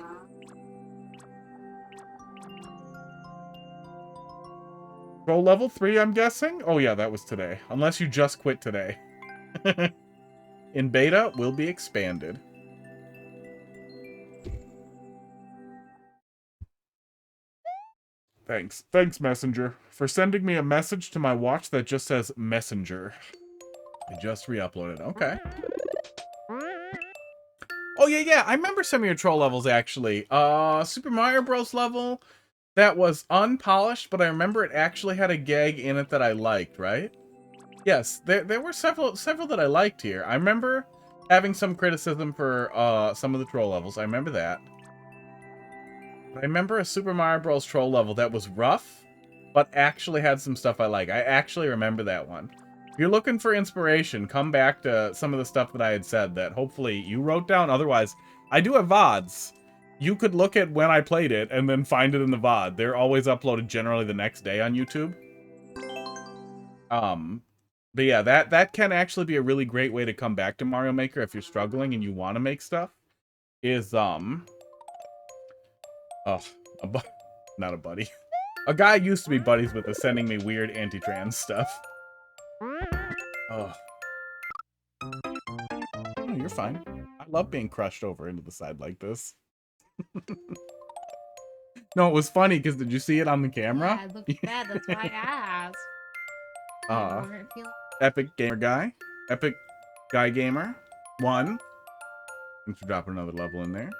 Pro level 3, I'm guessing? Oh yeah, that was today. Unless you just quit today. In beta, will be expanded. Thanks. Thanks, Messenger, for sending me a message to my watch that just says Messenger. I just re-uploaded. Okay. Oh, yeah. I remember some of your troll levels, actually. Super Mario Bros. Level that was unpolished, but I remember it actually had a gag in it that I liked, right? Yes, there were several that I liked here. I remember having some criticism for some of the troll levels. I remember that. I remember a Super Mario Bros. Troll level that was rough, but actually had some stuff I like. I actually remember that one. If you're looking for inspiration, come back to some of the stuff that I had said that hopefully you wrote down. Otherwise, I do have VODs. You could look at when I played it and then find it in the VOD. They're always uploaded generally the next day on YouTube. But yeah, that can actually be a really great way to come back to Mario Maker if you're struggling and you want to make stuff. Is, not a buddy. A guy I used to be buddies with is sending me weird anti-trans stuff. Oh, you're fine. I love being crushed over into the side like this. No, it was funny because did you see it on the camera? Yeah, it looked bad. That's why I asked. Epic Gamer Guy. Epic Guy Gamer. 1. Thanks for dropping another level in there.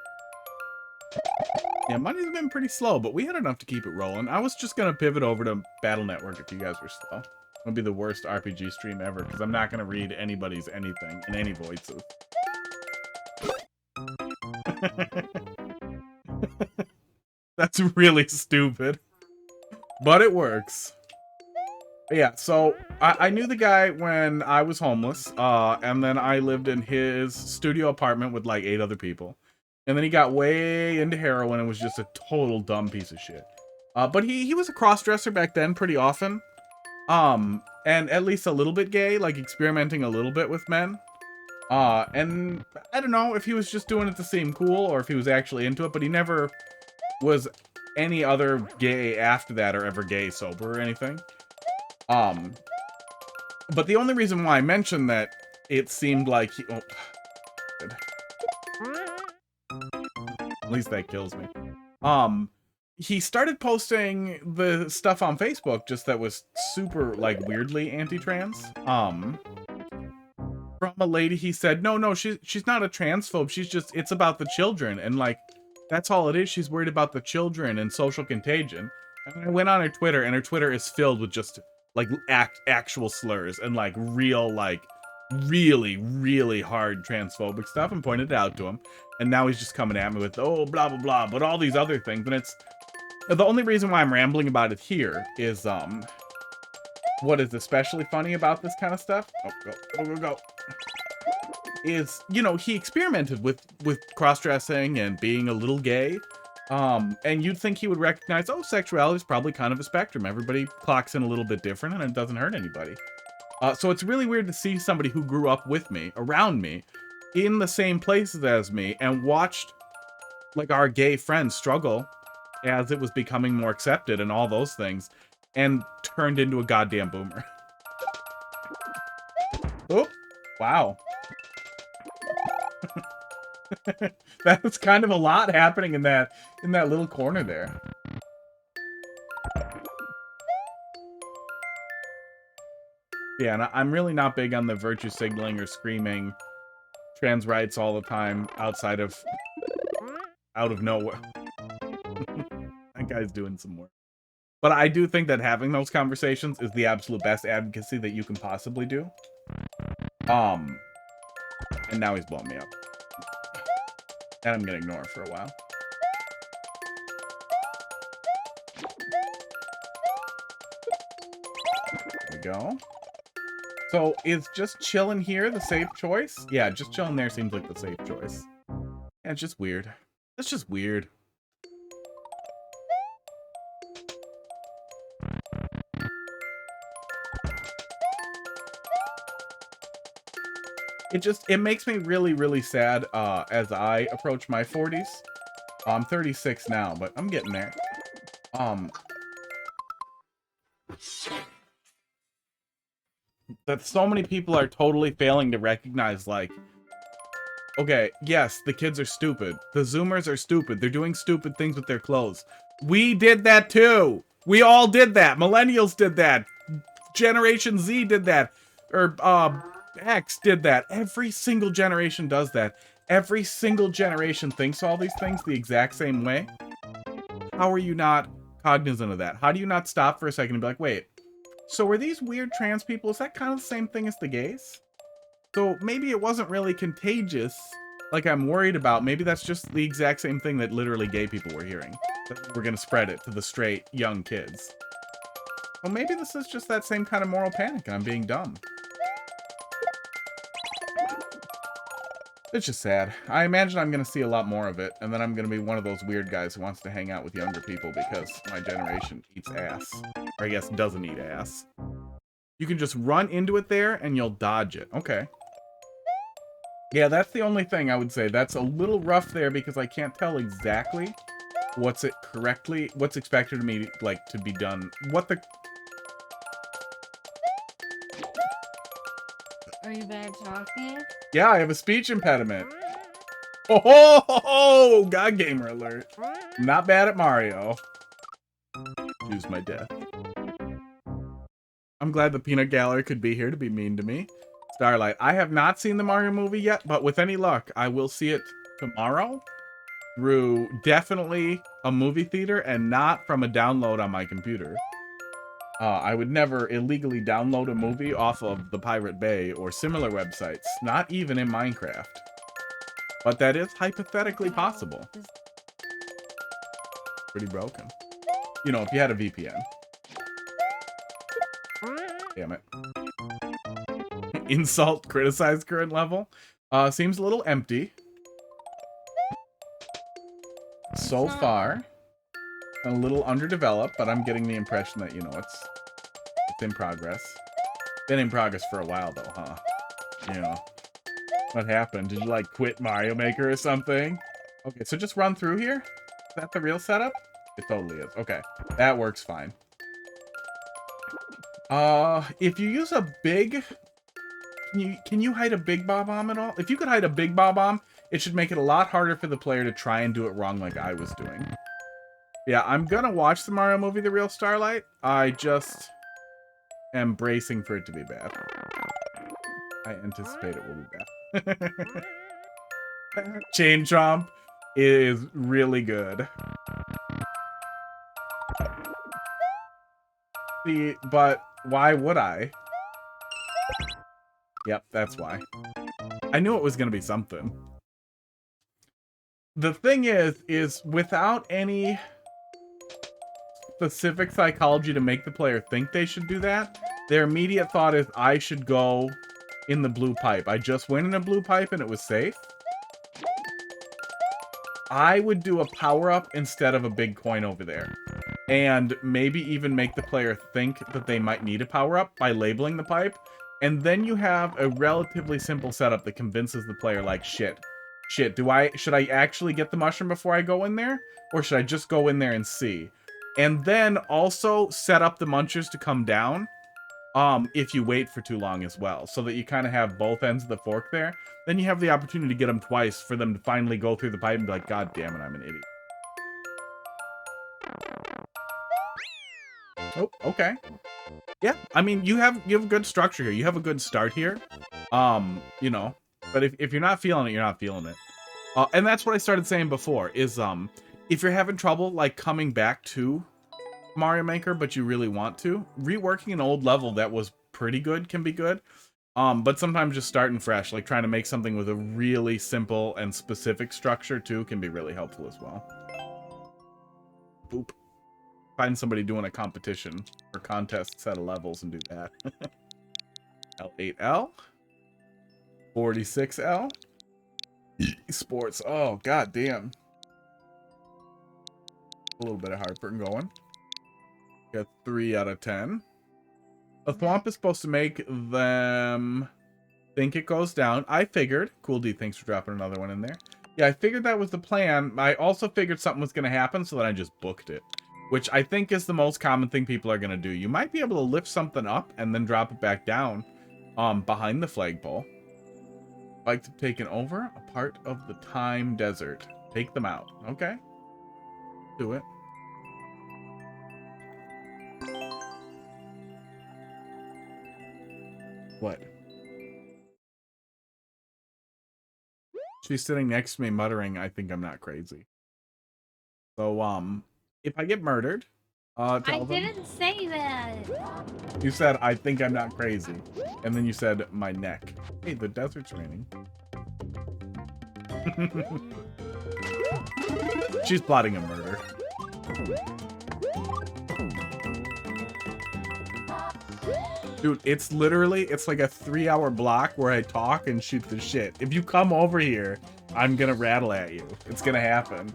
Yeah, money's been pretty slow, but we had enough to keep it rolling. I was just going to pivot over to Battle Network if you guys were slow. It'll be the worst RPG stream ever, because I'm not going to read anybody's anything in any voices. That's really stupid. But it works. Yeah, so I knew the guy when I was homeless, and then I lived in his studio apartment with like 8 other people. And then he got way into heroin and was just a total dumb piece of shit. But he was a cross-dresser back then pretty often. And at least a little bit gay, like experimenting a little bit with men. And I don't know if he was just doing it to seem cool or if he was actually into it, but he never was any other gay after that or ever gay sober or anything. But the only reason why I mentioned that it seemed like he... Oh, good. At least that kills me. He started posting the stuff on Facebook just that was super, like, weirdly anti-trans. From a lady, he said, no, she's not a transphobe. She's just, it's about the children. And, like, that's all it is. She's worried about the children and social contagion. And I went on her Twitter, and her Twitter is filled with just like actual slurs and like real, like really, really hard transphobic stuff, and pointed it out to him. And now he's just coming at me with, oh, blah, blah, blah, but all these other things. And it's the only reason why I'm rambling about it here is, what is especially funny about this kind of stuff? Oh, go. Is, you know, he experimented with cross-dressing and being a little gay. And you'd think he would recognize, oh, sexuality is probably kind of a spectrum. Everybody clocks in a little bit different, and it doesn't hurt anybody. So it's really weird to see somebody who grew up with me, around me, in the same places as me, and watched, like, our gay friends struggle as it was becoming more accepted and all those things, and turned into a goddamn boomer. Oh, wow. That was kind of a lot happening in that little corner there. Yeah, and I'm really not big on the virtue signaling or screaming trans rights all the time out of nowhere. That guy's doing some work. But I do think that having those conversations is the absolute best advocacy that you can possibly do. And now he's blowing me up. And I'm gonna ignore it for a while. There we go. So, is just chilling here the safe choice? Yeah, just chilling there seems like the safe choice. Yeah, it's just weird. It's just weird. It makes me really, really sad as I approach my 40s. I'm 36 now, but I'm getting there. That so many people are totally failing to recognize, like, okay, yes, the kids are stupid. The Zoomers are stupid. They're doing stupid things with their clothes. We did that too. We all did that. Millennials did that. Generation Z did that. Or, X did that. Every single generation does that. Every single generation thinks all these things the exact same way. How are you not cognizant of that? How do you not stop for a second and be like, wait, so were these weird trans people, is that kind of the same thing as the gays? So maybe it wasn't really contagious like I'm worried about. Maybe that's just the exact same thing that literally gay people were hearing. That we're gonna spread it to the straight young kids. Well, maybe this is just that same kind of moral panic and I'm being dumb. It's just sad. I imagine I'm going to see a lot more of it, and then I'm going to be one of those weird guys who wants to hang out with younger people because my generation eats ass. Or I guess doesn't eat ass. You can just run into it there, and you'll dodge it. Okay. Yeah, that's the only thing I would say. That's a little rough there because I can't tell exactly what's expected of me, like, to be done. Are you back talking? Yeah, I have a speech impediment. Oh, God Gamer alert. Not bad at Mario. Choose my death. I'm glad the Peanut Gallery could be here to be mean to me. Starlight, I have not seen the Mario movie yet, but with any luck, I will see it tomorrow through definitely a movie theater and not from a download on my computer. I would never illegally download a movie off of the Pirate Bay or similar websites, not even in Minecraft. But that is hypothetically possible. Pretty broken. You know, if you had a VPN. Damn it. Insult, criticize current level. Seems a little empty. So far. A little underdeveloped, but I'm getting the impression that, you know, it's in progress. Been in progress for a while, though, huh? You know. What happened? Did you, like, quit Mario Maker or something? Okay, so just run through here? Is that the real setup? It totally is. Okay, that works fine. If you use a big... Can you hide a Big Bob-omb at all? If you could hide a Big Bob-omb, it should make it a lot harder for the player to try and do it wrong like I was doing. Yeah, I'm gonna watch the Mario movie, The Real Starlight. I just am bracing for it to be bad. I anticipate it will be bad. Chain Chomp is really good. See, but why would I? Yep, that's why. I knew it was going to be something. The thing is without any specific psychology to make the player think they should do that, their immediate thought is, I should go in the blue pipe. I just went in a blue pipe and it was safe. I would do a power-up instead of a big coin over there. And maybe even make the player think that they might need a power-up by labeling the pipe. And then you have a relatively simple setup that convinces the player, like, shit, should I actually get the mushroom before I go in there? Or should I just go in there and see? And then also set up the munchers to come down if you wait for too long as well. So that you kind of have both ends of the fork there. Then you have the opportunity to get them twice for them to finally go through the pipe and be like, God damn it, I'm an idiot. Oh, okay. Yeah, I mean, you have a good structure here. You have a good start here. You know, but if you're not feeling it, you're not feeling it. And that's what I started saying before, is if you're having trouble like coming back to Mario Maker, but you really want to, reworking an old level that was pretty good can be good. But sometimes just starting fresh, like trying to make something with a really simple and specific structure too, can be really helpful as well. Boop. Find somebody doing a competition or contest set of levels and do that. L8L. 46L. Sports. Oh, god damn. A little bit of heartburn going. Got 3 out of 10. A thwomp is supposed to make them think it goes down. I figured. Cool D, thanks for dropping another one in there. Yeah, I figured that was the plan. I also figured something was going to happen, so then I just booked it. Which I think is the most common thing people are going to do. You might be able to lift something up and then drop it back down behind the flagpole. Like to taken over a part of the time desert. Take them out. Okay. Do it. What? She's sitting next to me muttering, I think I'm not crazy. So, if I get murdered, tell them. I didn't say that. You said, I think I'm not crazy. And then you said, my neck. Hey, the desert's raining. She's plotting a murder. Dude, it's like a 3-hour block where I talk and shoot the shit. If you come over here, I'm gonna rattle at you. It's gonna happen.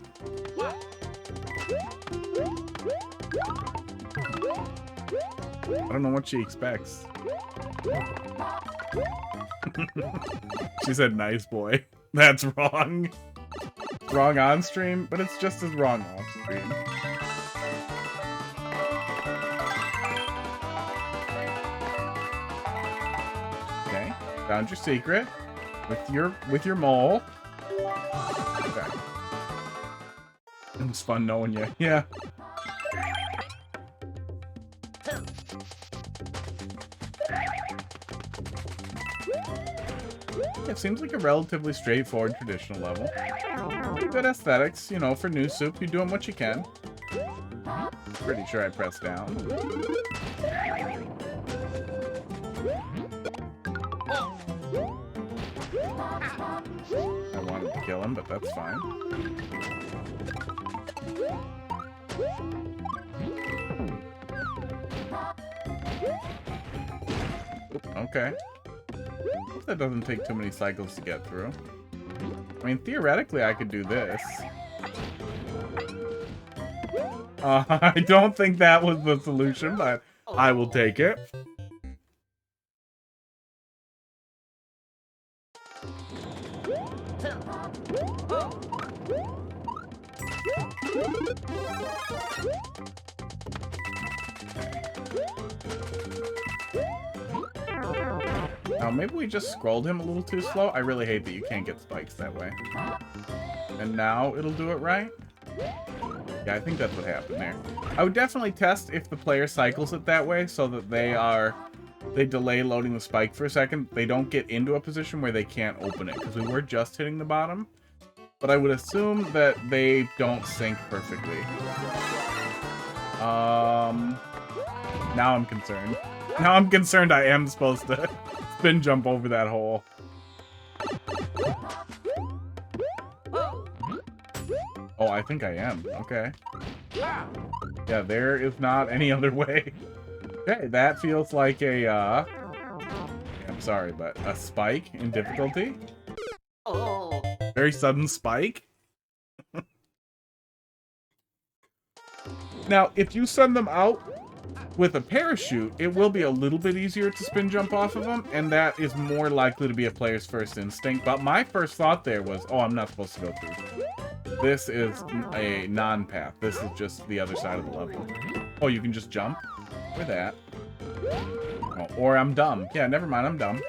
I don't know what she expects. She said, nice boy. That's wrong. Wrong on stream, but it's just as wrong off stream. Okay, found your secret with your mole. Okay. It was fun knowing you. Yeah. It seems like a relatively straightforward traditional level. Pretty good aesthetics, you know, for new soup. You're doing what you can. Pretty sure I pressed down. I wanted to kill him, but that's fine. Okay. Hope that doesn't take too many cycles to get through. I mean, theoretically, I could do this. I don't think that was the solution, but I will take it. Now, maybe we just scrolled him a little too slow. I really hate that you can't get spikes that way. And now it'll do it right? Yeah, I think that's what happened there. I would definitely test if the player cycles it that way so that they delay loading the spike for a second. They don't get into a position where they can't open it, because we were just hitting the bottom. But I would assume that they don't sync perfectly. Now I'm concerned. Now I'm concerned I am supposed to spin jump over that hole. Oh, I think I am. Okay. Yeah, there is not any other way. Okay, that feels like a, I'm sorry, but a spike in difficulty. Oh. Very sudden spike. Now, if you send them out with a parachute, it will be a little bit easier to spin jump off of them, and that is more likely to be a player's first instinct. But my first thought there was, oh, I'm not supposed to go through. This is a non-path. This is just the other side of the level. Oh, you can just jump? Or that. Oh, or I'm dumb. Yeah, never mind, I'm dumb.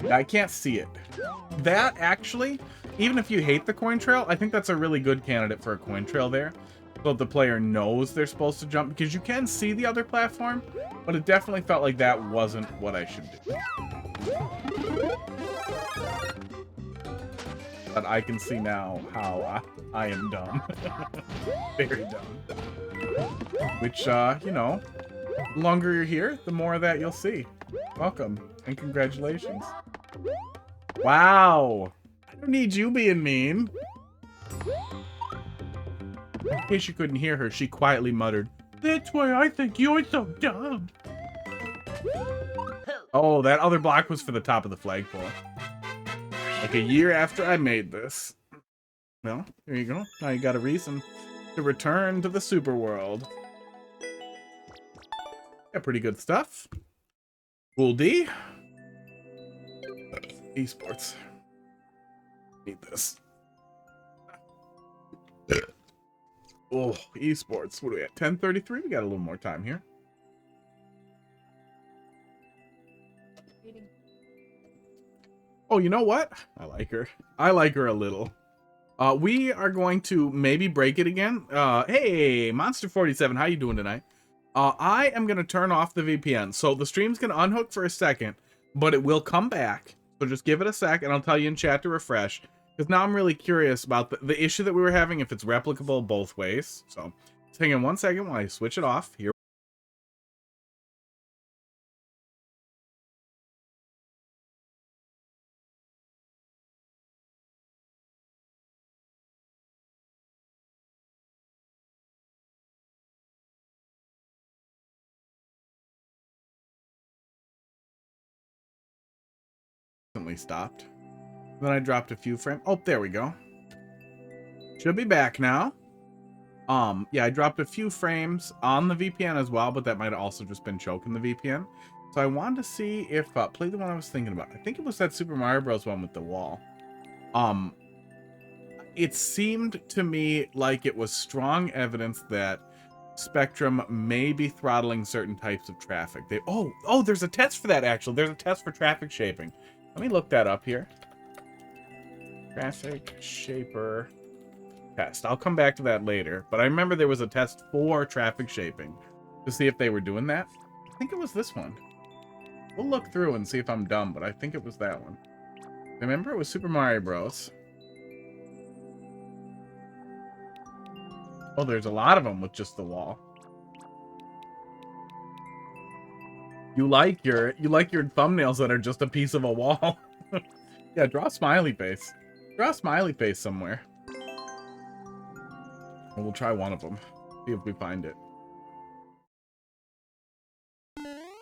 I can't see it. That, actually, even if you hate the coin trail, I think that's a really good candidate for a coin trail there. So the player knows they're supposed to jump, because you can see the other platform, but it definitely felt like that wasn't what I should do. But I can see now how I am dumb. Very dumb. Which, you know, the longer you're here, the more of that you'll see. Welcome, and congratulations. Wow! I don't need you being mean. In case you couldn't hear her, she quietly muttered, "That's why I think you're so dumb." Oh, that other block was for the top of the flagpole. Like a year after I made this. Well, there you go. Now you got a reason to return to the super world. Yeah, pretty good stuff. Cool D. Esports. Need this. Oh, esports. What are we at? 10:33? We got a little more time here. Oh, you know what? I like her. I like her a little. We are going to maybe break it again. Hey, Monster47, how you doing tonight? I am going to turn off the VPN. So the stream's going to unhook for a second, but it will come back. So just give it a sec, and I'll tell you in chat to refresh. Because now I'm really curious about the issue that we were having, if it's replicable both ways. So just hang on 1 second while I switch it off. Here. Stopped. Then I dropped a few frames. Oh, there we go. Should be back now. Yeah, I dropped a few frames on the VPN as well, but that might have also just been choking the VPN. So I wanted to see if play the one I was thinking about. I think it was that Super Mario Bros. One with the wall. It seemed to me like it was strong evidence that Spectrum may be throttling certain types of traffic. Oh, there's a test for that, actually. There's a test for traffic shaping. Let me look that up here. Traffic shaper test. I'll come back to that later, but I remember there was a test for traffic shaping to see if they were doing that. I think it was this one. We'll look through and see if I'm dumb, but I think it was that one. Remember, it was Super Mario Bros. Oh, there's a lot of them with just the wall. You like your thumbnails that are just a piece of a wall. Yeah, draw a smiley face. Draw a smiley face somewhere. And we'll try one of them. See if we find it.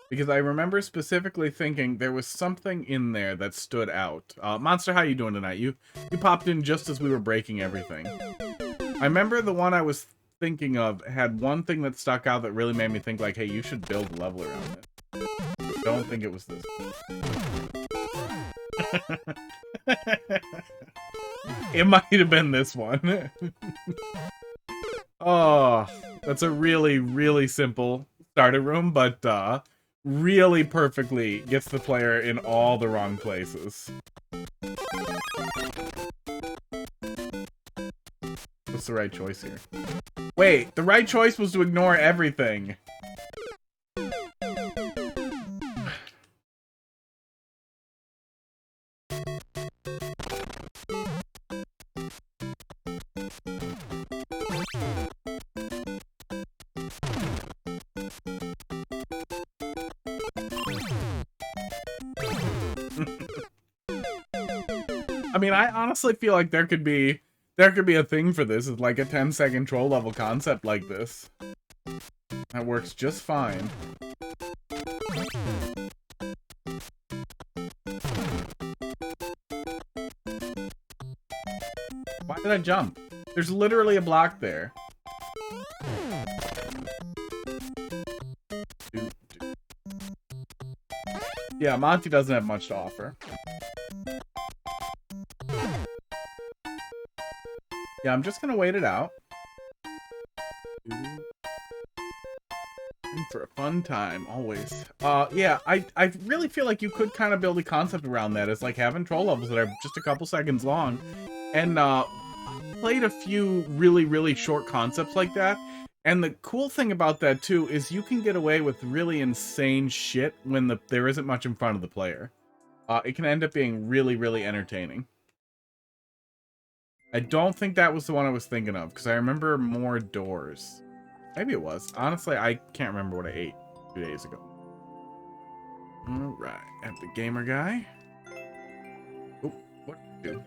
Because I remember specifically thinking there was something in there that stood out. Monster, how you doing tonight? You popped in just as we were breaking everything. I remember the one I was thinking of had one thing that stuck out that really made me think like, hey, you should build a level around it. Don't think it was this. It might have been this one. Oh, that's a really, really simple starter room, but really perfectly gets the player in all the wrong places. What's the right choice here? Wait, the right choice was to ignore everything. mean, I honestly feel like there could be a thing for this. It's like a 10-second troll level concept like this. That works just fine. Why did I jump? There's literally a block there. Yeah, Monty doesn't have much to offer. Yeah, I'm just gonna wait it out. For a fun time, always. Yeah, I really feel like you could kind of build a concept around that. It's like having troll levels that are just a couple seconds long. And, played a few really, really short concepts like that. And the cool thing about that, too, is you can get away with really insane shit when there isn't much in front of the player. It can end up being really, really entertaining. I don't think that was the one I was thinking of, because I remember more doors. Maybe it was. Honestly, I can't remember what I ate 2 days ago. Alright, at the gamer guy. Oh, what did I do?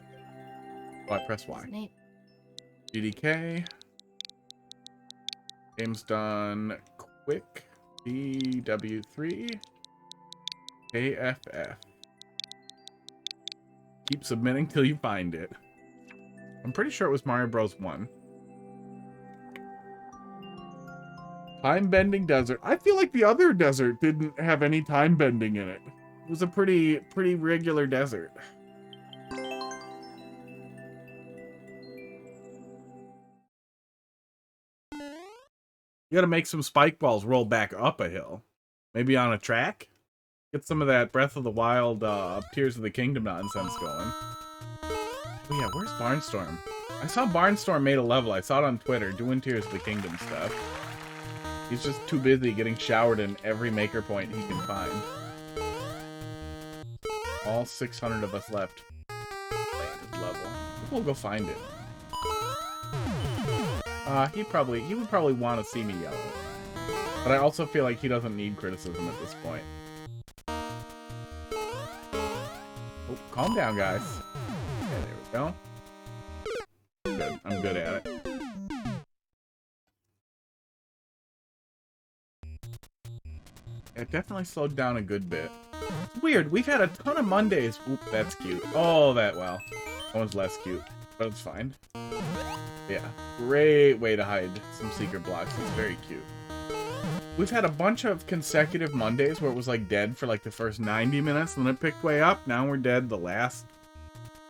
Oh, I pressed Y. GDK. Game's done quick. BW3. AFF. Keep submitting till you find it. I'm pretty sure it was Mario Bros. 1. Time-bending desert. I feel like the other desert didn't have any time bending in it. It was a pretty regular desert. You gotta make some spike balls roll back up a hill. Maybe on a track? Get some of that Breath of the Wild, Tears of the Kingdom nonsense going. Oh yeah, where's Barnstorm? I saw Barnstorm made a level. I saw it on Twitter, doing Tears of the Kingdom stuff. He's just too busy getting showered in every maker point he can find. All 600 of us left. Playing his level. We'll go find it. He would probably want to see me yell. But I also feel like he doesn't need criticism at this point. Oh, calm down, guys. Okay, there we go. Good. I'm good at it. It definitely slowed down a good bit. It's weird. We've had a ton of Mondays. Oop, that's cute. Oh, that well. That one's less cute, but it's fine. Yeah, great way to hide some secret blocks. It's very cute. We've had a bunch of consecutive Mondays where it was like dead for like the first 90 minutes, and then it picked way up. Now we're dead the last,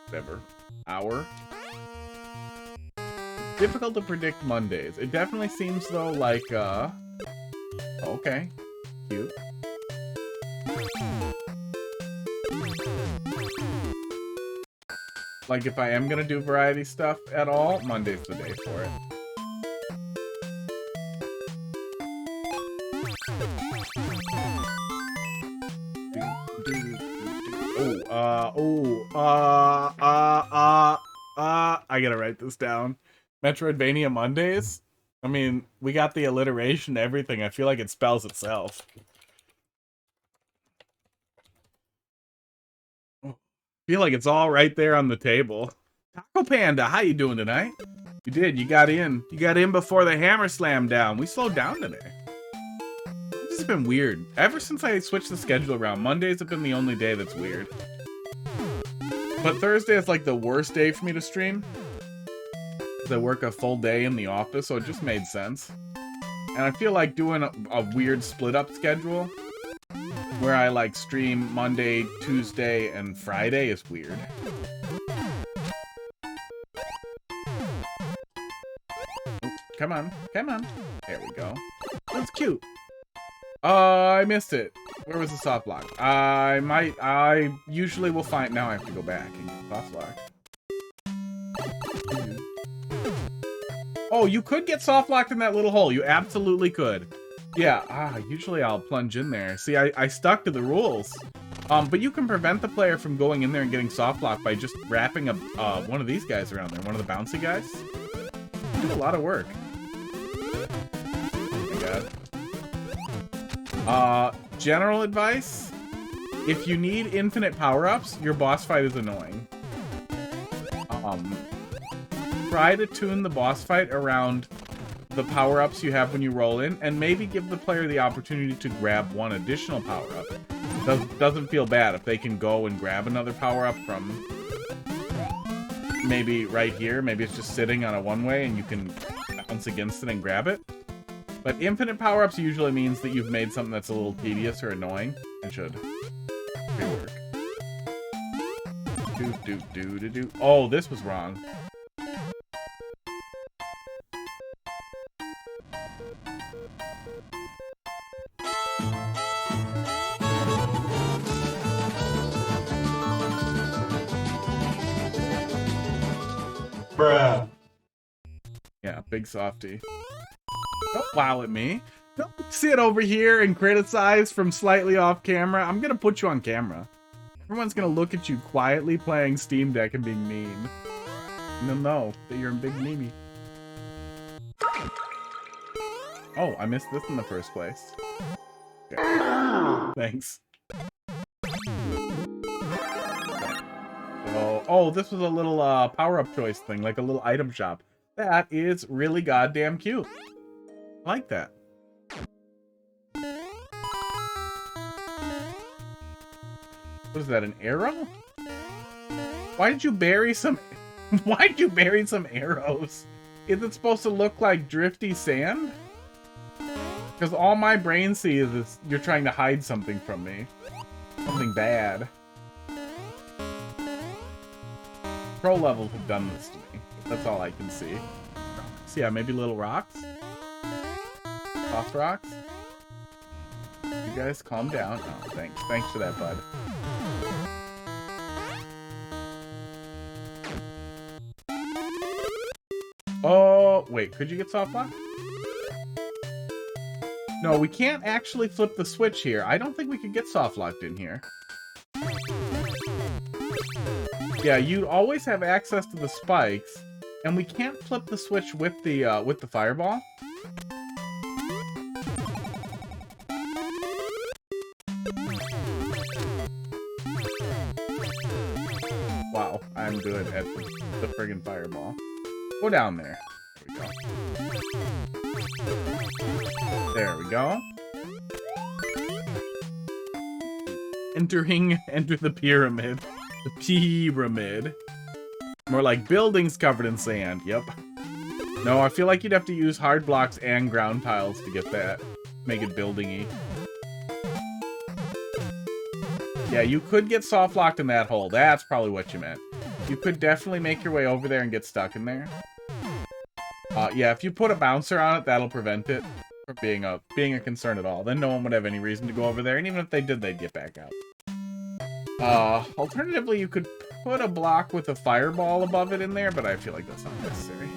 whatever, hour. Difficult to predict Mondays. It definitely seems though like, okay. Cute. Like, if I am gonna do variety stuff at all, Monday's the day for it. I gotta write this down. Metroidvania Mondays? I mean, we got the alliteration, everything. I feel like it spells itself. Feel like it's all right there on the table. Taco Panda, how you doing tonight? You did. You got in. You got in before the hammer slammed down. We slowed down today. This has been weird. Ever since I switched the schedule around, Mondays have been the only day that's weird. But Thursday is like the worst day for me to stream. Because I work a full day in the office, so it just made sense. And I feel like doing a weird split-up schedule where I like stream Monday, Tuesday, and Friday is weird. Come on, come on. There we go. That's cute. I missed it. Where was the soft lock? I usually will find, now I have to go back and get the soft lock. Oh, you could get soft locked in that little hole. You absolutely could. Yeah, usually I'll plunge in there. See, I stuck to the rules. But you can prevent the player from going in there and getting soft locked by just wrapping a one of these guys around there. One of the bouncy guys. You do a lot of work. Oh my god. General advice. If you need infinite power-ups, your boss fight is annoying. try to tune the boss fight around the power-ups you have when you roll in, and maybe give the player the opportunity to grab one additional power-up. Doesn't feel bad if they can go and grab another power-up from maybe right here. Maybe it's just sitting on a one-way and you can bounce against it and grab it. But infinite power-ups usually means that you've made something that's a little tedious or annoying and should work. Do. Oh, this was wrong. Bruh. Yeah, big softy. Don't wow at me. Don't sit over here and criticize from slightly off camera. I'm gonna put you on camera. Everyone's gonna look at you quietly playing Steam Deck and being mean. And they'll know that you're a big meanie. Oh, I missed this in the first place. Okay. Thanks. Oh, this was a little power-up choice thing, like a little item shop. That is really goddamn cute. I like that. What is that, an arrow? Why did you bury some... Why did you bury some arrows? Is it supposed to look like drifty sand? Because all my brain sees is you're trying to hide something from me. Something bad. Pro levels have done this to me. That's all I can see. So yeah, maybe little rocks? Soft rocks? You guys calm down. Oh, thanks. Thanks for that, bud. Oh, wait. Could you get soft lock? No, we can't actually flip the switch here. I don't think we could get soft locked in here. Yeah, you'd always have access to the spikes, and we can't flip the switch with the fireball. Wow, I'm good at the friggin' fireball. Go down there. There we go. Enter the pyramid. The pyramid. More like buildings covered in sand. Yep. No, I feel like you'd have to use hard blocks and ground tiles to get that. Make it building-y. Yeah, you could get soft locked in that hole. That's probably what you meant. You could definitely make your way over there and get stuck in there. Yeah, if you put a bouncer on it, that'll prevent it from being a concern at all. Then no one would have any reason to go over there, and even if they did, they'd get back out. Alternatively, you could put a block with a fireball above it in there, but I feel like that's not necessary.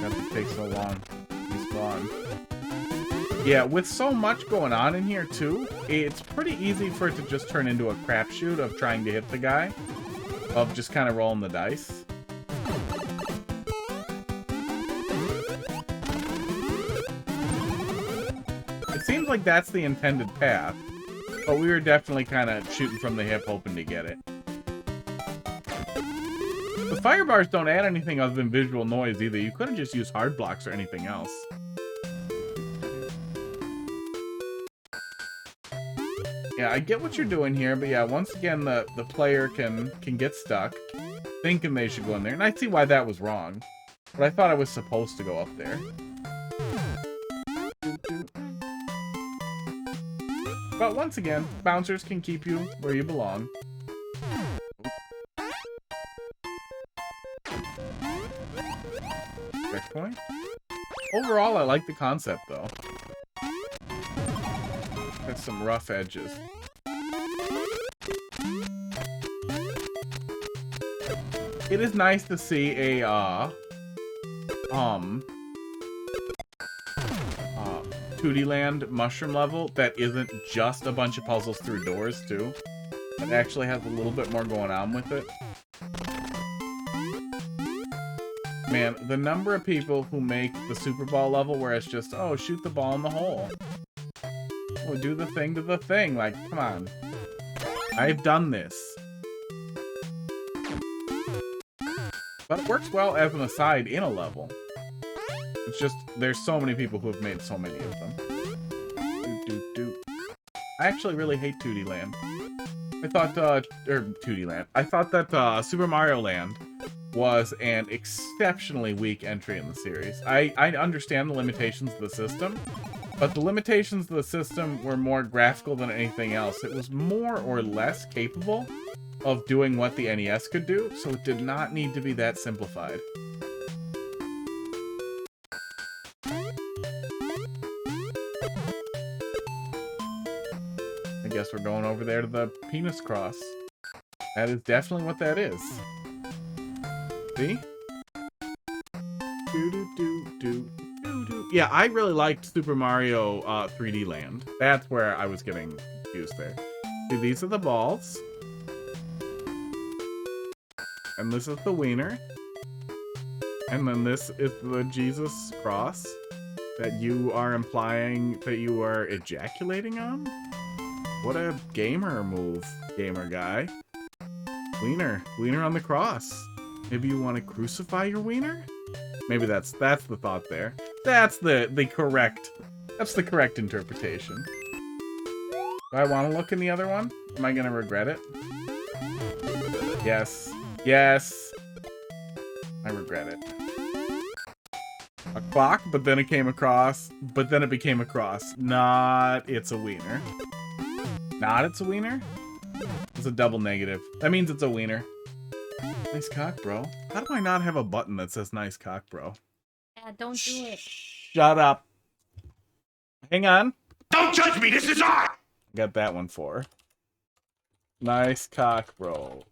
That takes so long. He's gone. Yeah, with so much going on in here, too, it's pretty easy for it to just turn into a crapshoot of trying to hit the guy. Of just kind of rolling the dice. It seems like that's the intended path, but we were definitely kind of shooting from the hip hoping to get it. The fire bars don't add anything other than visual noise either. You couldn't just use hard blocks or anything else. Yeah, I get what you're doing here, but yeah, once again, the player can get stuck, thinking they should go in there. And I see why that was wrong, but I thought I was supposed to go up there. But once again, bouncers can keep you where you belong. Checkpoint? Overall, I like the concept, though. There's some rough edges. It is nice to see a 2D Land mushroom level that isn't just a bunch of puzzles through doors too. It actually has a little bit more going on with it. Man, the number of people who make the Super Ball level where it's just, oh, shoot the ball in the hole. Oh, do the thing to the thing. Like, come on. I've done this. But it works well as an aside in a level. It's just, there's so many people who have made so many of them. I actually really hate 2D Land. I thought, 2D Land. I thought that Super Mario Land was an exceptionally weak entry in the series. I understand the limitations of the system, but the limitations of the system were more graphical than anything else. It was more or less capable of doing what the NES could do, so it did not need to be that simplified. I guess we're going over there to the penis cross. That is definitely what that is. See? Yeah, I really liked Super Mario 3D Land. That's where I was getting confused there. See, these are the balls. And this is the wiener. And then this is the Jesus cross that you are implying that you are ejaculating on? What a gamer move, gamer guy. Wiener. Wiener on the cross. Maybe you want to crucify your wiener? Maybe that's the thought there. That's the correct interpretation. Do I want to look in the other one? Am I gonna regret it? Yes. Yes. I regret it. A clock, but then it came across, but then it became a cross. Not it's a wiener. Not it's a wiener? It's a double negative. That means it's a wiener. Nice cock, bro. How do I not have a button that says nice cock, bro? Yeah, don't do it. Shut up. Hang on. Don't judge me, this is art! Got that one for. Nice cock, bro.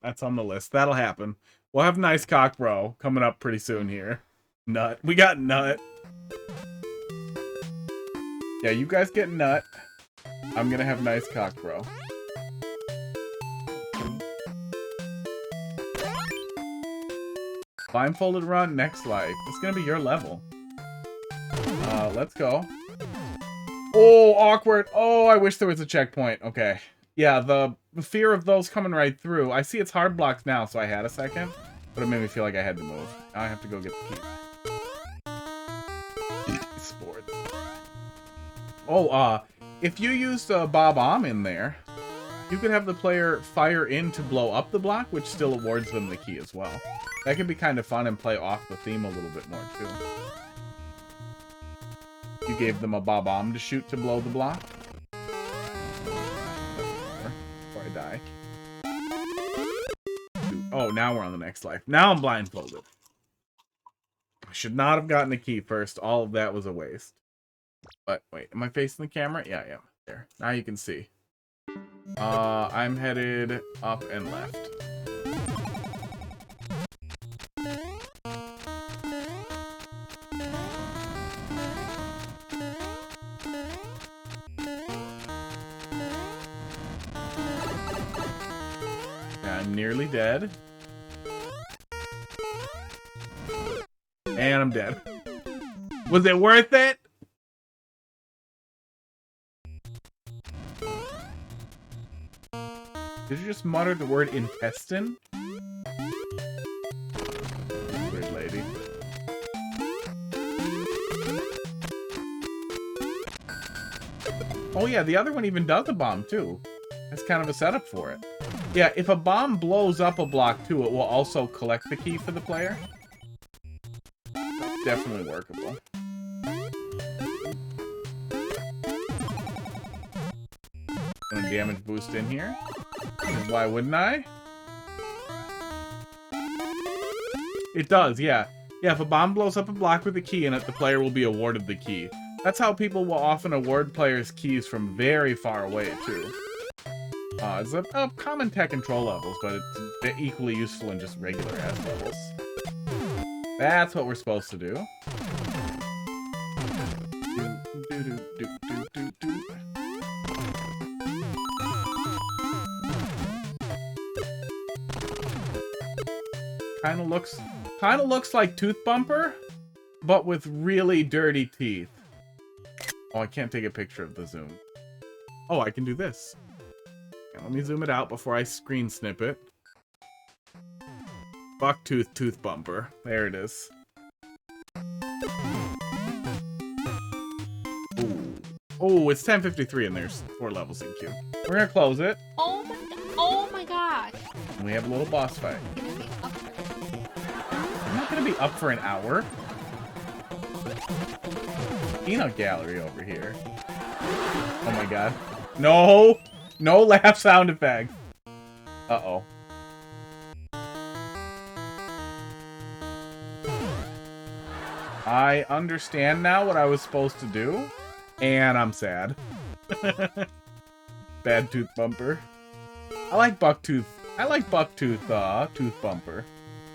That's on the list. That'll happen. We'll have nice cock, bro, coming up pretty soon here. Nut. We got nut. Yeah, you guys get nut. I'm gonna have nice cock, bro. Blindfolded run, next life. It's gonna be your level. Let's go. Oh, awkward. Oh, I wish there was a checkpoint. Okay. Yeah, the fear of those coming right through. I see it's hard blocked now, so I had a second. But it made me feel like I had to move. Now I have to go get the key. Sports. Oh, if you used Bob-omb in there, you could have the player fire in to blow up the block, which still awards them the key as well. That can be kind of fun and play off the theme a little bit more, too. You gave them a Bob-omb to shoot to blow the block. Before I die. Oh, now we're on the next life. Now I'm blindfolded. I should not have gotten the key first. All of that was a waste. But, wait, am I facing the camera? Yeah, I am. There. Now you can see. I'm headed up and left. I'm nearly dead. And I'm dead. Was it worth it? Did you just mutter the word intestine? Weird lady. Oh yeah, the other one even does a bomb too. That's kind of a setup for it. Yeah, if a bomb blows up a block too, it will also collect the key for the player. That's definitely workable. Gonna damage boost in here. Because why wouldn't I? It does, yeah. Yeah, if a bomb blows up a block with a key in it, the player will be awarded the key. That's how people will often award players keys from very far away, too. It's a common tech control levels, but it's equally useful in just regular ass levels. That's what we're supposed to do. Kind of looks Kind of looks like Tooth Bumper, but with really dirty teeth. Oh, I can't take a picture of the zoom. Oh, I can do this. Okay, let me zoom it out before I screen snip it. Bucktooth Tooth Bumper. There it is. Ooh. Oh, it's 10:53 and there's 4 levels in queue. We're gonna close it. Oh my gosh. And we have a little boss fight. I'm not gonna be up for an hour. Peanut gallery over here. Oh my god. No! No laugh sound effect. Uh-oh. I understand now what I was supposed to do, and I'm sad. Bad Tooth Bumper. I like Bucktooth. I like Bucktooth Tooth Bumper.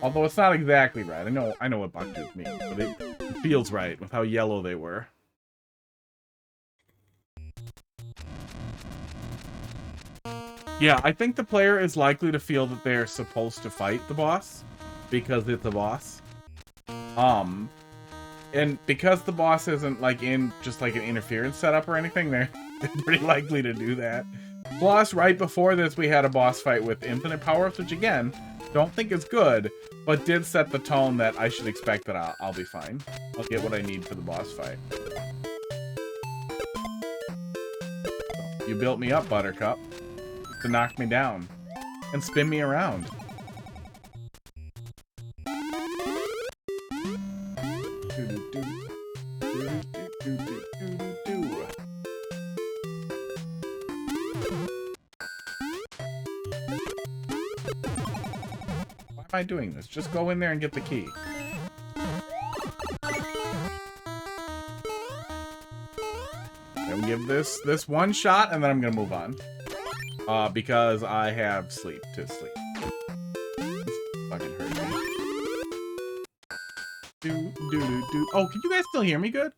Although it's not exactly right. I know what Bucktooth means, but it feels right with how yellow they were. Yeah, I think the player is likely to feel that they're supposed to fight the boss because it's a boss. And because the boss isn't like in just like an interference setup or anything, they're pretty likely to do that. Plus, right before this, we had a boss fight with infinite powers, which again, don't think is good, but did set the tone that I should expect that I'll be fine. I'll get what I need for the boss fight. You built me up, Buttercup, to knock me down and spin me around. Why am I doing this? Just go in there and get the key. I'm gonna give this one shot and then I'm gonna move on. Because I have sleep to sleep. This fucking hurts me. Oh, can you guys still hear me good?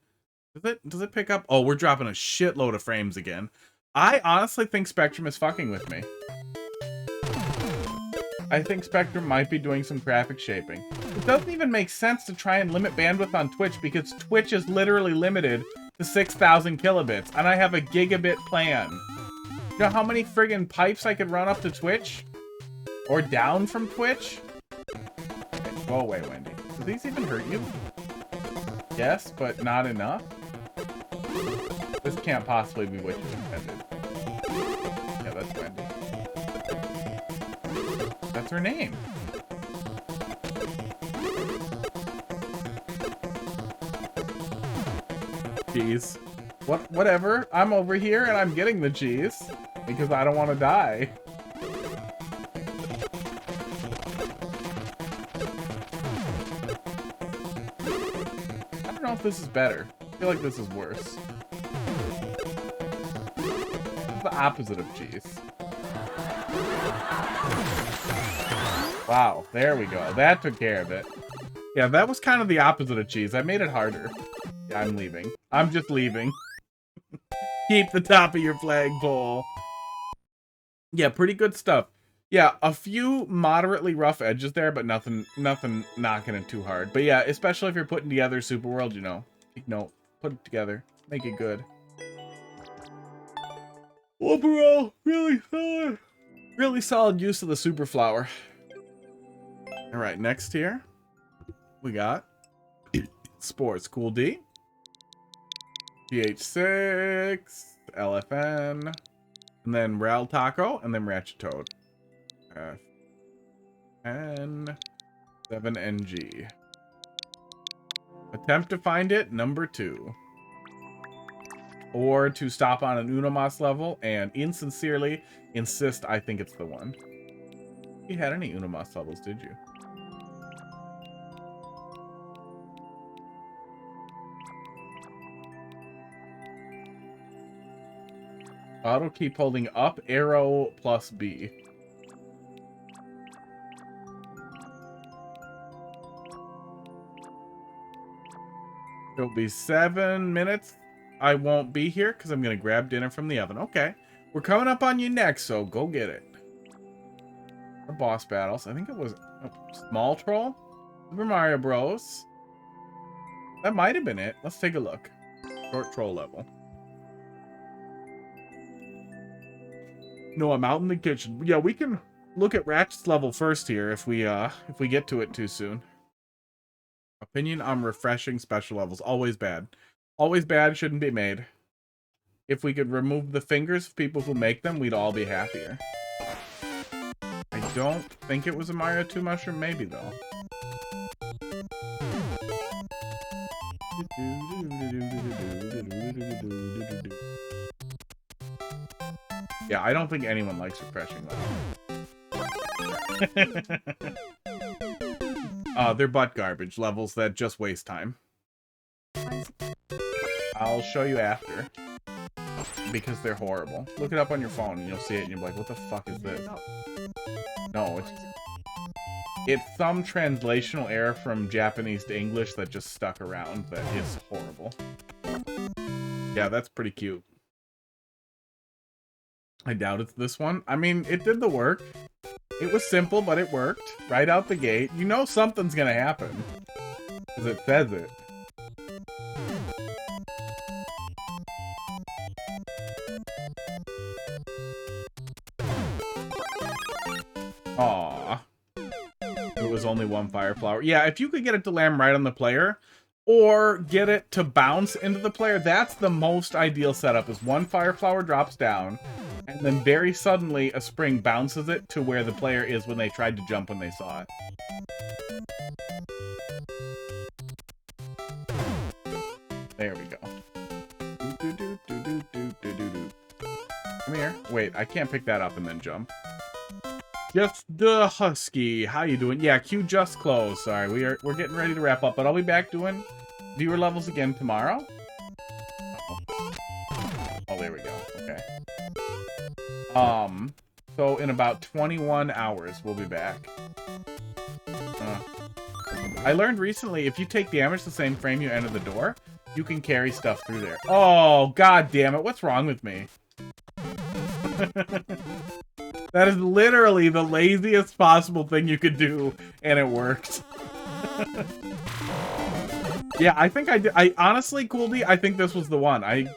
Does it pick up? Oh, we're dropping a shitload of frames again. I honestly think Spectrum is fucking with me. I think Spectrum might be doing some graphic shaping. It doesn't even make sense to try and limit bandwidth on Twitch because Twitch is literally limited to 6,000 kilobits, and I have a gigabit plan. You know how many friggin' pipes I could run up to Twitch? Or down from Twitch? Okay, go away, Wendy. Do these even hurt you? Yes, but not enough? This can't possibly be what you intended. Yeah, that's Wendy. That's her name. Jeez. Whatever. I'm over here and I'm getting the cheese because I don't want to die. I don't know if this is better. I feel like this is worse. It's the opposite of cheese. Wow, there we go. That took care of it. Yeah, that was kind of the opposite of cheese. I made it harder. Yeah, I'm leaving. I'm just leaving. Keep the top of your flagpole. Yeah, pretty good stuff. Yeah, a few moderately rough edges there, but nothing knocking it too hard. But yeah, especially if you're putting together Super World, you know. Take note. Put it together. Make it good. Overall, really solid use of the Super Flower. Alright, next here, we got Sports Cool D, GH6, LFN, and then Ral Taco, and then Ratchet Toad. N 7NG. Attempt to find it, number 2. Or to stop on an Unomas level and insincerely insist I think it's the one. You had any Unomas levels, did you? Auto keep holding up arrow plus B. It'll be 7 minutes. I won't be here because I'm going to grab dinner from the oven. Okay. We're coming up on you next, so go get it. Our boss battles. I think it was a small troll. Super Mario Bros. That might have been it. Let's take a look. Short troll level. No, I'm out in the kitchen. Yeah, we can look at Ratchet's level first here if we get to it too soon. Opinion on refreshing special levels. Always bad. Always bad, shouldn't be made. If we could remove the fingers of people who make them, we'd all be happier. I don't think it was a Mario 2 mushroom. Maybe, though. Yeah, I don't think anyone likes refreshing levels. They're butt garbage levels that just waste time. I'll show you after. Because they're horrible. Look it up on your phone and you'll see it and you'll be like, what the fuck is this? No, it's some translational error from Japanese to English that just stuck around that is horrible. Yeah, that's pretty cute. I doubt it's this one. I mean, it did the work. It was simple, but it worked. Right out the gate. You know something's gonna happen. Because it says it. Aww. It was only one fire flower. Yeah, if you could get it to land right on the player, or get it to bounce into the player, that's the most ideal setup, is one fire flower drops down, and then very suddenly a spring bounces it to where the player is when they tried to jump when they saw it. There we go. Come here. Wait, I can't pick that up and then jump. Just the Husky, how you doing? Yeah, queue just closed. Sorry, we're getting ready to wrap up, but I'll be back doing viewer levels again tomorrow. Oh, there we go. Okay. So in about 21 hours, we'll be back. I learned recently, if you take damage the same frame you enter the door, you can carry stuff through there. Oh, god damn it! What's wrong with me? That is literally the laziest possible thing you could do, and it worked. Yeah, I think I did. I honestly, Cool D, I think this was the one. I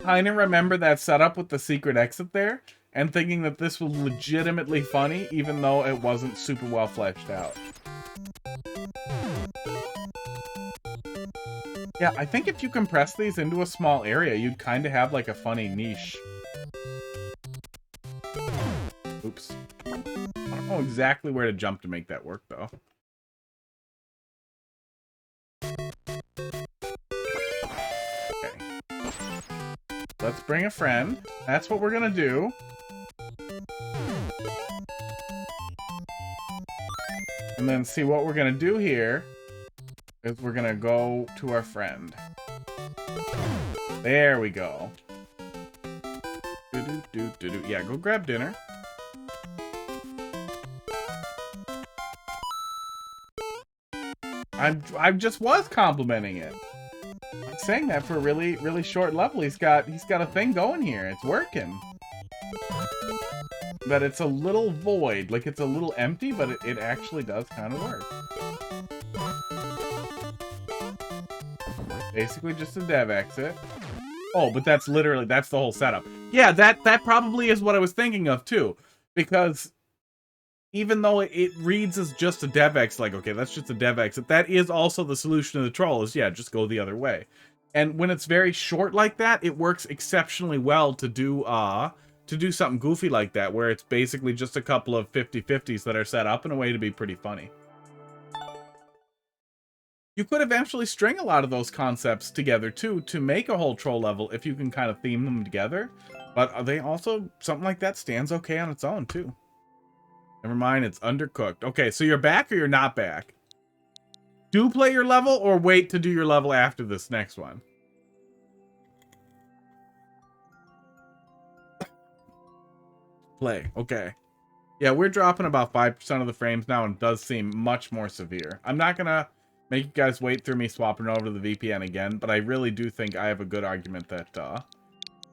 kind of remember that setup with the secret exit there, and thinking that this was legitimately funny, even though it wasn't super well fleshed out. Yeah, I think if you compress these into a small area, you'd kind of have like a funny niche. Oops. I don't know exactly where to jump to make that work, though. Okay. Let's bring a friend. That's what we're gonna do. And then see what we're gonna do here is we're gonna go to our friend. There we go. Yeah, go grab dinner. I just was complimenting it. I'm saying that for a really, really short level. He's got a thing going here. It's working. But it's a little void. Like, it's a little empty, but it actually does kind of work. Basically just a dev exit. Oh, but that's the whole setup. Yeah, that probably is what I was thinking of, too. Because even though it reads as just a dev exit, like, okay, that's just a dev exit, that is also the solution to the troll, is, yeah, just go the other way. And when it's very short like that, it works exceptionally well to do something goofy like that, where it's basically just a couple of 50-50s that are set up in a way to be pretty funny. You could eventually string a lot of those concepts together, too, to make a whole troll level if you can kind of theme them together. But they also, something like that stands okay on its own, too. Never mind, it's undercooked. Okay, so you're back or you're not back? Do play your level or wait to do your level after this next one? Play, okay. Yeah, we're dropping about 5% of the frames now, and it does seem much more severe. I'm not gonna make you guys wait through me swapping over to the VPN again, but I really do think I have a good argument that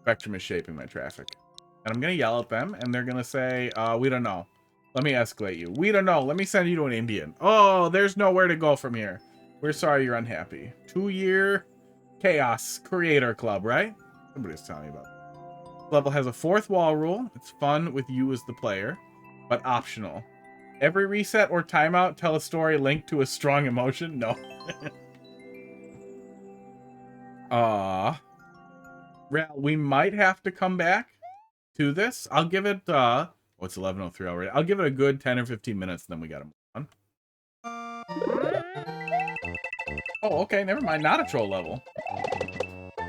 Spectrum is shaping my traffic. And I'm gonna yell at them, and they're gonna say, we don't know. Let me escalate you. We don't know. Let me send you to an Indian. Oh, there's nowhere to go from here. We're sorry you're unhappy. 2-year Chaos Creator Club, right? Somebody's telling me about it. Level has a 4th wall rule. It's fun with you as the player, but optional. Every reset or timeout, tell a story linked to a strong emotion. No. Ral, we might have to come back to this. I'll give it, oh, it's 11:03 already. I'll give it a good 10 or 15 minutes, then we gotta move on. Oh, okay, never mind. Not a troll level.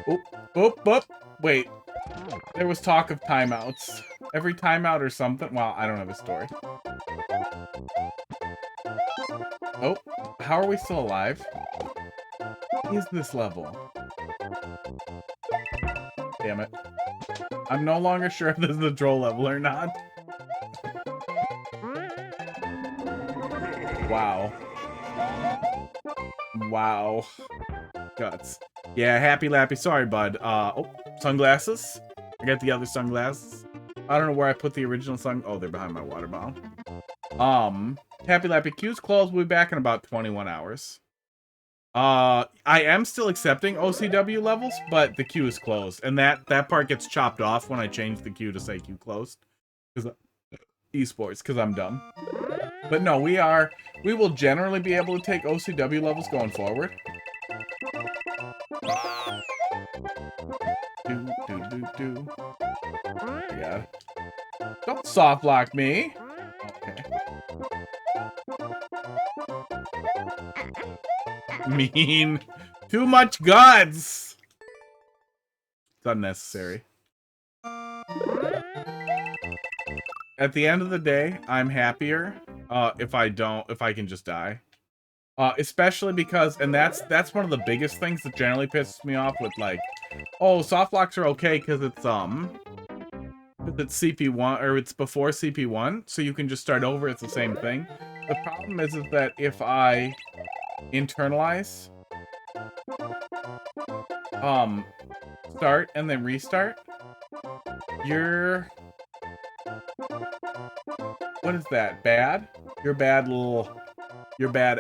Oop, oop, oop. Wait. There was talk of timeouts. Every timeout or something. Well, I don't have a story. Oh, how are we still alive? What is this level? Damn it. I'm no longer sure if this is a troll level or not. Wow. Wow. Guts. Yeah, happy lappy. Sorry, bud. Oh, sunglasses. I got the other sunglasses. I don't know where I put the original Oh, they're behind my water bottle. Happy lappy. Queue's closed. We'll be back in about 21 hours. I am still accepting OCW levels, but the queue is closed. And that part gets chopped off when I change the queue to say queue closed. Because esports, because I'm dumb. But no, we will generally be able to take OCW levels going forward. Do. Oh my god. Don't soft lock me. Okay. Mean. Too much guts. It's unnecessary. At the end of the day, I'm happier if I can just die. Especially because, and that's one of the biggest things that generally pisses me off with, like, oh, soft locks are okay because it's CP1 or it's before CP1, so you can just start over. It's the same thing. The problem is that if I internalize, start and then restart, what is that? Bad? You're bad,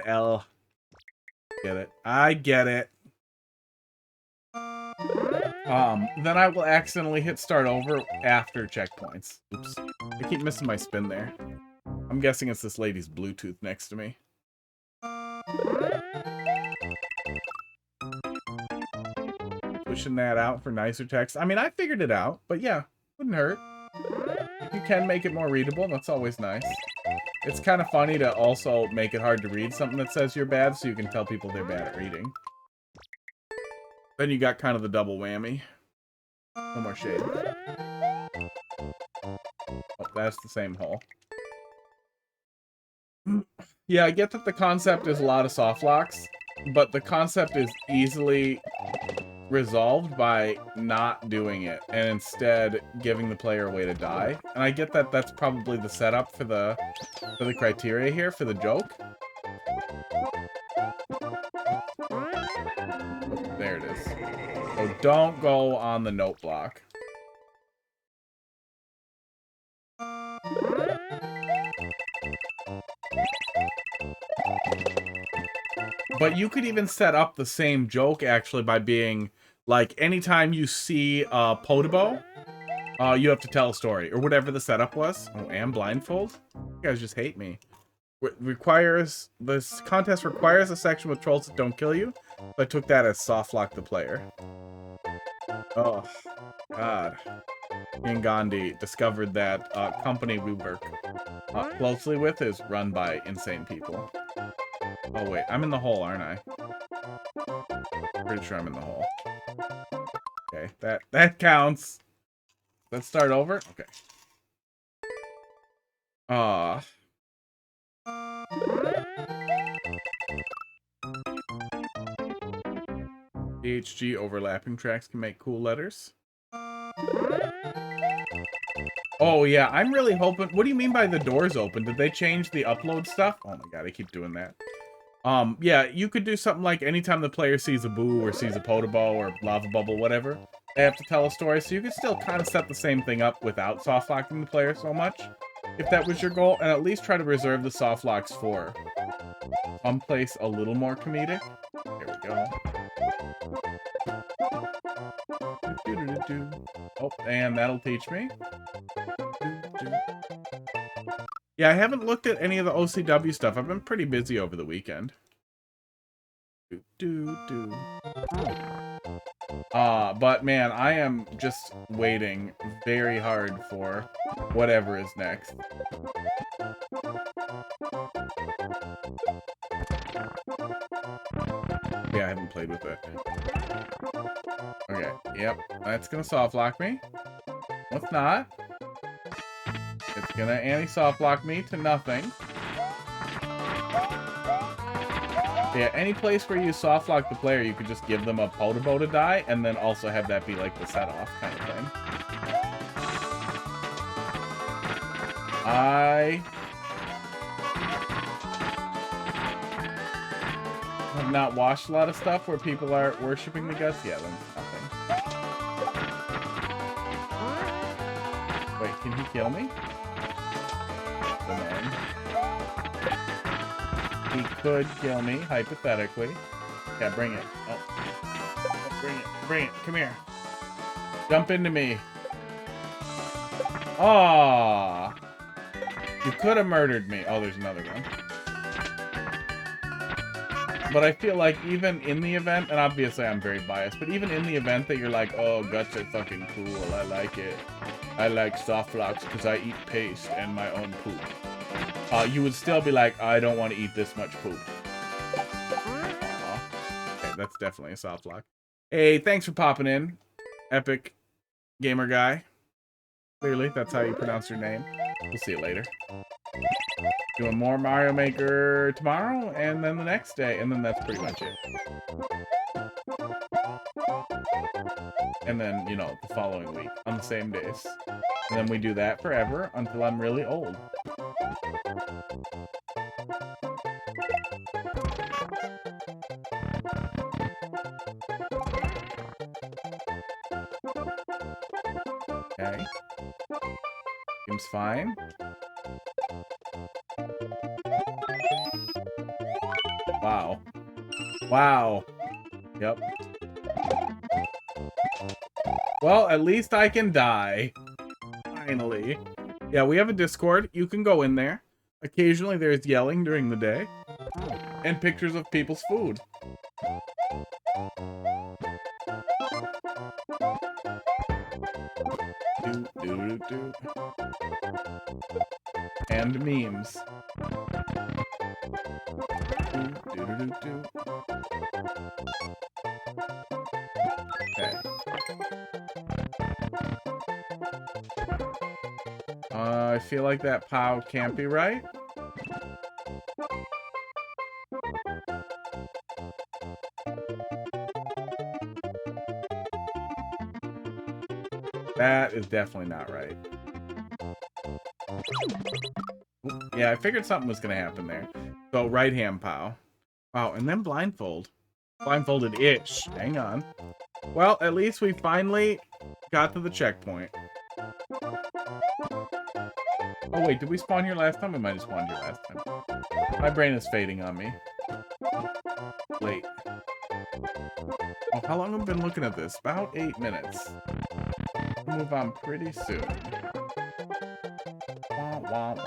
L. Get it. I get it. Then I will accidentally hit start over after checkpoints. Oops. I keep missing my spin there. I'm guessing it's this lady's Bluetooth next to me. Pushing that out for nicer text. I mean, I figured it out, but yeah, wouldn't hurt. If you can make it more readable, that's always nice. It's kind of funny to also make it hard to read something that says you're bad, so you can tell people they're bad at reading. Then you got kind of the double whammy. No more shade. Oh, that's the same hole. Yeah, I get that the concept is a lot of soft locks, but the concept is easily resolved by not doing it and instead giving the player a way to die. And I get that that's probably the setup for the criteria here for the joke. Oh, there it is. So don't go on the note block. But you could even set up the same joke actually by being like, anytime you see Podobo, you have to tell a story or whatever the setup was. Oh, and blindfold? You guys just hate me. This contest requires a section with trolls that don't kill you. So I took that as soft lock the player. Oh, God. Me and Gandhi discovered that company we work closely with is run by insane people. Oh, wait. I'm in the hole, aren't I? Pretty sure I'm in the hole. Okay, that counts. Let's start over. Okay. DHG overlapping tracks can make cool letters. Oh, yeah, I'm really hoping... What do you mean by the doors open? Did they change the upload stuff? Oh my god, I keep doing that. Yeah, you could do something like anytime the player sees a boo or sees a Podobo or lava bubble, whatever, they have to tell a story, so you could still kind of set the same thing up without soft locking the player so much. if that was your goal, and at least try to reserve the soft locks for someplace a little more comedic. There we go. Oh, and that'll teach me. Yeah, I haven't looked at any of the OCW stuff. I've been pretty busy over the weekend. But man, I am just waiting very hard for whatever is next. Yeah, I haven't played with it. Okay, yep, that's gonna soft lock me. What's not? It's gonna anti-soft lock me to nothing. Yeah, any place where you soft lock the player, you could just give them a Podobo to die, and then also have that be like the set off kind of thing. I have not watched a lot of stuff where people are worshipping the guts. Yeah, then nothing. Wait, can he kill me? Annoying. He could kill me, hypothetically. Yeah, bring it. Oh. Bring it. Bring it. Come here. Jump into me. Aww. You could have murdered me. Oh, there's another one. But I feel like even in the event, and obviously I'm very biased, but even in the event that you're like, oh, guts are fucking cool, I like it. I like soft locks because I eat paste and my own poop. You would still be like, I don't want to eat this much poop. Okay, that's definitely a soft lock. Hey, thanks for popping in, Epic Gamer Guy. Clearly, that's how you pronounce your name. We'll see you later. Doing more Mario Maker tomorrow, and then the next day, and then that's pretty much it. And then, you know, the following week, on the same days. And then we do that forever, until I'm really old. Okay. Seems fine. Wow. Wow. Yep. Well, at least I can die. Finally. Yeah, we have a Discord. You can go in there. Occasionally there's yelling during the day. And pictures of people's food. And memes. Okay. I feel like that POW can't be right. That is definitely not right. Yeah, I figured something was going to happen there. So, right hand POW. Wow, and then blindfold. Blindfolded-ish. Hang on. Well, at least we finally got to the checkpoint. Oh, wait, did we spawn here last time? We might have spawned here last time. My brain is fading on me. Wait. Oh, how long have we been looking at this? About 8 minutes. We'll move on pretty soon. Yep.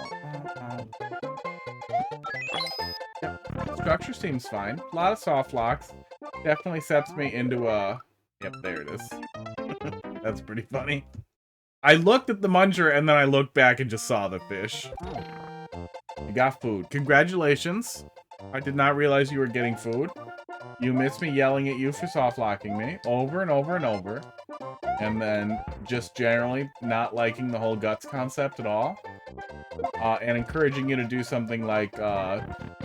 Structure seems fine. A lot of soft locks. Definitely sets me into a... Yep, there it is. That's pretty funny. I looked at the muncher and then I looked back and just saw the fish. You got food. Congratulations. I did not realize you were getting food. You missed me yelling at you for soft locking me over and over and over. And then just generally not liking the whole guts concept at all. And encouraging you to do something like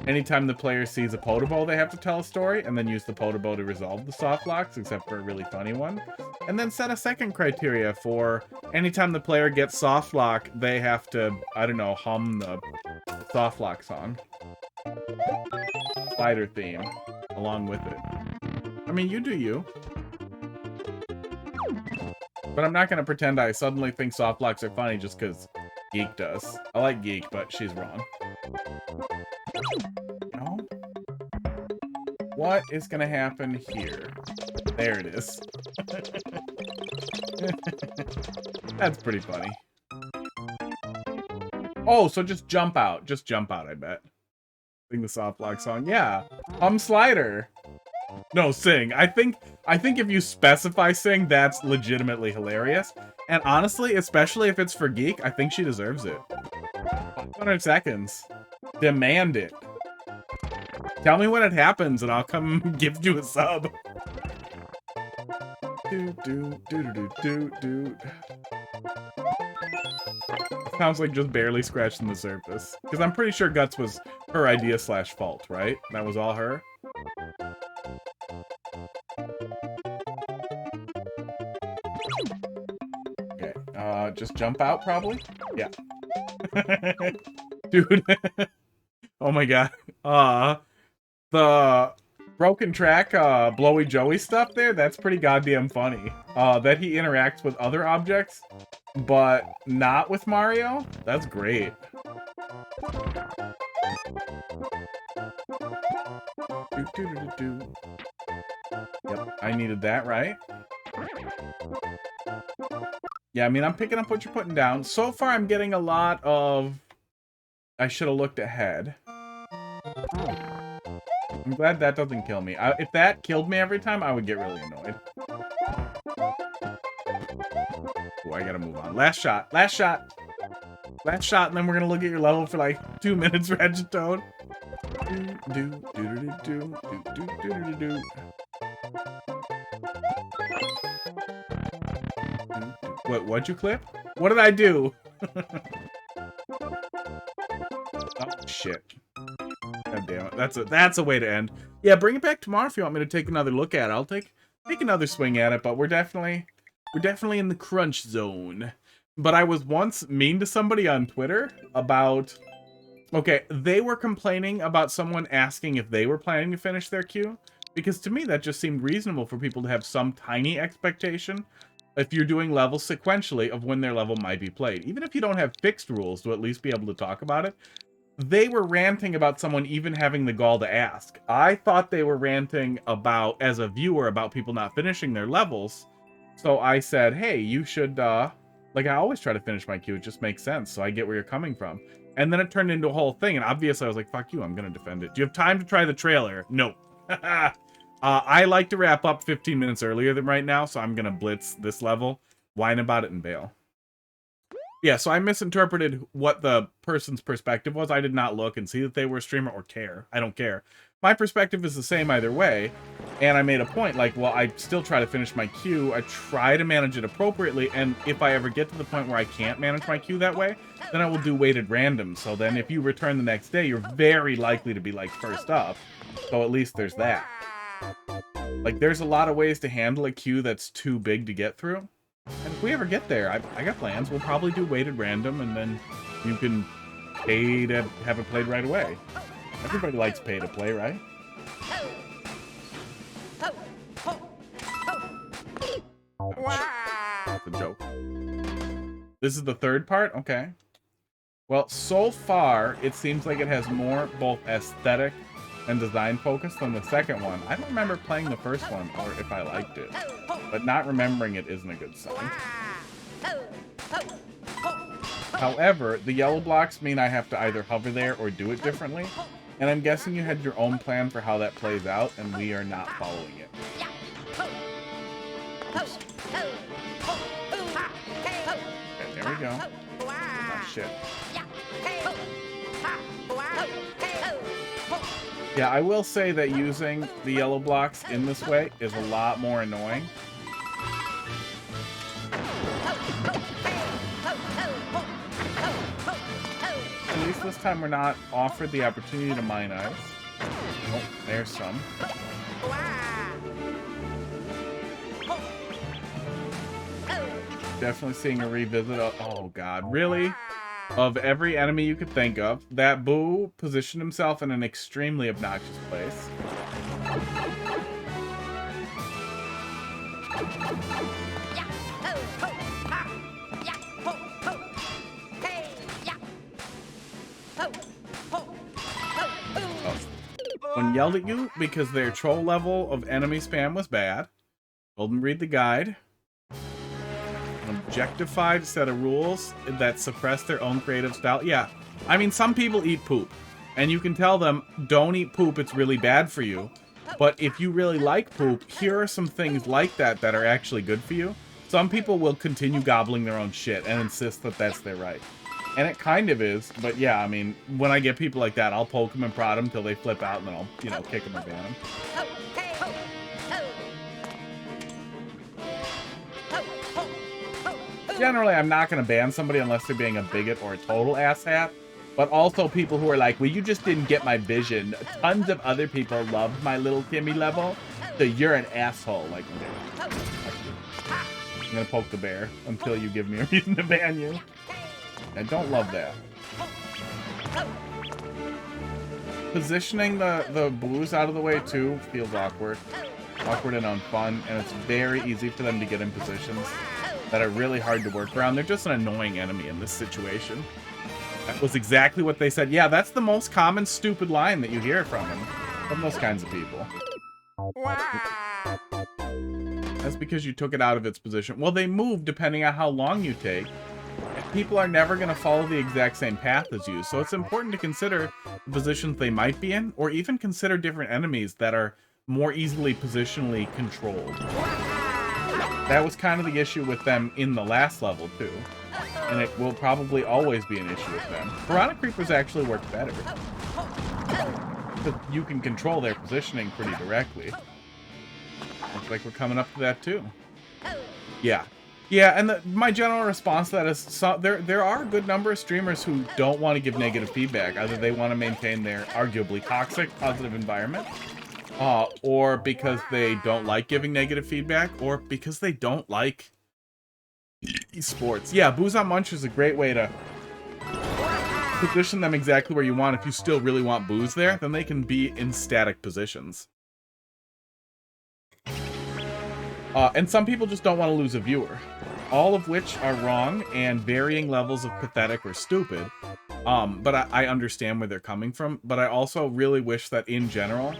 anytime the player sees a Podobo, they have to tell a story and then use the Podobo to resolve the soft locks, except for a really funny one. And then set a second criteria for anytime the player gets soft lock, they have to, I don't know, hum the soft lock song. Spider theme along with it. I mean, you do you. But I'm not going to pretend I suddenly think soft locks are funny just because Geek does. I like Geek, but she's wrong. No? What is gonna happen here? There it is. That's pretty funny. Oh, so just jump out. Just jump out, I bet. Sing the soft block song. Yeah. Slider. No, sing. I think if you specify sing, that's legitimately hilarious. And honestly, especially if it's for Geek, I think she deserves it. 500 seconds. Demand it. Tell me when it happens and I'll come give you a sub. Sounds like just barely scratching the surface. Because I'm pretty sure Guts was her idea / fault, right? That was all her? Okay, just jump out probably? Yeah. Dude. Oh my god. The broken track, Blowy Joey stuff there, that's pretty goddamn funny. That he interacts with other objects, but not with Mario? That's great. Yep, I needed that, right? Yeah, I mean, I'm picking up what you're putting down. So far, I'm getting a lot of... I should have looked ahead. I'm glad that doesn't kill me. If that killed me every time, I would get really annoyed. Oh, I gotta move on. Last shot. Last shot. Last shot, and then we're gonna look at your level for like 2 minutes, Ratchet Toad. What'd you clip? What did I do? Oh, shit. God damn it. That's a way to end. Yeah, bring it back tomorrow if you want me to take another look at it. I'll take another swing at it, but we're definitely in the crunch zone. But I was once mean to somebody on Twitter about... Okay, they were complaining about someone asking if they were planning to finish their queue. Because to me, that just seemed reasonable for people to have some tiny expectation if you're doing levels sequentially of when their level might be played. Even if you don't have fixed rules to at least be able to talk about it. They were ranting about someone even having the gall to ask. I thought they were ranting about, as a viewer, about people not finishing their levels. So I said, hey, you should, like I always try to finish my queue, it just makes sense, so I get where you're coming from. And then it turned into a whole thing, and obviously I was like, fuck you, I'm gonna defend it. Do you have time to try the trailer? No. I like to wrap up 15 minutes earlier than right now, so I'm gonna blitz this level, whine about it, and bail. Yeah, so I misinterpreted what the person's perspective was. I did not look and see that they were a streamer or care. I don't care. My perspective is the same either way, and I made a point, like, well, I still try to finish my queue. I try to manage it appropriately, and if I ever get to the point where I can't manage my queue that way, then I will do weighted random. So then if you return the next day, you're very likely to be, like, first up. So at least there's that. Like, there's a lot of ways to handle a queue that's too big to get through. And if we ever get there, I got plans. We'll probably do weighted random, and then you can pay to have it played right away. Everybody likes pay to play, right? That's a joke. This is the third part? Okay. Well, so far, it seems like it has more both aesthetic and design focus than the second one. I don't remember playing the first one, or if I liked it. But not remembering it isn't a good sign. However, the yellow blocks mean I have to either hover there or do it differently. And I'm guessing you had your own plan for how that plays out, and we are not following it. Oops. Okay, there we go. Oh, shit. Yeah, I will say that using the yellow blocks in this way is a lot more annoying. At least this time we're not offered the opportunity to mine ice. Oh, there's some. Definitely seeing a revisit of... Oh, God. Really? Of every enemy you could think of, that Boo positioned himself in an extremely obnoxious place. Someone yelled at you because their troll level of enemy spam was bad. Told them read the guide. An objectified set of rules that suppress their own creative style. Yeah, I mean, some people eat poop. And you can tell them, don't eat poop, it's really bad for you. But if you really like poop, here are some things like that that are actually good for you. Some people will continue gobbling their own shit and insist that that's their right. And it kind of is, but yeah, I mean, when I get people like that, I'll poke them and prod them until they flip out, and then I'll, you know, kick them or ban them. Generally, I'm not going to ban somebody unless they're being a bigot or a total asshat. But also people who are like, well, you just didn't get my vision. Tons of other people loved my little Kimmy level, so you're an asshole. Like, okay. I'm going to poke the bear until you give me a reason to ban you. I don't love that. Positioning the blues out of the way, too, feels awkward. Awkward and unfun, and it's very easy for them to get in positions that are really hard to work around. They're just an annoying enemy in this situation. That was exactly what they said. Yeah, that's the most common stupid line that you hear from them. From those kinds of people. That's because you took it out of its position. Well, they move depending on how long you take. People are never going to follow the exact same path as you, so it's important to consider the positions they might be in, or even consider different enemies that are more easily positionally controlled. That was kind of the issue with them in the last level, too. And it will probably always be an issue with them. Piranha Creepers actually work better. Because you can control their positioning pretty directly. Looks like we're coming up to that, too. Yeah. Yeah, and my general response to that is there are a good number of streamers who don't want to give negative feedback. Either they want to maintain their arguably toxic positive environment, or because they don't like giving negative feedback, or because they don't like esports. Yeah, Booze on Munch is a great way to position them exactly where you want. If you still really want booze there, then they can be in static positions. And some people just don't want to lose a viewer. All of which are wrong and varying levels of pathetic or stupid. But I understand where they're coming from. But I also really wish that in general,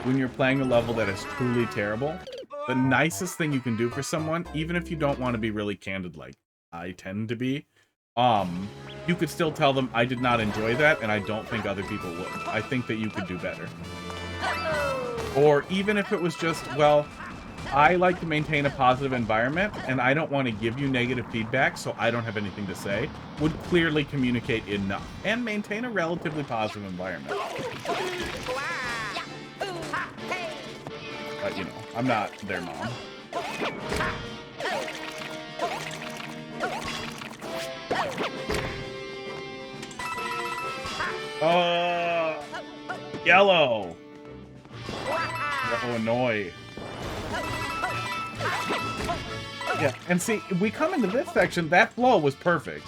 when you're playing a level that is truly terrible, the nicest thing you can do for someone, even if you don't want to be really candid like I tend to be, you could still tell them, I did not enjoy that, and I don't think other people would. I think that you could do better. Or even if it was just, well, I like to maintain a positive environment, and I don't want to give you negative feedback, so I don't have anything to say, would clearly communicate enough, and maintain a relatively positive environment. But, you know, I'm not their mom. Yellow! Illinois. Yeah, and see, we come into this section, that flow was perfect.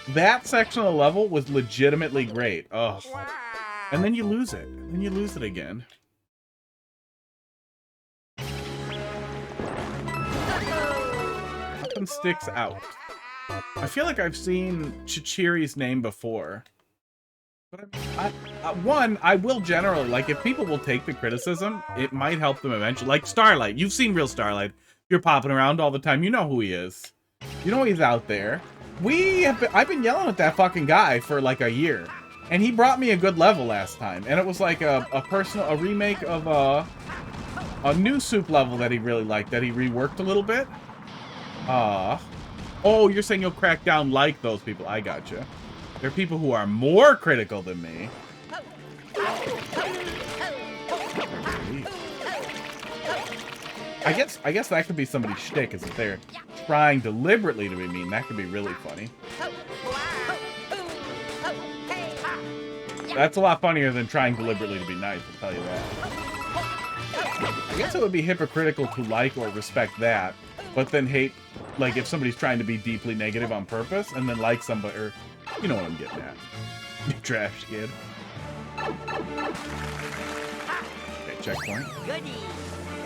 That section of the level was legitimately great. Ugh. And then you lose it. And then you lose it again. Nothing sticks out. I feel like I've seen Chichiri's name before. But I will generally, like, if people will take the criticism, it might help them eventually. Like Starlight. You've seen real Starlight. You're popping around all the time. You know who he is. You know he's out there. I've been yelling at that fucking guy for like a year. And he brought me a good level last time. And it was like a remake of a new soup level that he really liked, that he reworked a little bit. Oh, you're saying you'll crack down like those people. I gotcha. There are people who are more critical than me. I guess that could be somebody's shtick, is if they're trying deliberately to be mean. That could be really funny. That's a lot funnier than trying deliberately to be nice, I'll tell you that. I guess it would be hypocritical to like or respect that, but then hate, like, if somebody's trying to be deeply negative on purpose, and then like somebody, or, you know what I'm getting at. You trash kid. Okay, checkpoint.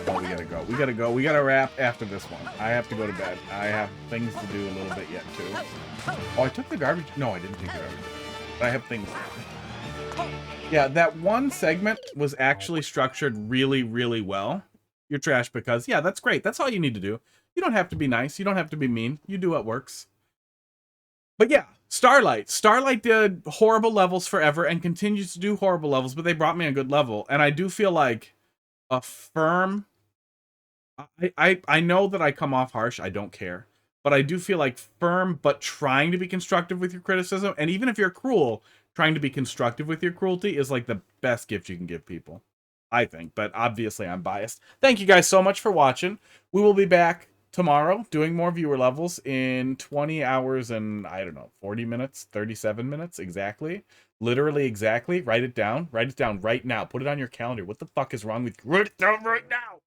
Oh, we gotta go. We gotta go. We gotta wrap after this one. I have to go to bed. I have things to do a little bit yet, too. Oh, I took the garbage. No, I didn't take the garbage. But I have things. Yeah, that one segment was actually structured really, really well. You're trash because, yeah, that's great. That's all you need to do. You don't have to be nice. You don't have to be mean. You do what works. But yeah, Starlight. Starlight did horrible levels forever and continues to do horrible levels, but they brought me a good level. And I do feel like a firm... I know that I come off harsh. I don't care. But I do feel like firm, but trying to be constructive with your criticism. And even if you're cruel, trying to be constructive with your cruelty is like the best gift you can give people, I think. But obviously I'm biased. Thank you guys so much for watching. We will be back tomorrow doing more viewer levels in 20 hours and, I don't know, 40 minutes, 37 minutes exactly. Literally exactly. Write it down. Write it down right now. Put it on your calendar. What the fuck is wrong with you? Write it down right now.